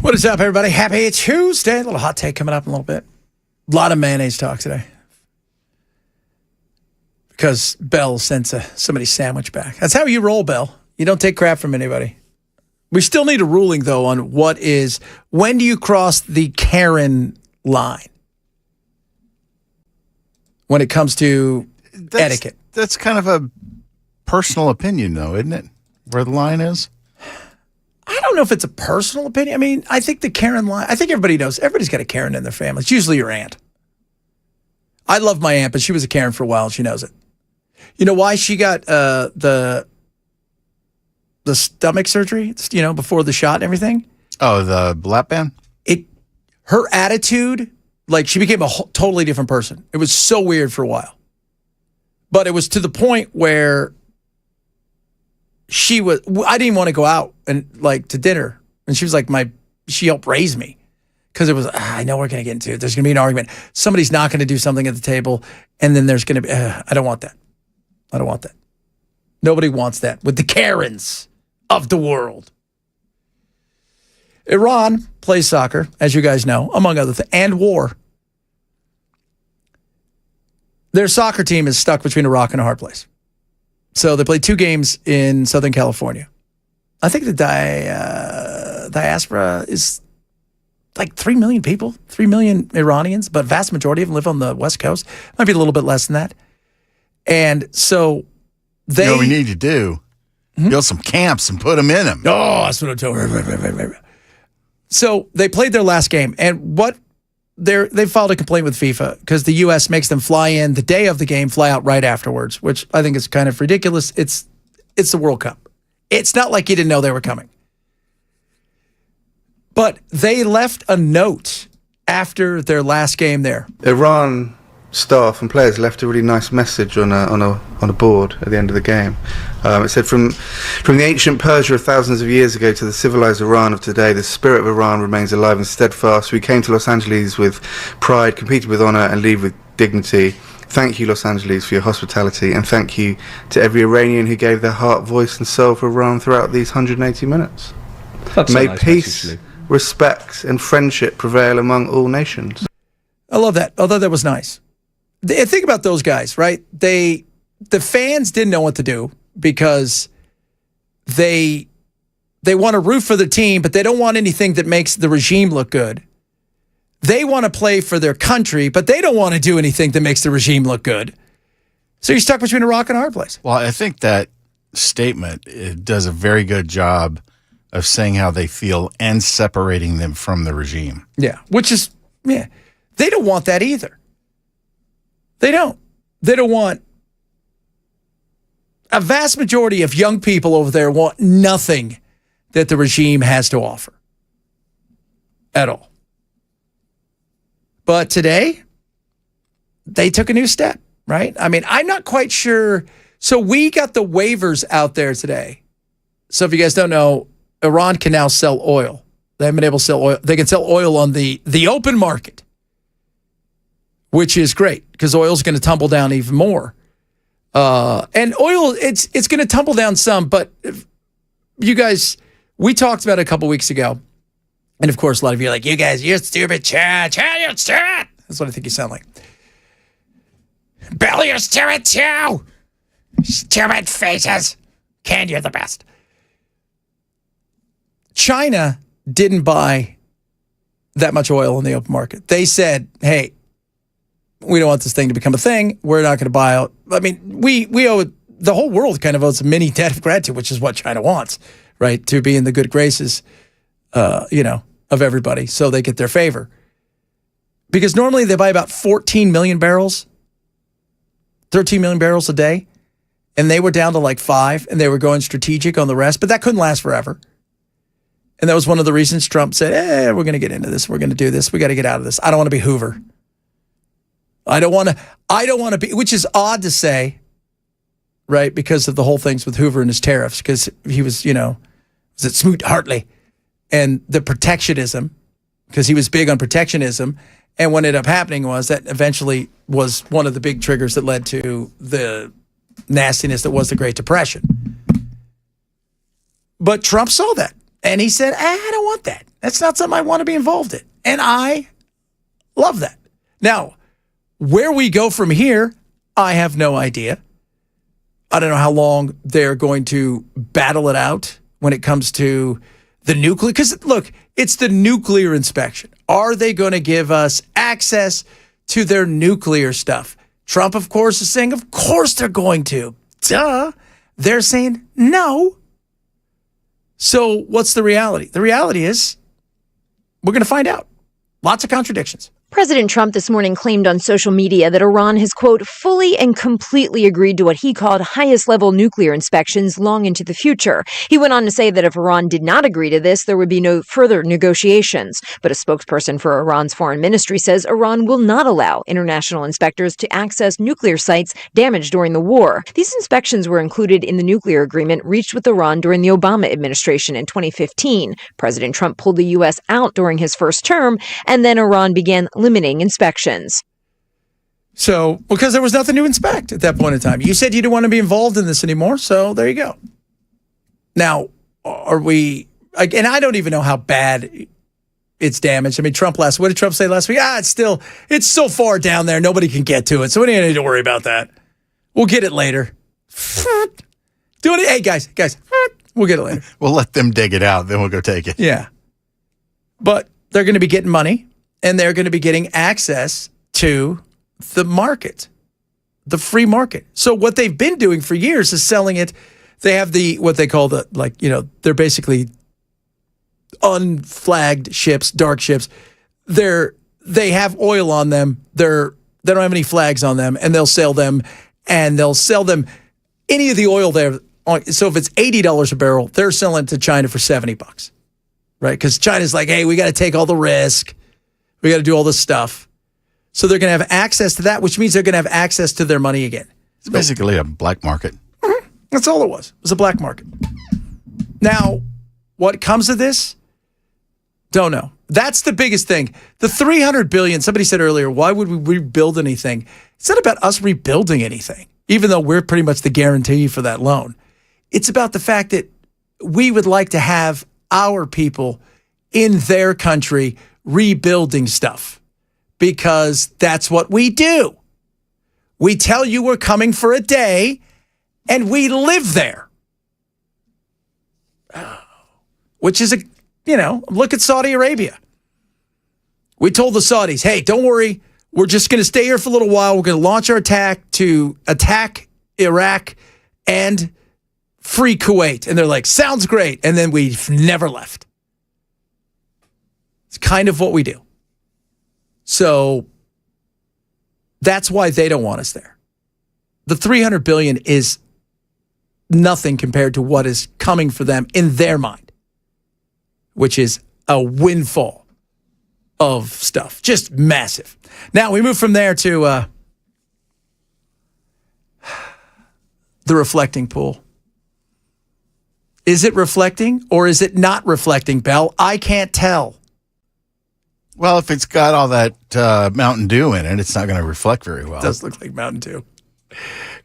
What is up, everybody? Happy Tuesday. A little hot take coming up in a little bit. A lot of mayonnaise talk today. Because Bell sent somebody's sandwich back. That's how you roll, Bell. You don't take crap from anybody. We still need a ruling, though, on when do you cross the Karen line? When it comes to etiquette. That's kind of a personal opinion, though, isn't it? Where the line is? I don't know if it's a personal opinion. I mean, I think the Karen line, I think everybody knows. Everybody's got a Karen in their family. It's usually your aunt. I love my aunt, but she was a Karen for a while, and she knows it. You know why she got the stomach surgery, before the shot and everything? Oh, the lap band? Her attitude, like she became a totally different person. It was so weird for a while. But it was to the point where I didn't even want to go out and to dinner. And she was like she helped raise me. Because it was, I know we're going to get into it. There's going to be an argument. Somebody's not going to do something at the table. And then there's going to be, I don't want that. I don't want that. Nobody wants that with the Karens of the world. Iran plays soccer, as you guys know, among other things, and war. Their soccer team is stuck between a rock and a hard place. So they played 2 games in Southern California. I think the diaspora is like 3 million people, 3 million Iranians, but vast majority of them live on the West Coast. Might be a little bit less than that. And so they... You know what we need to do? Build some camps and put them in them. Oh, that's what I'm talking. So they played their last game, and they filed a complaint with FIFA because the U.S. makes them fly in the day of the game, fly out right afterwards, which I think is kind of ridiculous. It's the World Cup. It's not like you didn't know they were coming. But they left a note after their last game there. Iran staff and players left a really nice message on a board at the end of the game. It said, from the ancient Persia of thousands of years ago to the civilized Iran of today, the spirit of Iran remains alive and steadfast. We came to Los Angeles with pride, competed with honor, and leave with dignity. Thank you, Los Angeles, for your hospitality, and thank you to every Iranian who gave their heart, voice, and soul for Iran throughout these 180 minutes. May peace, respect, and friendship prevail among all nations. I love that. Although that was nice. Think about those guys, right? The fans didn't know what to do because they want to root for the team, but they don't want anything that makes the regime look good. They want to play for their country, but they don't want to do anything that makes the regime look good. So you're stuck between a rock and a hard place. Well, I think that statement does a very good job of saying how they feel and separating them from the regime. Yeah, they don't want that either. They don't. They don't want... A vast majority of young people over there want nothing that the regime has to offer. At all. But today, they took a new step, right? I mean, I'm not quite sure. So we got the waivers out there today. So if you guys don't know, Iran can now sell oil. They haven't been able to sell oil. They can sell oil on the open market, which is great because oil is going to tumble down even more. And oil, it's going to tumble down some, but you guys, we talked about it a couple weeks ago. And of course, a lot of you are like, you guys, you're stupid, Chad, you're stupid. That's what I think you sound like. Bill, you're stupid too. Stupid faces. Ken, you're the best. China didn't buy that much oil in the open market. They said, hey, we don't want this thing to become a thing. We're not going to buy out. I mean, we owe, the whole world kind of owes a mini debt of gratitude, which is what China wants, right? To be in the good graces, of everybody so they get their favor. Because normally they buy about 14 million barrels, 13 million barrels a day. And they were down to like 5 and they were going strategic on the rest, but that couldn't last forever. And that was one of the reasons Trump said, we're going to get into this. We're going to do this. We got to get out of this. I don't want to be Hoover. I don't want to be, which is odd to say, right? Because of the whole things with Hoover and his tariffs, because he was, was it Smoot-Hartley and the protectionism, because he was big on protectionism. And what ended up happening was that eventually was one of the big triggers that led to the nastiness that was the Great Depression. But Trump saw that. And he said, I don't want that. That's not something I want to be involved in. And I love that. Now, where we go from here, I have no idea. I don't know how long they're going to battle it out when it comes to the nuclear. Because, look, it's the nuclear inspection. Are they going to give us access to their nuclear stuff? Trump, of course, is saying, of course they're going to. Duh. They're saying no. So what's the reality? The reality is we're going to find out. Lots of contradictions. President Trump this morning claimed on social media that Iran has, quote, fully and completely agreed to what he called highest level nuclear inspections long into the future. He went on to say that if Iran did not agree to this, there would be no further negotiations. But a spokesperson for Iran's foreign ministry says Iran will not allow international inspectors to access nuclear sites damaged during the war. These inspections were included in the nuclear agreement reached with Iran during the Obama administration in 2015. President Trump pulled the U.S. out during his first term, and then Iran began limiting inspections. So, because there was nothing to inspect at that point in time. You said you didn't want to be involved in this anymore, so there you go. Now, are we, and I don't even know how bad it's damaged. I mean, what did Trump say last week? It's so far down there, nobody can get to it, so we don't need to worry about that. We'll get it later. Hey, guys, we'll get it later. We'll let them dig it out, then we'll go take it. Yeah. But they're going to be getting money. And they're going to be getting access to the market, the free market. So what they've been doing for years is selling it. They have what they call they're basically unflagged ships, dark ships. They have oil on them. They don't have any flags on them, and they'll sell them. And they'll sell them any of the oil there. So if it's $80 a barrel, they're selling it to China for $70, right? Because China's like, hey, we got to take all the risk. We got to do all this stuff. So they're going to have access to that, which means they're going to have access to their money again. It's basically a black market. Mm-hmm. That's all it was. It was a black market. Now, what comes of this? Don't know. That's the biggest thing. The $300 billion, somebody said earlier, why would we rebuild anything? It's not about us rebuilding anything, even though we're pretty much the guarantee for that loan. It's about the fact that we would like to have our people in their country rebuilding stuff, because that's what we do. We tell you we're coming for a day, and we live there. Which is look at Saudi Arabia. We told the Saudis, hey, don't worry, we're just going to stay here for a little while. We're going to launch our attack to attack Iraq and free Kuwait. And they're like, sounds great. And then we've never left. It's kind of what we do. So that's why they don't want us there. The $300 billion is nothing compared to what is coming for them in their mind, which is a windfall of stuff. Just massive. Now we move from there to the reflecting pool. Is it reflecting or is it not reflecting, Bell? I can't tell. Well, if it's got all that Mountain Dew in it, it's not going to reflect very well. It does look like Mountain Dew.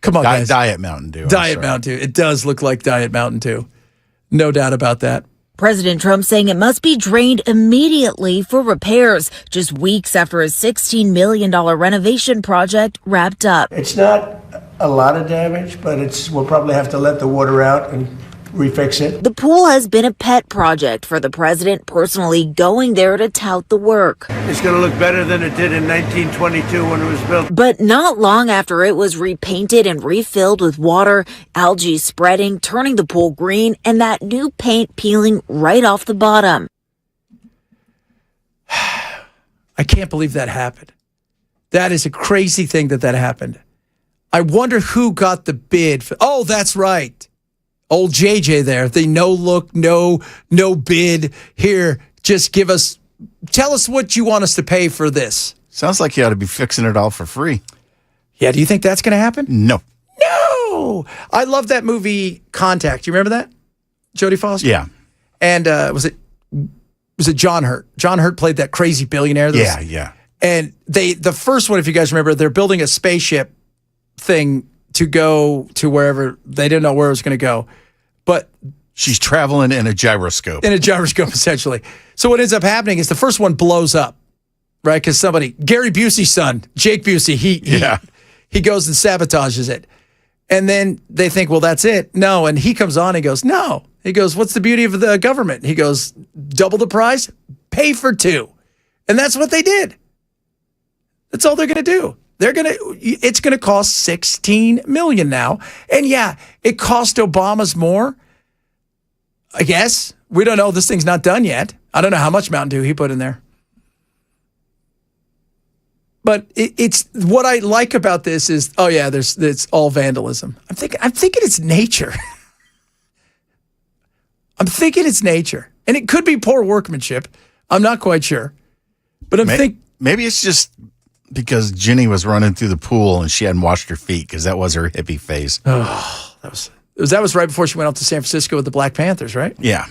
Come on, guys. Diet Mountain Dew. Diet Mountain Dew. It does look like Diet Mountain Dew. No doubt about that. President Trump saying it must be drained immediately for repairs, just weeks after his $16 million renovation project wrapped up. It's not a lot of damage, but we'll probably have to let the water out and refix it. The pool has been a pet project for the president, personally going there to tout the work. It's going to look better than it did in 1922 when it was built. But not long after it was repainted and refilled with water, algae spreading, turning the pool green, and that new paint peeling right off the bottom. I can't believe that happened. That is a crazy thing that happened. I wonder who got the bid. Oh, that's right. Old JJ there, the no bid. Here, just tell us what you want us to pay for this. Sounds like you ought to be fixing it all for free. Yeah, do you think that's going to happen? No. No! I love that movie Contact. You remember that? Jodie Foster? Yeah. And was it John Hurt? John Hurt played that crazy billionaire. Yeah. And the first one, if you guys remember, they're building a spaceship thing to go to wherever. They didn't know where it was going to go. But she's traveling in a gyroscope. Essentially. So what ends up happening is the first one blows up, right? Because Gary Busey's son, Jake Busey, he goes and sabotages it. And then they think, well, that's it. No, and he comes on and goes, no. He goes, what's the beauty of the government? He goes, double the price, pay for two. And that's what they did. That's all they're going to do. It's gonna cost $16 million now. And yeah, it cost Obama's more. I guess we don't know. This thing's not done yet. I don't know how much Mountain Dew he put in there. But it's what I like about this is, it's all vandalism. I'm thinking it's nature. I'm thinking it's nature, and it could be poor workmanship. I'm not quite sure, but maybe it's just because Jenny was running through the pool and she hadn't washed her feet because that was her hippie phase. Oh, that was right before she went up to San Francisco with the Black Panthers, right? Yeah,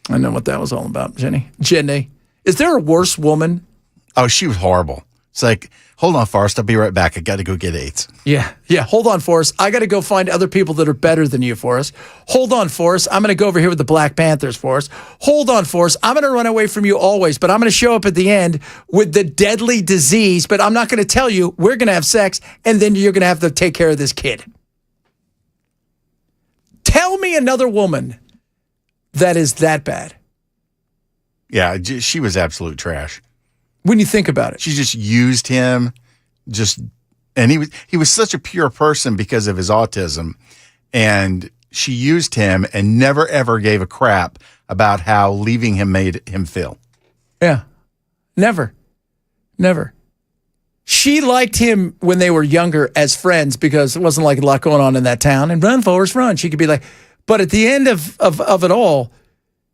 I know what that was all about, Jenny. Jenny, is there a worse woman? Oh, she was horrible. It's like, hold on, Forrest, I'll be right back. I got to go get AIDS. Yeah. Hold on, Forrest. I got to go find other people that are better than you, Forrest. Hold on, Forrest. I'm going to go over here with the Black Panthers, Forrest. Hold on, Forrest. I'm going to run away from you always, but I'm going to show up at the end with the deadly disease, but I'm not going to tell you. We're going to have sex, and then you're going to have to take care of this kid. Tell me another woman that is that bad. Yeah, she was absolute trash. When you think about it. She just used him, and he was such a pure person because of his autism, and she used him and never ever gave a crap about how leaving him made him feel. Yeah. Never. She liked him when they were younger as friends because it wasn't like a lot going on in that town, and run, Forrest, run. She could be like, but at the end of it all,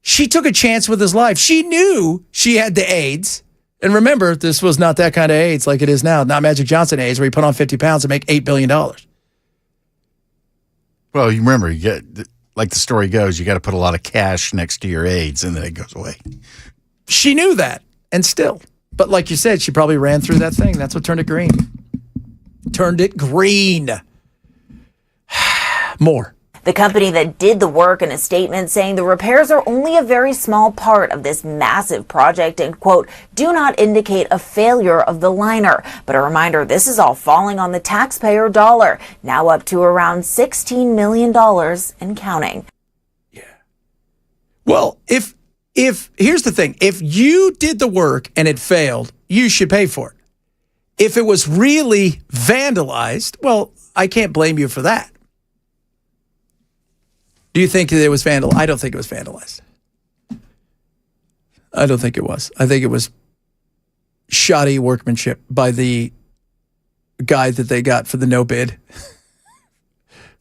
she took a chance with his life. She knew she had the AIDS. And remember, this was not that kind of AIDS like it is now. Not Magic Johnson AIDS, where you put on 50 pounds and make $8 billion. Well, you remember, you get, like the story goes, you got to put a lot of cash next to your AIDS, and then it goes away. She knew that, and still. But like you said, she probably ran through that thing. That's what turned it green. Turned it green. More. The company that did the work in a statement saying the repairs are only a very small part of this massive project and, quote, do not indicate a failure of the liner. But a reminder, this is all falling on the taxpayer dollar, now up to around $16 million and counting. Yeah. Well, if here's the thing, if you did the work and it failed, you should pay for it. If it was really vandalized, well, I can't blame you for that. Do you think that it was vandalized? I don't think it was vandalized. I don't think it was. I think it was shoddy workmanship by the guy that they got for the no bid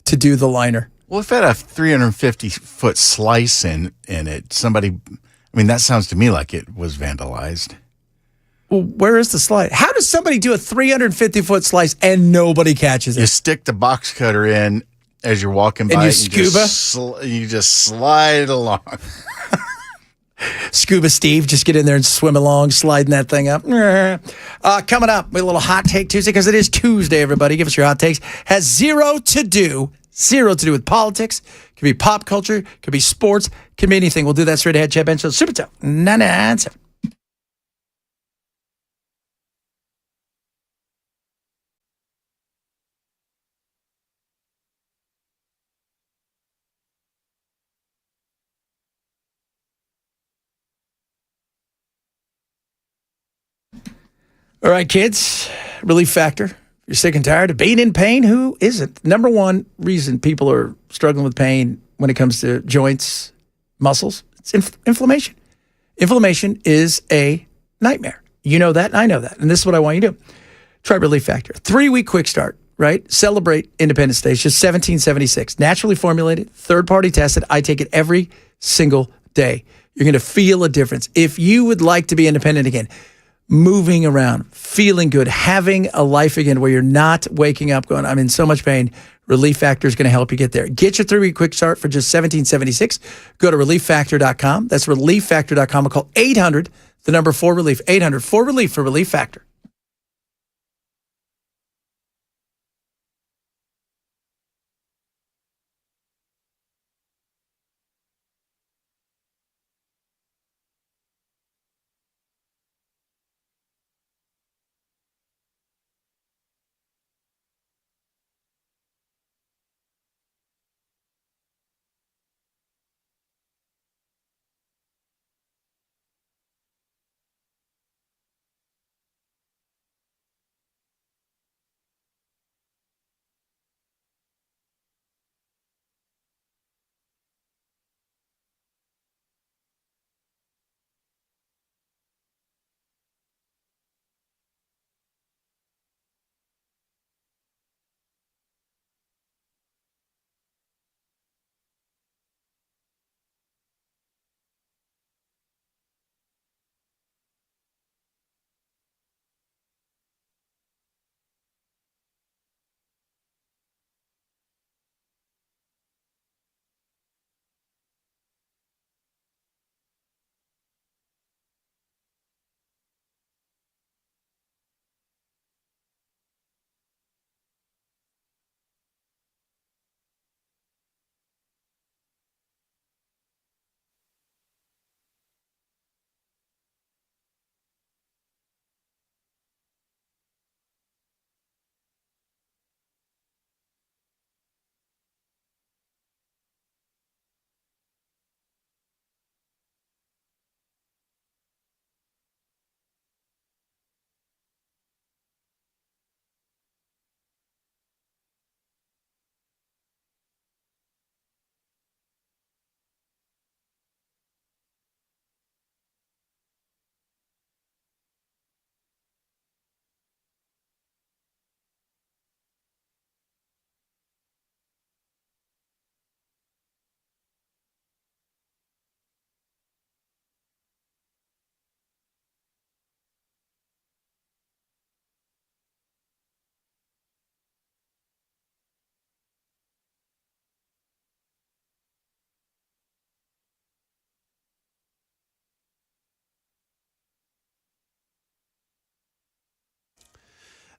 to do the liner. Well, if it had a 350-foot slice in it, that sounds to me like it was vandalized. Well, where is the slice? How does somebody do a 350-foot slice and nobody catches it? You stick the box cutter in as you're walking by, and you scuba? You just slide along. Scuba Steve, just get in there and swim along, sliding that thing up. Coming up, with a little Hot Take Tuesday, because it is Tuesday, everybody. Give us your hot takes. Has zero to do with politics. Could be pop culture, could be sports, could be anything. We'll do that straight ahead. Chad Bench, Super Tough. 997. All right, kids, relief factor. You're sick and tired of being in pain? Who isn't? Number one reason people are struggling with pain when it comes to joints, muscles, it's inflammation. Inflammation is a nightmare. You know that, and I know that. And this is what I want you to do. Try Relief Factor. 3-week quick start, right? Celebrate Independence Day. It's just $17.76. Naturally formulated, third-party tested. I take it every single day. You're going to feel a difference. If you would like to be independent again, moving around, feeling good, having a life again where you're not waking up going, I'm in so much pain, Relief Factor is going to help you get there. Get your 3-week quick start for just $17.76. Go to relieffactor.com. That's relieffactor.com. Or call 800, the number 4RELIEF, 800-4RELIEF for Relief Factor.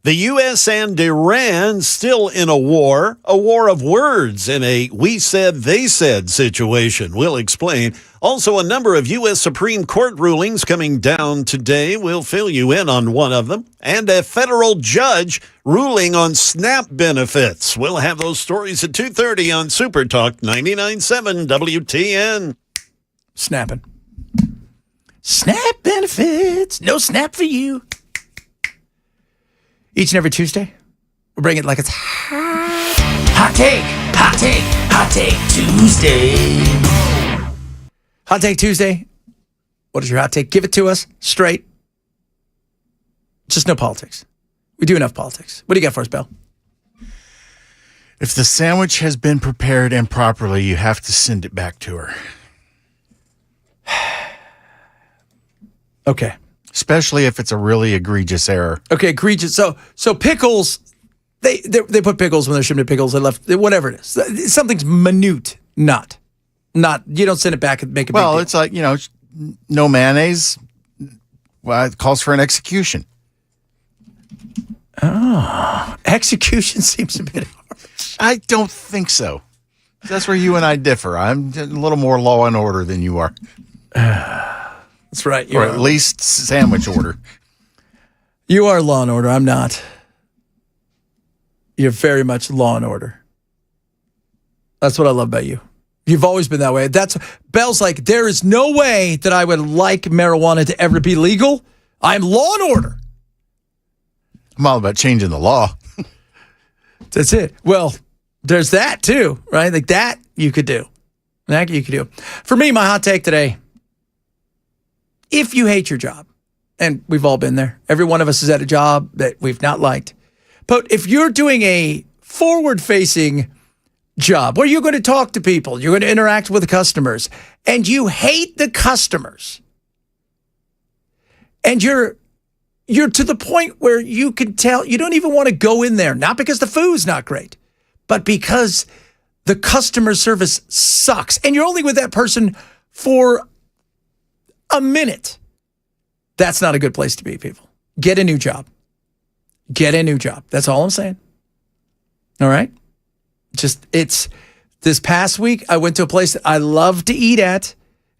The U.S. and Iran still in a war of words in a we said, they said situation. We'll explain. Also, a number of U.S. Supreme Court rulings coming down today. We'll fill you in on one of them. And a federal judge ruling on SNAP benefits. We'll have those stories at 2:30 on Super Talk 99.7 WTN. Snapping. SNAP benefits. No SNAP for you. Each and every Tuesday, we'll bring it like it's hot. Hot take Tuesday. Hot take Tuesday. What is your hot take? Give it to us straight. Just no politics. We do enough politics. What do you got for us, Bill? If the sandwich has been prepared improperly, you have to send it back to her. Okay. Especially if it's a really egregious error. Okay, egregious. So pickles, they put pickles when they're shipping pickles. They left whatever it is. Something's minute, not. You don't send it back and make a big deal. It's like, no mayonnaise. Well, it calls for an execution. Oh, execution seems a bit harsh. I don't think so. That's where you and I differ. I'm a little more law and order than you are. That's right. Or at least sandwich order. You are law and order. I'm not. You're very much law and order. That's what I love about you. You've always been that way. Bell's like, there is no way that I would like marijuana to ever be legal. I'm law and order. I'm all about changing the law. That's it. Well, there's that too, right? Like that you could do. That you could do. For me, my hot take today, if you hate your job, and we've all been there, every one of us is at a job that we've not liked. But if you're doing a forward-facing job where you're going to talk to people, you're going to interact with the customers, and you hate the customers, and you're to the point where you can tell you don't even want to go in there, not because the food's not great, but because the customer service sucks, and you're only with that person for a minute. That's not a good place to be, people. Get a new job. Get a new job. That's all I'm saying. All right? It's this past week, I went to a place that I love to eat at,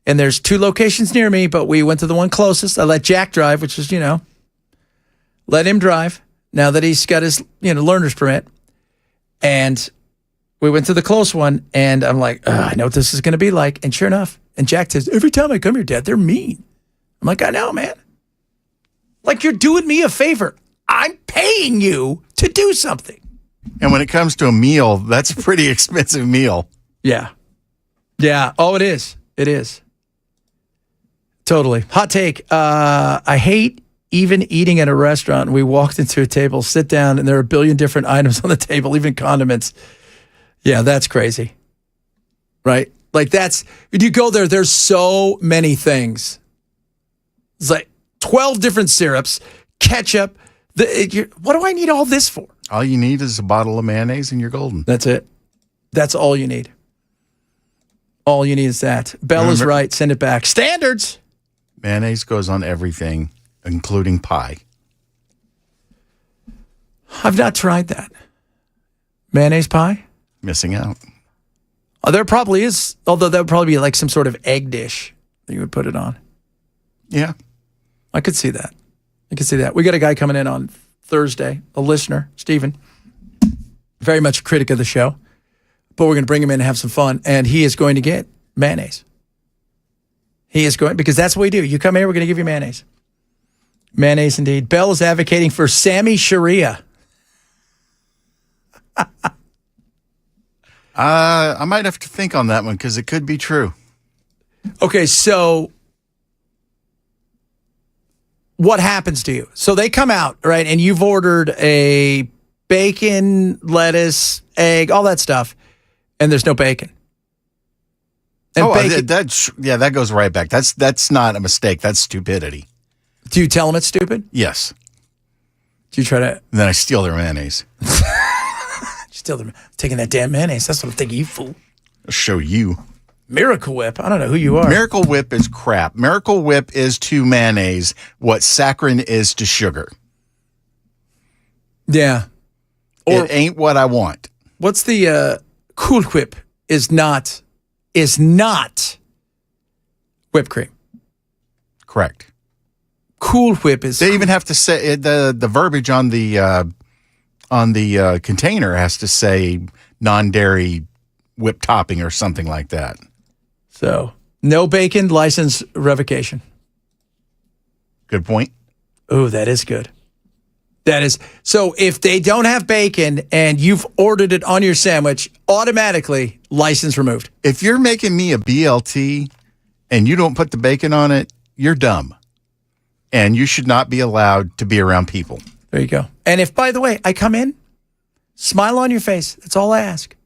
and there's 2 locations near me, but we went to the one closest. I let Jack drive, which is, let him drive now that he's got his, learner's permit. And we went to the close one, and I'm like, I know what this is going to be like. And sure enough, and Jack says, every time I come here, Dad, they're mean. I'm like, I know, man. Like, you're doing me a favor. I'm paying you to do something. And when it comes to a meal, that's a pretty expensive meal. Yeah. Yeah. Oh, it is. It is. Totally. Hot take. I hate even eating at a restaurant. We walked into a table, sit down, and there are a billion different items on the table, even condiments. Yeah, that's crazy. Right? Like when you go there, there's so many things. It's like 12 different syrups, ketchup. What do I need all this for? All you need is a bottle of mayonnaise and you're golden. That's it. That's all you need. All you need is that. Bell is right. Send it back. Standards. Mayonnaise goes on everything, including pie. I've not tried that. Mayonnaise pie? Missing out. Oh, there probably is, although that would probably be like some sort of egg dish that you would put it on. Yeah. I could see that. We got a guy coming in on Thursday, a listener, Stephen, very much a critic of the show, but we're going to bring him in and have some fun, and he is going to get mayonnaise. He is going, because that's what we do. You come here, we're going to give you mayonnaise. Mayonnaise indeed. Bell is advocating for Sammy Sharia. I might have to think on that one because it could be true. Okay, so what happens to you? So they come out, right, and you've ordered a bacon, lettuce, egg, all that stuff, and there's no bacon. And bacon, that goes right back. That's not a mistake. That's stupidity. Do you tell them it's stupid? Yes. Do you try to? And then I steal their mayonnaise. Taking that damn mayonnaise. That's what I'm thinking, you fool. I'll show you. Miracle Whip. I don't know who you are. Miracle Whip is crap. Miracle Whip is to mayonnaise what saccharin is to sugar. Yeah. It ain't what I want. What's the Cool Whip is not whipped cream. Correct. Cool Whip is. They even have to say the verbiage on the container has to say non-dairy whipped topping or something like that. So no bacon, license revocation. Good point. Oh, that is good. That is. So if they don't have bacon and you've ordered it on your sandwich, automatically license removed. If you're making me a BLT and you don't put the bacon on it, you're dumb. And you should not be allowed to be around people. There you go. And if, by the way, I come in, smile on your face. That's all I ask.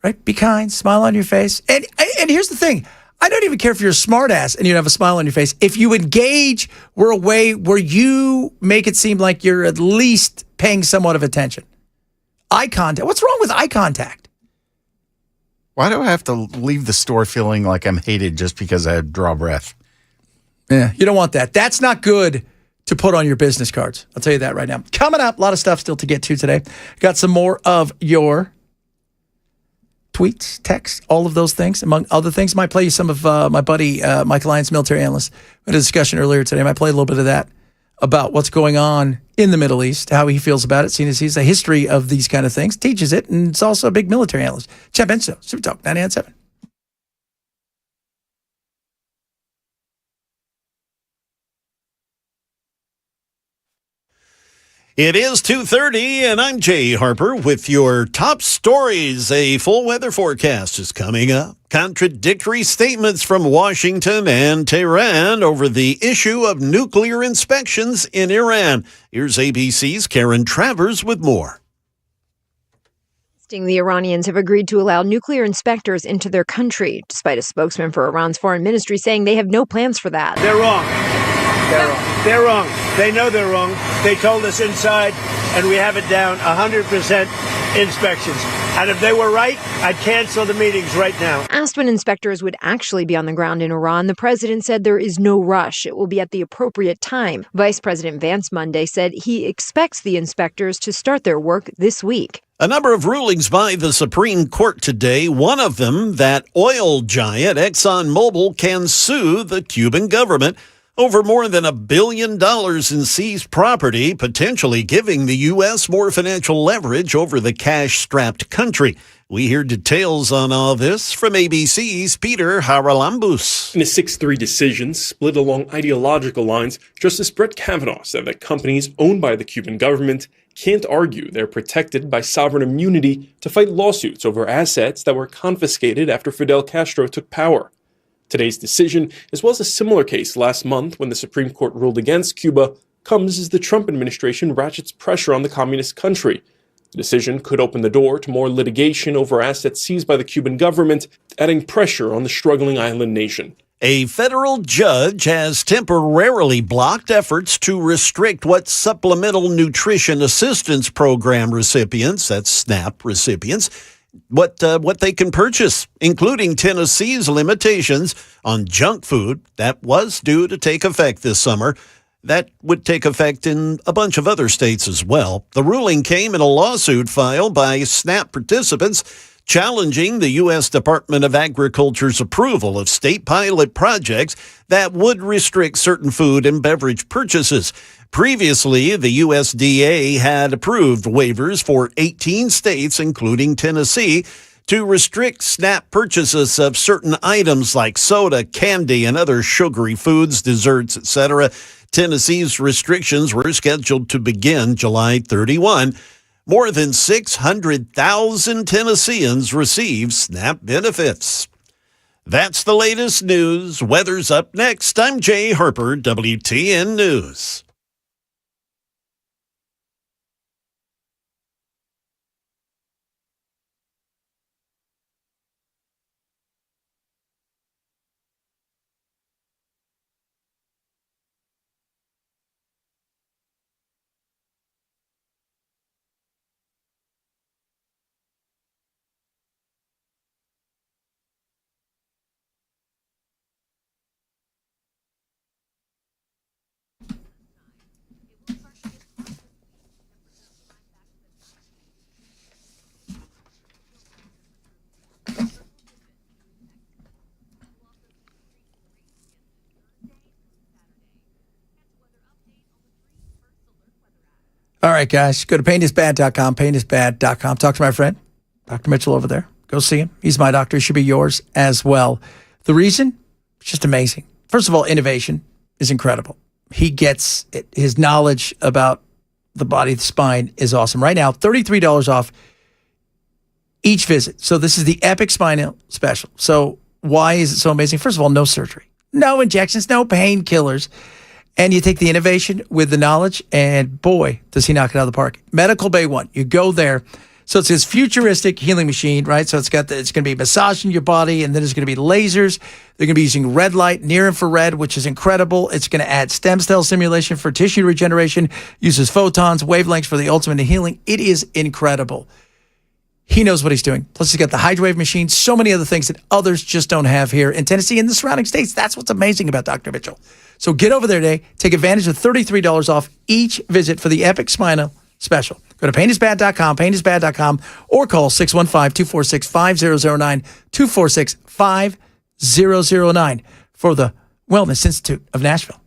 Right? Be kind, smile on your face. And here's the thing. I don't even care if you're a smart ass and you have a smile on your face. If you engage a way where you make it seem like you're at least paying somewhat of attention. Eye contact. What's wrong with eye contact? Why do I have to leave the store feeling like I'm hated just because I draw breath? Yeah, you don't want that. That's not good to put on your business cards. I'll tell you that right now. Coming up, a lot of stuff still to get to today. Got some more of your tweets, texts, all of those things, among other things. Might play you some of my buddy, Mike Lyons, military analyst. We had a discussion earlier today. Might play a little bit of that about what's going on in the Middle East, how he feels about it, seeing as he's a history of these kind of things, teaches it, and it's also a big military analyst. Chad Benstow, Super Talk 99.7. It is 2:30, and I'm Jay Harper with your top stories. A full weather forecast is coming up. Contradictory statements from Washington and Tehran over the issue of nuclear inspections in Iran. Here's ABC's Karen Travers with more. The Iranians have agreed to allow nuclear inspectors into their country, despite a spokesman for Iran's foreign ministry saying they have no plans for that. They're wrong. They're wrong. They're wrong. They know they're wrong. They told us inside, and we have it down 100% inspections. And if they were right, I'd cancel the meetings right now. Asked when inspectors would actually be on the ground in Iran, the president said there is no rush. It will be at the appropriate time. Vice President Vance Monday said he expects the inspectors to start their work this week. A number of rulings by the Supreme Court today. One of them, that oil giant ExxonMobil can sue the Cuban government over more than $1 billion in seized property, potentially giving the U.S. more financial leverage over the cash-strapped country. We hear details on all this from ABC's Peter Haralambous. In a 6-3 decision split along ideological lines, Justice Brett Kavanaugh said that companies owned by the Cuban government can't argue they're protected by sovereign immunity to fight lawsuits over assets that were confiscated after Fidel Castro took power. Today's decision, as well as a similar case last month when the Supreme Court ruled against Cuba, comes as the Trump administration ratchets pressure on the communist country. The decision could open the door to more litigation over assets seized by the Cuban government, adding pressure on the struggling island nation. A federal judge has temporarily blocked efforts to restrict what Supplemental Nutrition Assistance Program recipients, that's SNAP recipients, what they can purchase, including Tennessee's limitations on junk food that was due to take effect this summer. That would take effect in a bunch of other states as well. The ruling came in a lawsuit filed by SNAP participants challenging the U.S. Department of Agriculture's approval of state pilot projects that would restrict certain food and beverage purchases. Previously, the USDA had approved waivers for 18 states, including Tennessee, to restrict SNAP purchases of certain items like soda, candy, and other sugary foods, desserts, etc. Tennessee's restrictions were scheduled to begin July 31. More than 600,000 Tennesseans receive SNAP benefits. That's the latest news. Weather's up next. I'm Jay Harper, WTN News. All right, guys, go to painisbad.com, painisbad.com. Talk to my friend, Dr. Mitchell over there. Go see him. He's my doctor. He should be yours as well. The reason? It's just amazing. First of all, innovation is incredible. He gets it. His knowledge about the body, the spine is awesome. Right now, $33 off each visit. So this is the Epic Spinal Special. So why is it so amazing? First of all, no surgery, no injections, no painkillers. And you take the innovation with the knowledge, and boy, does he knock it out of the park. Medical Bay One, you go there. So it's his futuristic healing machine, right? So it's going to be massaging your body, and then there's going to be lasers. They're going to be using red light, near infrared, which is incredible. It's going to add stem cell stimulation for tissue regeneration, uses photons, wavelengths for the ultimate healing. It is incredible. He knows what he's doing. Plus, he's got the Hydrowave machine, so many other things that others just don't have here in Tennessee and the surrounding states. That's what's amazing about Dr. Mitchell. So get over there today. Take advantage of $33 off each visit for the Epic Spinal Special. Go to painisbad.com, painisbad.com, or call 615-246-5009, 246-5009 for the Wellness Institute of Nashville.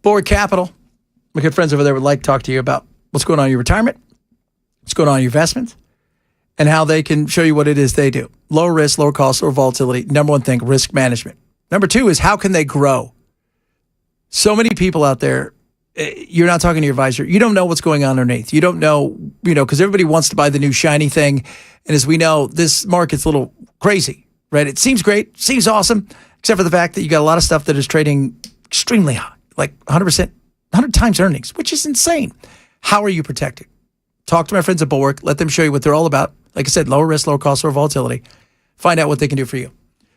Board Capital, my good friends over there would like to talk to you about what's going on in your retirement, what's going on in your investments, and how they can show you what it is they do. Low risk, low cost, low volatility. Number one thing, risk management. Number two is how can they grow? So many people out there, you're not talking to your advisor. You don't know what's going on underneath. You don't know, because everybody wants to buy the new shiny thing. And as we know, this market's a little crazy, right? It seems great, seems awesome, except for the fact that you got a lot of stuff that is trading extremely high, like 100%, 100 times earnings, which is insane. How are you protected? Talk to my friends at Bulwark. Let them show you what they're all about. Like I said, lower risk, lower cost, lower volatility. Find out what they can do for you.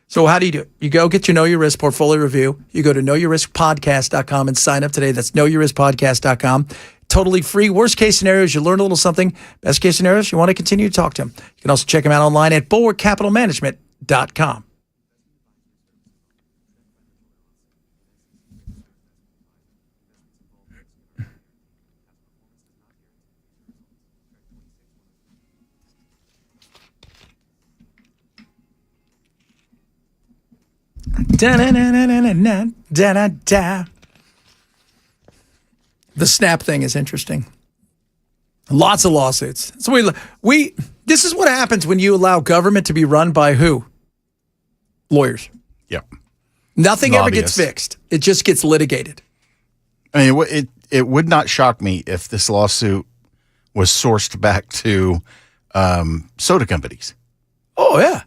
So how do you do it? You go get your Know Your Risk portfolio review. You go to knowyourriskpodcast.com and sign up today. That's knowyourriskpodcast.com. Totally free. Worst case scenarios, you learn a little something. Best case scenarios, you want to continue to talk to them. You can also check them out online at bulwarkcapitalmanagement.com. Da-da-da-da-da-da-da-da. The snap thing is interesting. Lots of lawsuits. So we this is what happens when you allow government to be run by who? Lawyers. Yep. Nothing ever gets Lobbyists. fixed. It just gets litigated. I mean, it would not shock me if this lawsuit was sourced back to soda companies. Oh, yeah.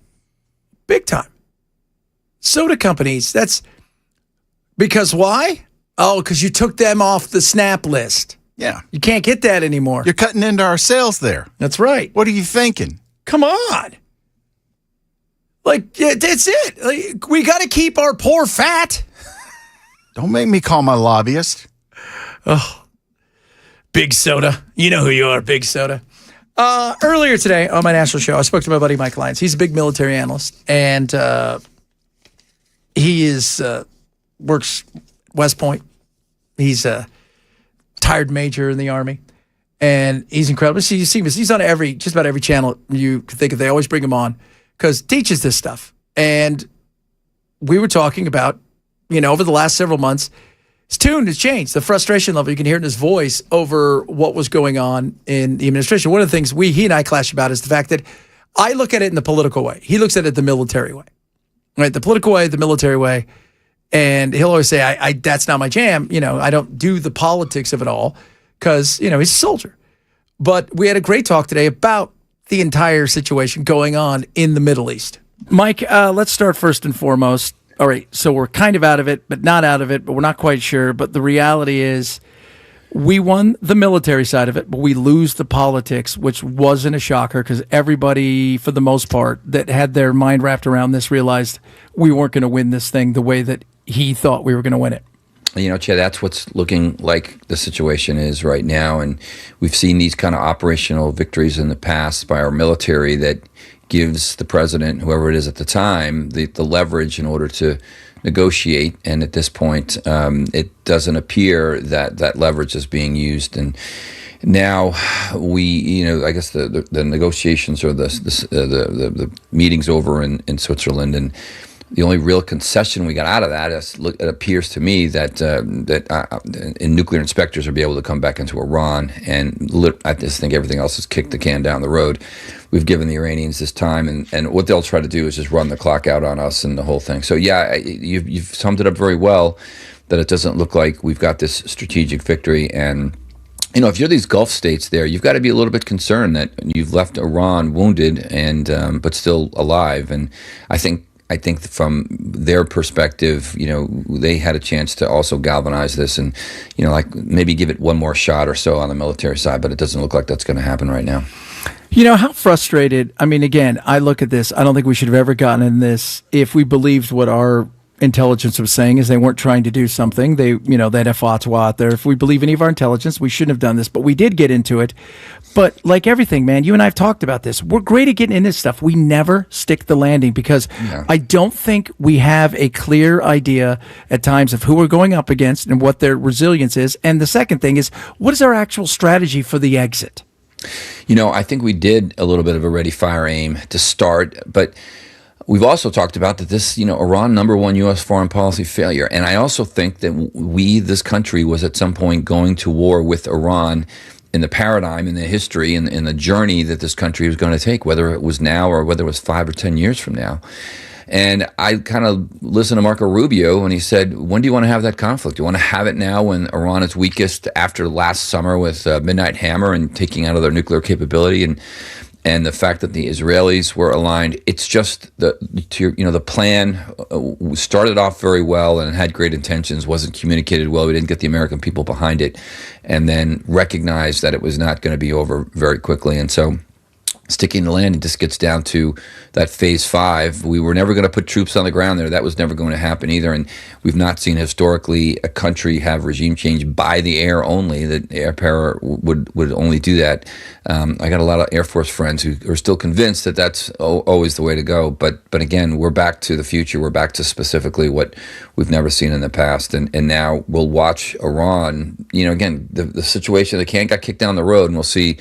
Big time. Soda companies, that's because why? Oh, because you took them off the SNAP list. Yeah. You can't get that anymore. You're cutting into our sales there. That's right. What are you thinking? Come on. Like, yeah, that's it. Like, we got to keep our poor fat. Don't make me call my lobbyist. Oh, Big Soda. You know who you are, Big Soda. Earlier today on my national show, I spoke to my buddy Mike Lyons. He's a big military analyst, and he works West Point. He's a retired major in the Army, and he's incredible. See, you see him. He's on just about every channel you could think of. They always bring him on because teaches this stuff. And we were talking about, over the last several months, his tune has changed. The frustration level, you can hear it in his voice over what was going on in the administration. One of the things he and I clash about is the fact that I look at it in the political way. He looks at it the military way, right? The political way, the military way. And he'll always say, I that's not my jam. I don't do the politics of it all because, he's a soldier. But we had a great talk today about the entire situation going on in the Middle East. Mike, let's start first and foremost. All right, so we're kind of out of it, but not out of it, but we're not quite sure. But the reality is we won the military side of it, but we lose the politics, which wasn't a shocker because everybody, for the most part, that had their mind wrapped around this realized we weren't going to win this thing the way that he thought we were going to win it. Chad, that's what's looking like the situation is right now. And we've seen these kind of operational victories in the past by our military that gives the president, whoever it is at the time, the leverage in order to negotiate. And at this point, it doesn't appear that leverage is being used. And now we, I guess the negotiations or the meetings over in Switzerland, and the only real concession we got out of that is, it appears to me that nuclear inspectors will be able to come back into Iran, and I just think everything else has kicked the can down the road. We've given the Iranians this time, and what they'll try to do is just run the clock out on us and the whole thing. So yeah, you've summed it up very well, that it doesn't look like we've got this strategic victory. And if you're these Gulf states there, you've got to be a little bit concerned that you've left Iran wounded and but still alive. And I think from their perspective, they had a chance to also galvanize this and, like maybe give it one more shot or so on the military side, but it doesn't look like that's going to happen right now. How frustrated, again, I look at this, I don't think we should have ever gotten in this if we believed what our intelligence was saying is they weren't trying to do something. They had a fatwa out there. If we believe any of our intelligence, we shouldn't have done this, but we did get into it. But like everything, man, you and I have talked about this. We're great at getting in this stuff. We never stick the landing because I don't think we have a clear idea at times of who we're going up against and what their resilience is. And the second thing is, what is our actual strategy for the exit? I think we did a little bit of a ready, fire, aim to start, but we've also talked about that this, Iran, number one U.S. foreign policy failure. And I also think that this country was at some point going to war with Iran in the paradigm, in the history, in the journey that this country was going to take, whether it was now or whether it was 5 or 10 years from now. And I kind of listened to Marco Rubio, and he said, when do you want to have that conflict? Do you want to have it now when Iran is weakest after last summer with Midnight Hammer and taking out of their nuclear capability? And the fact that the Israelis were aligned, it's just the plan started off very well and had great intentions, wasn't communicated well. We didn't get the American people behind it, and then recognized that it was not going to be over very quickly. And so sticking the landing just gets down to that phase 5. We were never going to put troops on the ground there. That was never going to happen either. And we've not seen historically a country have regime change by the air only, that air power would only do that. I got a lot of Air Force friends who are still convinced that that's always the way to go. But again, we're back to the future. We're back to specifically what we've never seen in the past. And now we'll watch Iran, again, the situation, the can got kicked down the road, and we'll see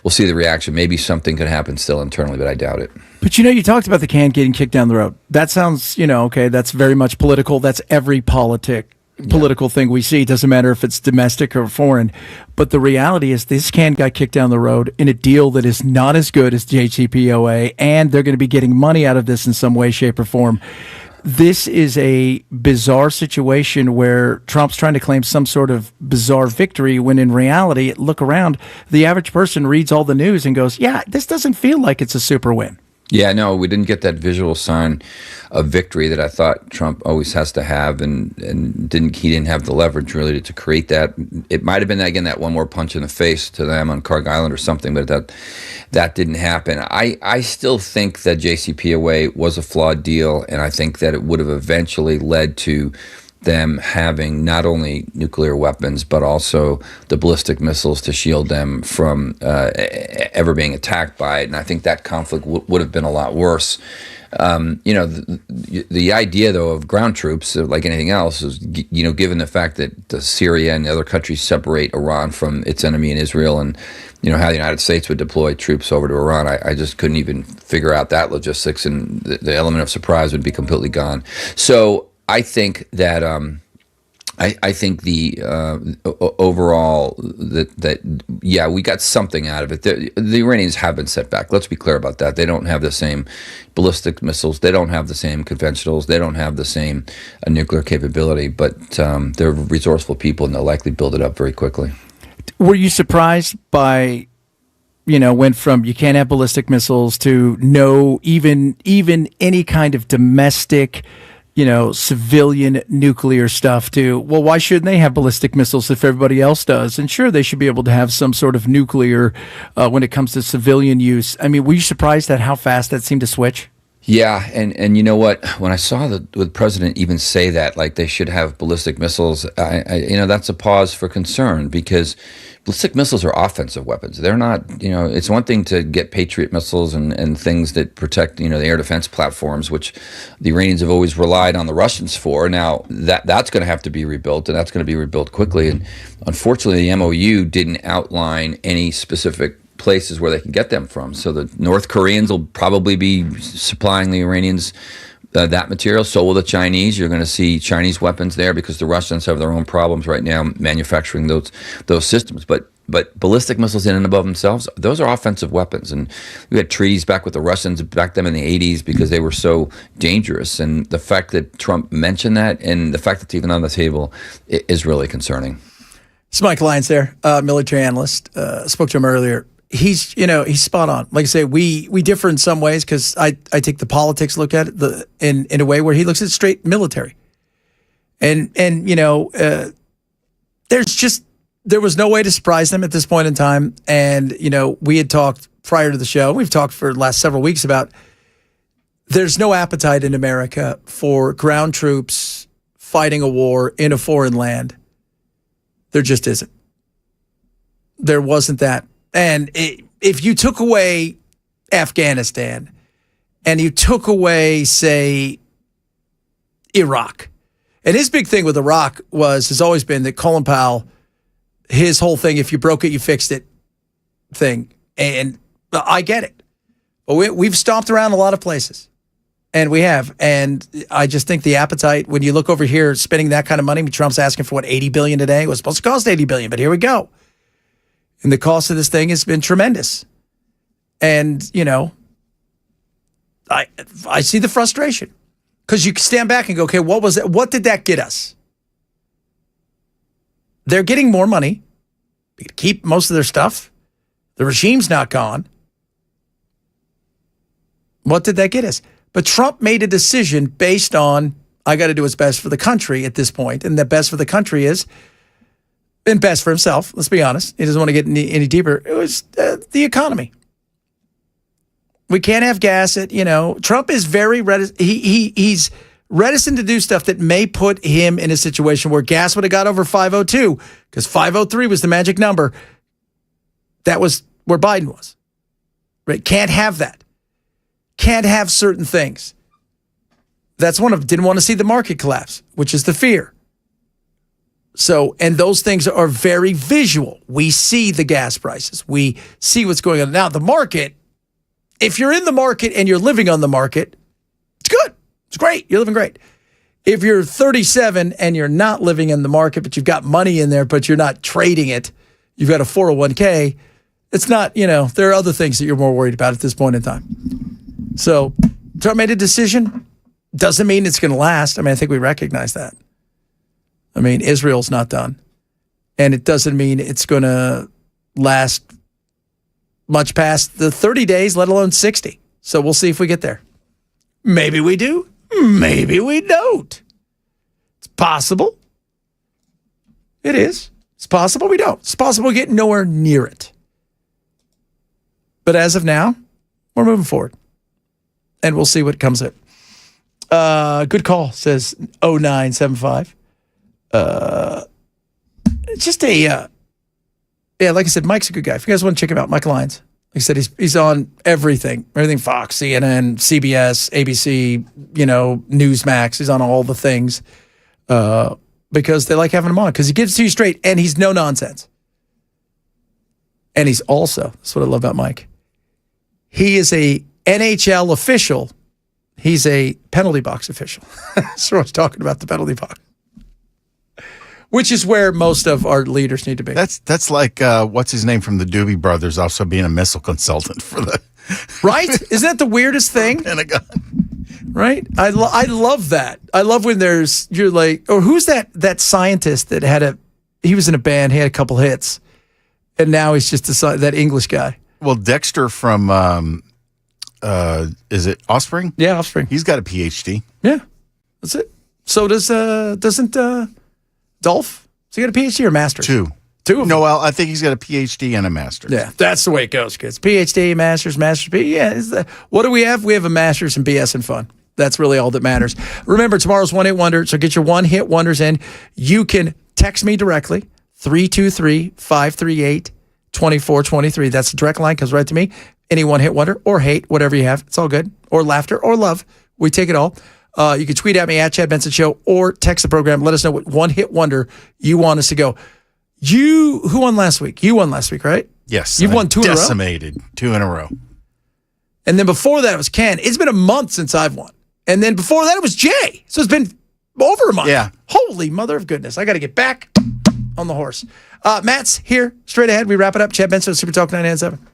the reaction. Maybe something could happen still internally, but I doubt it. But you talked about the can getting kicked down the road. That sounds, okay, that's very much political. That's every political thing we see. It doesn't matter if it's domestic or foreign. But the reality is this can got kicked down the road in a deal that is not as good as JCPOA, and they're going to be getting money out of this in some way, shape, or form. This is a bizarre situation where Trump's trying to claim some sort of bizarre victory when in reality, look around, the average person reads all the news and goes, yeah, this doesn't feel like it's a super win. Yeah, no, we didn't get that visual sign of victory that I thought Trump always has to have, and he didn't have the leverage really to create that. It might have been again that one more punch in the face to them on Carg Island or something, but that didn't happen. I still think that JCPOA was a flawed deal, and I think that it would have eventually led to them having not only nuclear weapons, but also the ballistic missiles to shield them from ever being attacked by it. And I think that conflict would have been a lot worse. The idea, though, of ground troops, like anything else, is, given the fact that Syria and other countries separate Iran from its enemy in Israel, and, how the United States would deploy troops over to Iran, I just couldn't even figure out that logistics, and the element of surprise would be completely gone. So I think that I think the overall that we got something out of it. The Iranians have been set back. Let's be clear about that. They don't have the same ballistic missiles. They don't have the same conventionals. They don't have the same nuclear capability. But they're resourceful people, and they'll likely build it up very quickly. Were you surprised by, went from you can't have ballistic missiles to no, even any kind of domestic, civilian nuclear stuff to, well, why shouldn't they have ballistic missiles if everybody else does? And sure, they should be able to have some sort of nuclear when it comes to civilian use. I mean, were you surprised at how fast that seemed to switch? Yeah, and you know what? When I saw the president even say that, like they should have ballistic missiles, that's a pause for concern, because ballistic missiles are offensive weapons. They're not, it's one thing to get Patriot missiles and things that protect, the air defense platforms, which the Iranians have always relied on the Russians for. Now, that's going to have to be rebuilt, and that's going to be rebuilt quickly. And unfortunately, the MOU didn't outline any specific places where they can get them from. So the North Koreans will probably be supplying the Iranians that material. So will the Chinese. You're going to see Chinese weapons there, because the Russians have their own problems right now manufacturing those systems. But ballistic missiles in and above themselves, those are offensive weapons. And we had treaties back with the Russians back then in the 80s because they were so dangerous. And the fact that Trump mentioned that, and the fact that it's even on the table, is really concerning. It's Mike Lyons there, military analyst. Spoke to him earlier. He's spot on. Like I say, we differ in some ways, because I take the politics look at it in a way where he looks at straight military. And there was no way to surprise them at this point in time. And, we had talked prior to the show, we've talked for the last several weeks about there's no appetite in America for ground troops fighting a war in a foreign land. There just isn't. There wasn't that. And if you took away Afghanistan and you took away, say, Iraq, and his big thing with Iraq has always been that Colin Powell, his whole thing, if you broke it, you fixed it thing. And I get it. But we've stomped around a lot of places. And we have. And I just think the appetite, when you look over here, spending that kind of money, Trump's asking for, $80 billion a day? It was supposed to cost $80 billion, but here we go. And the cost of this thing has been tremendous. And, I see the frustration. Because you can stand back and go, okay, what was it? What did that get us? They're getting more money. They keep most of their stuff. The regime's not gone. What did that get us? But Trump made a decision based on, I got to do what's best for the country at this point. And the best for the country is, and best for himself, let's be honest. He doesn't want to get any deeper. It was the economy. We can't have gas at, Trump is very reticent. He's reticent to do stuff that may put him in a situation where gas would have got over 502, because 503 was the magic number. That was where Biden was. Right? Can't have that. Can't have certain things. That's one of them. Didn't want to see the market collapse, which is the fear. So, and those things are very visual. We see the gas prices. We see what's going on. Now, the market, if you're in the market and you're living on the market, it's good. It's great. You're living great. If you're 37 and you're not living in the market, but you've got money in there, but you're not trading it, you've got a 401k, it's not, there are other things that you're more worried about at this point in time. So, Trump made a decision. Doesn't mean it's going to last. I think we recognize that. Israel's not done. And it doesn't mean it's going to last much past the 30 days, let alone 60. So we'll see if we get there. Maybe we do. Maybe we don't. It's possible. It is. It's possible we don't. It's possible we get nowhere near it. But as of now, we're moving forward. And we'll see what comes of it. Good call, says 0975. Just a, like I said, Mike's a good guy. If you guys want to check him out, Mike Lyons. Like I said, he's on everything Fox, CNN, CBS, ABC, Newsmax. He's on all the things because they like having him on because he gives it to you straight and he's no nonsense. And he's also, that's what I love about Mike. He is a NHL official. He's a penalty box official. So I was talking about the penalty box, which is where most of our leaders need to be. That's like what's his name from the Doobie Brothers also being a missile consultant for the right? Isn't that the weirdest thing? Pentagon. Right? I love that. I love when you're like, or who's that scientist that he was in a band, he had a couple hits, and now he's just that English guy. Well, Dexter from is it Offspring? Yeah, Offspring. He's got a PhD. Yeah, that's it. So doesn't Dolph? Does he got a PhD or a master's? Two of them. No, well, I think he's got a PhD and a master's. Yeah, that's the way it goes, kids. PhD, master's, B. Yeah, what do we have? We have a master's in BS and fun. That's really all that matters. Remember, tomorrow's One Hit Wonder, so get your One Hit Wonders in. You can text me directly, 323-538-2423. That's the direct line, comes right to me. Any One Hit Wonder or hate, whatever you have. It's all good. Or laughter or love. We take it all. You can tweet at me at Chad Benson Show or text the program. Let us know what One Hit Wonder you want us to go. Who won last week? You won last week, right? Yes. You've won 2 in a row? Decimated 2 in a row. And then before that, it was Ken. It's been a month since I've won. And then before that, it was Jay. So it's been over a month. Yeah. Holy mother of goodness. I got to get back on the horse. Matt's here. Straight ahead. We wrap it up. Chad Benson, Super Talk 997.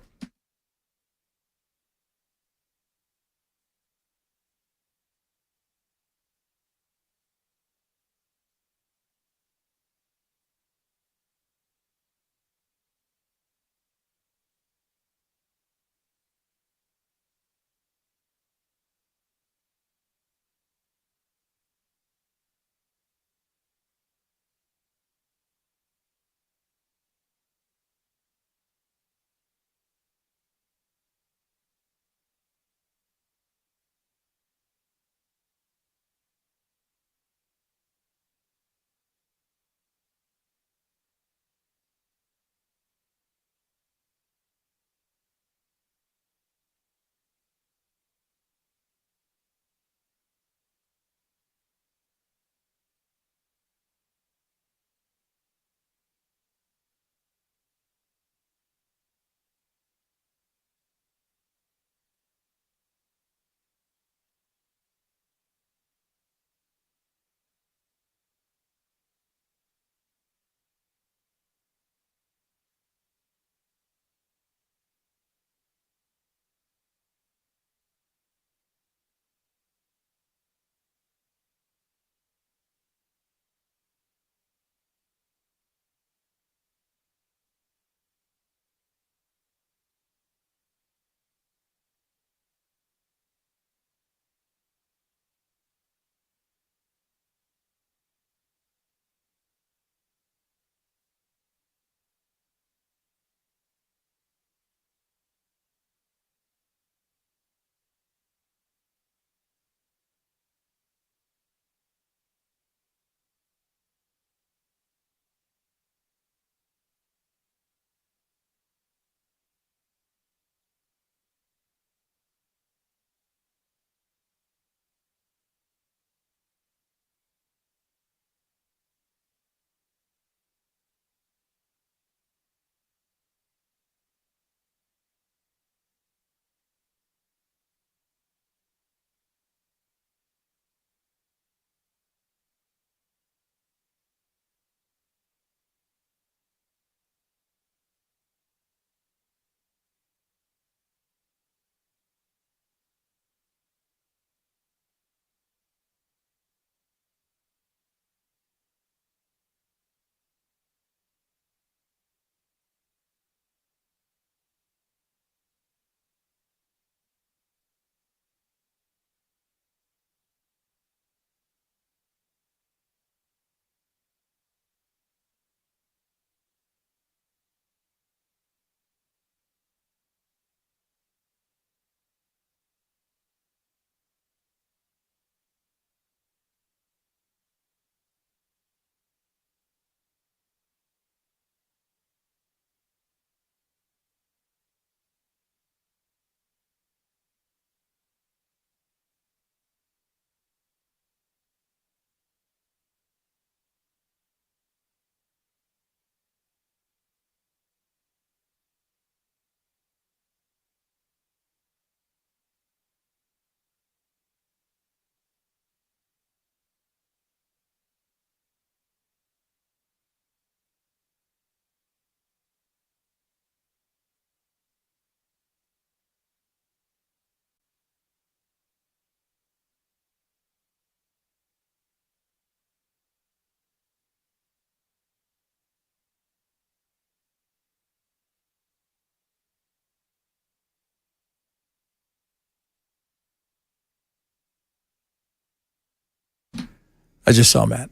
I just saw Matt.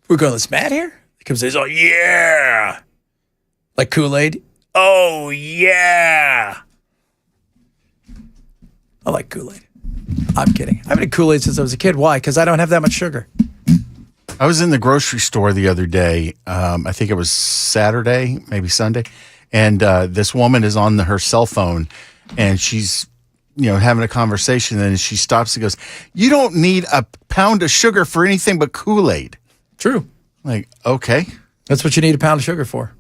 We're going, is Matt here? He comes in, he's all, yeah. Like Kool-Aid. Oh, yeah. I like Kool-Aid. I'm kidding. I've had Kool-Aid since I was a kid. Why? Because I don't have that much sugar. I was in the grocery store the other day. I think it was Saturday, maybe Sunday. And this woman is on her cell phone and she's, having a conversation. And she stops and goes, "You don't need a pound of sugar for anything but Kool-Aid." True. Like, okay. That's what you need a pound of sugar for.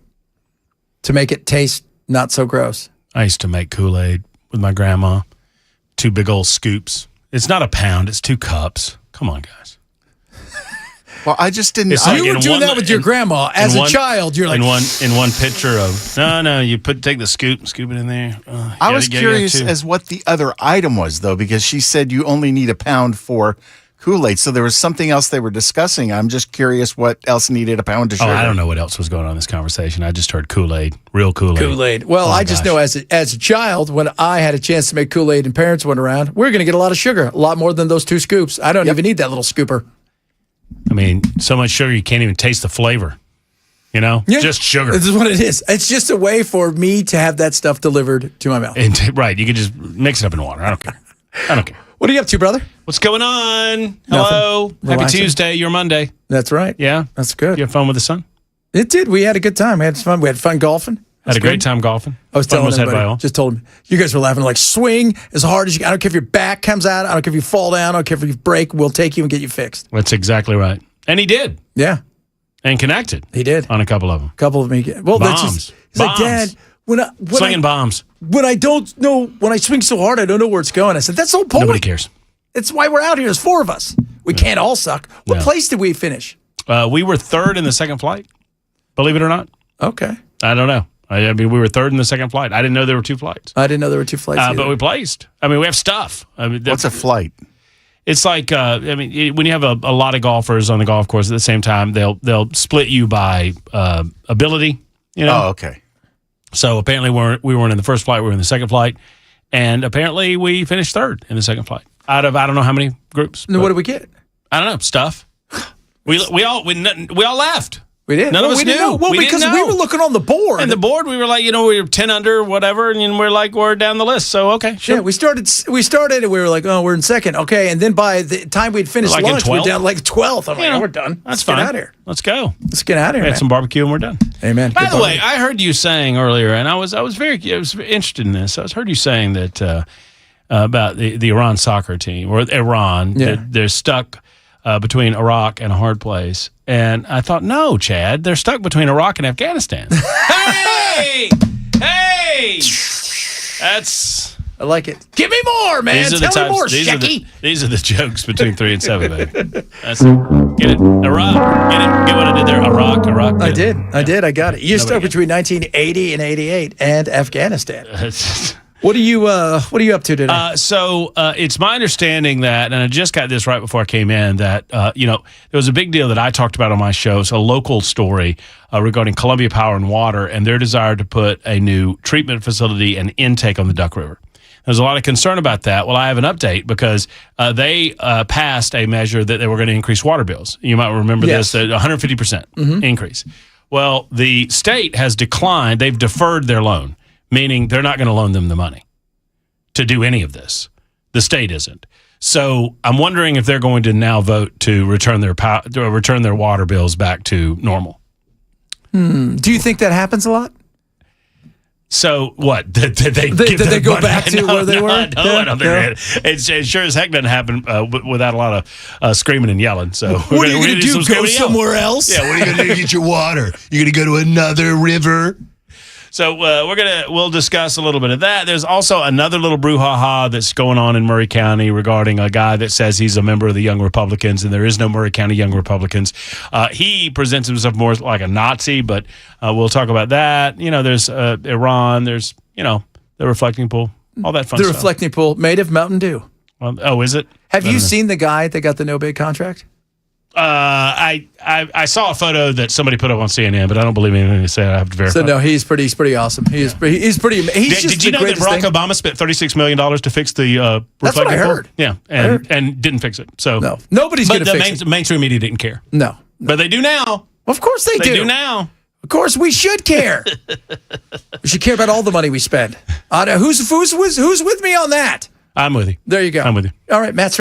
To make it taste not so gross. I used to make Kool-Aid with my grandma. 2 big old scoops. It's not a pound, it's 2 cups. Come on, guys. Well, I just didn't. You were doing that with your grandma as a child. You're like in one picture of no. You take the scoop and scoop it in there. I was curious as what the other item was though, because she said you only need a pound for Kool-Aid. So there was something else they were discussing. I'm just curious what else needed a pound of sugar. I don't know what else was going on in this conversation. I just heard Kool-Aid, real Kool-Aid. Kool-Aid. Well, I just know as a child, when I had a chance to make Kool-Aid and parents went around, we're going to get a lot of sugar, a lot more than those 2 scoops. I don't even need that little scooper. I mean, so much sugar you can't even taste the flavor. Just sugar. This is what it is. It's just a way for me to have that stuff delivered to my mouth. Right. You can just mix it up in water. I don't care. What are you up to, brother? What's going on? Hello. Nothing. Happy Relaxing. Tuesday. Your Monday. That's right. Yeah. That's good. You have fun with the sun? It did. We had a good time. We had fun. We had fun golfing. Had a great time golfing. I was Fun telling was had by everybody, all. just told him, you guys were laughing, like, swing as hard as you can. I don't care if your back comes out. I don't care if you fall down. I don't care if you break. We'll take you and get you fixed. That's exactly right. And he did. Yeah. And connected. He did. On a couple of them. Couple of them. Well, bombs. that's just, he's like, Dad, when Slinging bombs. When I don't know, when I swing so hard, I don't know where it's going. I said, that's the whole point. Nobody cares. It's why we're out here. There's 4 of us. We can't all suck. What place did we finish? We were 3rd in the second flight. Believe it or not. Okay. I don't know. I mean, we were 3rd in the second flight. I didn't know there were 2 flights. I didn't know there were 2 flights. But we placed. I mean, we have stuff. I mean, what's a flight? It's like when you have a lot of golfers on the golf course at the same time, they'll split you by ability. Oh, okay. So apparently we weren't in the first flight. We were in the second flight, and apparently we finished 3rd in the second flight out of I don't know how many groups. No, what did we get? I don't know, stuff. We all left. We did. None of us we didn't knew. know. Well, because we were looking on the board. And the board, we were like, we were 10 under, whatever, and we're down the list. So, okay, sure. Yeah, we started and we were like, oh, we're in second. Okay, and then by the time we'd finished Like lunch, we were 12th? down like 12th. I'm like, oh, we're done. That's Let's fine. get out of here. Let's go. Let's get out of here, We had man. some barbecue and we're done. Amen. By Good the way, barbecue. I heard you saying earlier, and I was interested in this. I heard you saying that about the Iran soccer team, or Iran, Yeah. they're stuck between Iraq and a hard place. And I thought, no, Chad, they're stuck between Iraq and Afghanistan. Hey! That's... I like it. Give me more, man. Tell me more, Shecky. These are the jokes between 3 and 7, baby. That's it. Get it. Iraq. Get what I did there. Iraq. I did. I got it. You're stuck between 1980 and 88 and Afghanistan. What are you up to today? So it's my understanding that, and I just got this right before I came in, that there was a big deal that I talked about on my show. It's a local story regarding Columbia Power and Water and their desire to put a new treatment facility and intake on the Duck River. There's a lot of concern about that. Well, I have an update because they passed a measure that they were going to increase water bills. You might remember this, 150% increase. Well, the state has declined. They've deferred their loan, meaning they're not going to loan them the money to do any of this. The state isn't. So I'm wondering if they're going to now vote to return their water bills back to normal. Do you think that happens a lot? So what? Did they go back to where they were? I don't think it sure as heck doesn't happen without a lot of screaming and yelling. So what are you going to do? Go somewhere else? Yeah, what are you going to do to get your water? You're going to go to another river? So we'll discuss a little bit of that. There's also another little brouhaha that's going on in Murray County regarding a guy that says he's a member of the Young Republicans, and there is no Murray County Young Republicans. He presents himself more like a Nazi, but we'll talk about that. There's Iran. There's the reflecting pool, all that fun stuff. The reflecting pool made of Mountain Dew. Well, is it? Have you seen the guy that got the no bid contract? I saw a photo that somebody put up on CNN, but I don't believe anything they said. I have to verify. So no, he's pretty awesome. He's pretty. Did you know that Barack Obama spent $36 million to fix the That's what I reflecting pool? heard. Yeah, and didn't fix it. So no, nobody's going to fix it. The mainstream media didn't care. No, but they do now. Of course they do. They do now. Of course we should care. We should care about all the money we spend. Who's with me on that? I'm with you. There you go. I'm with you. All right, Matt's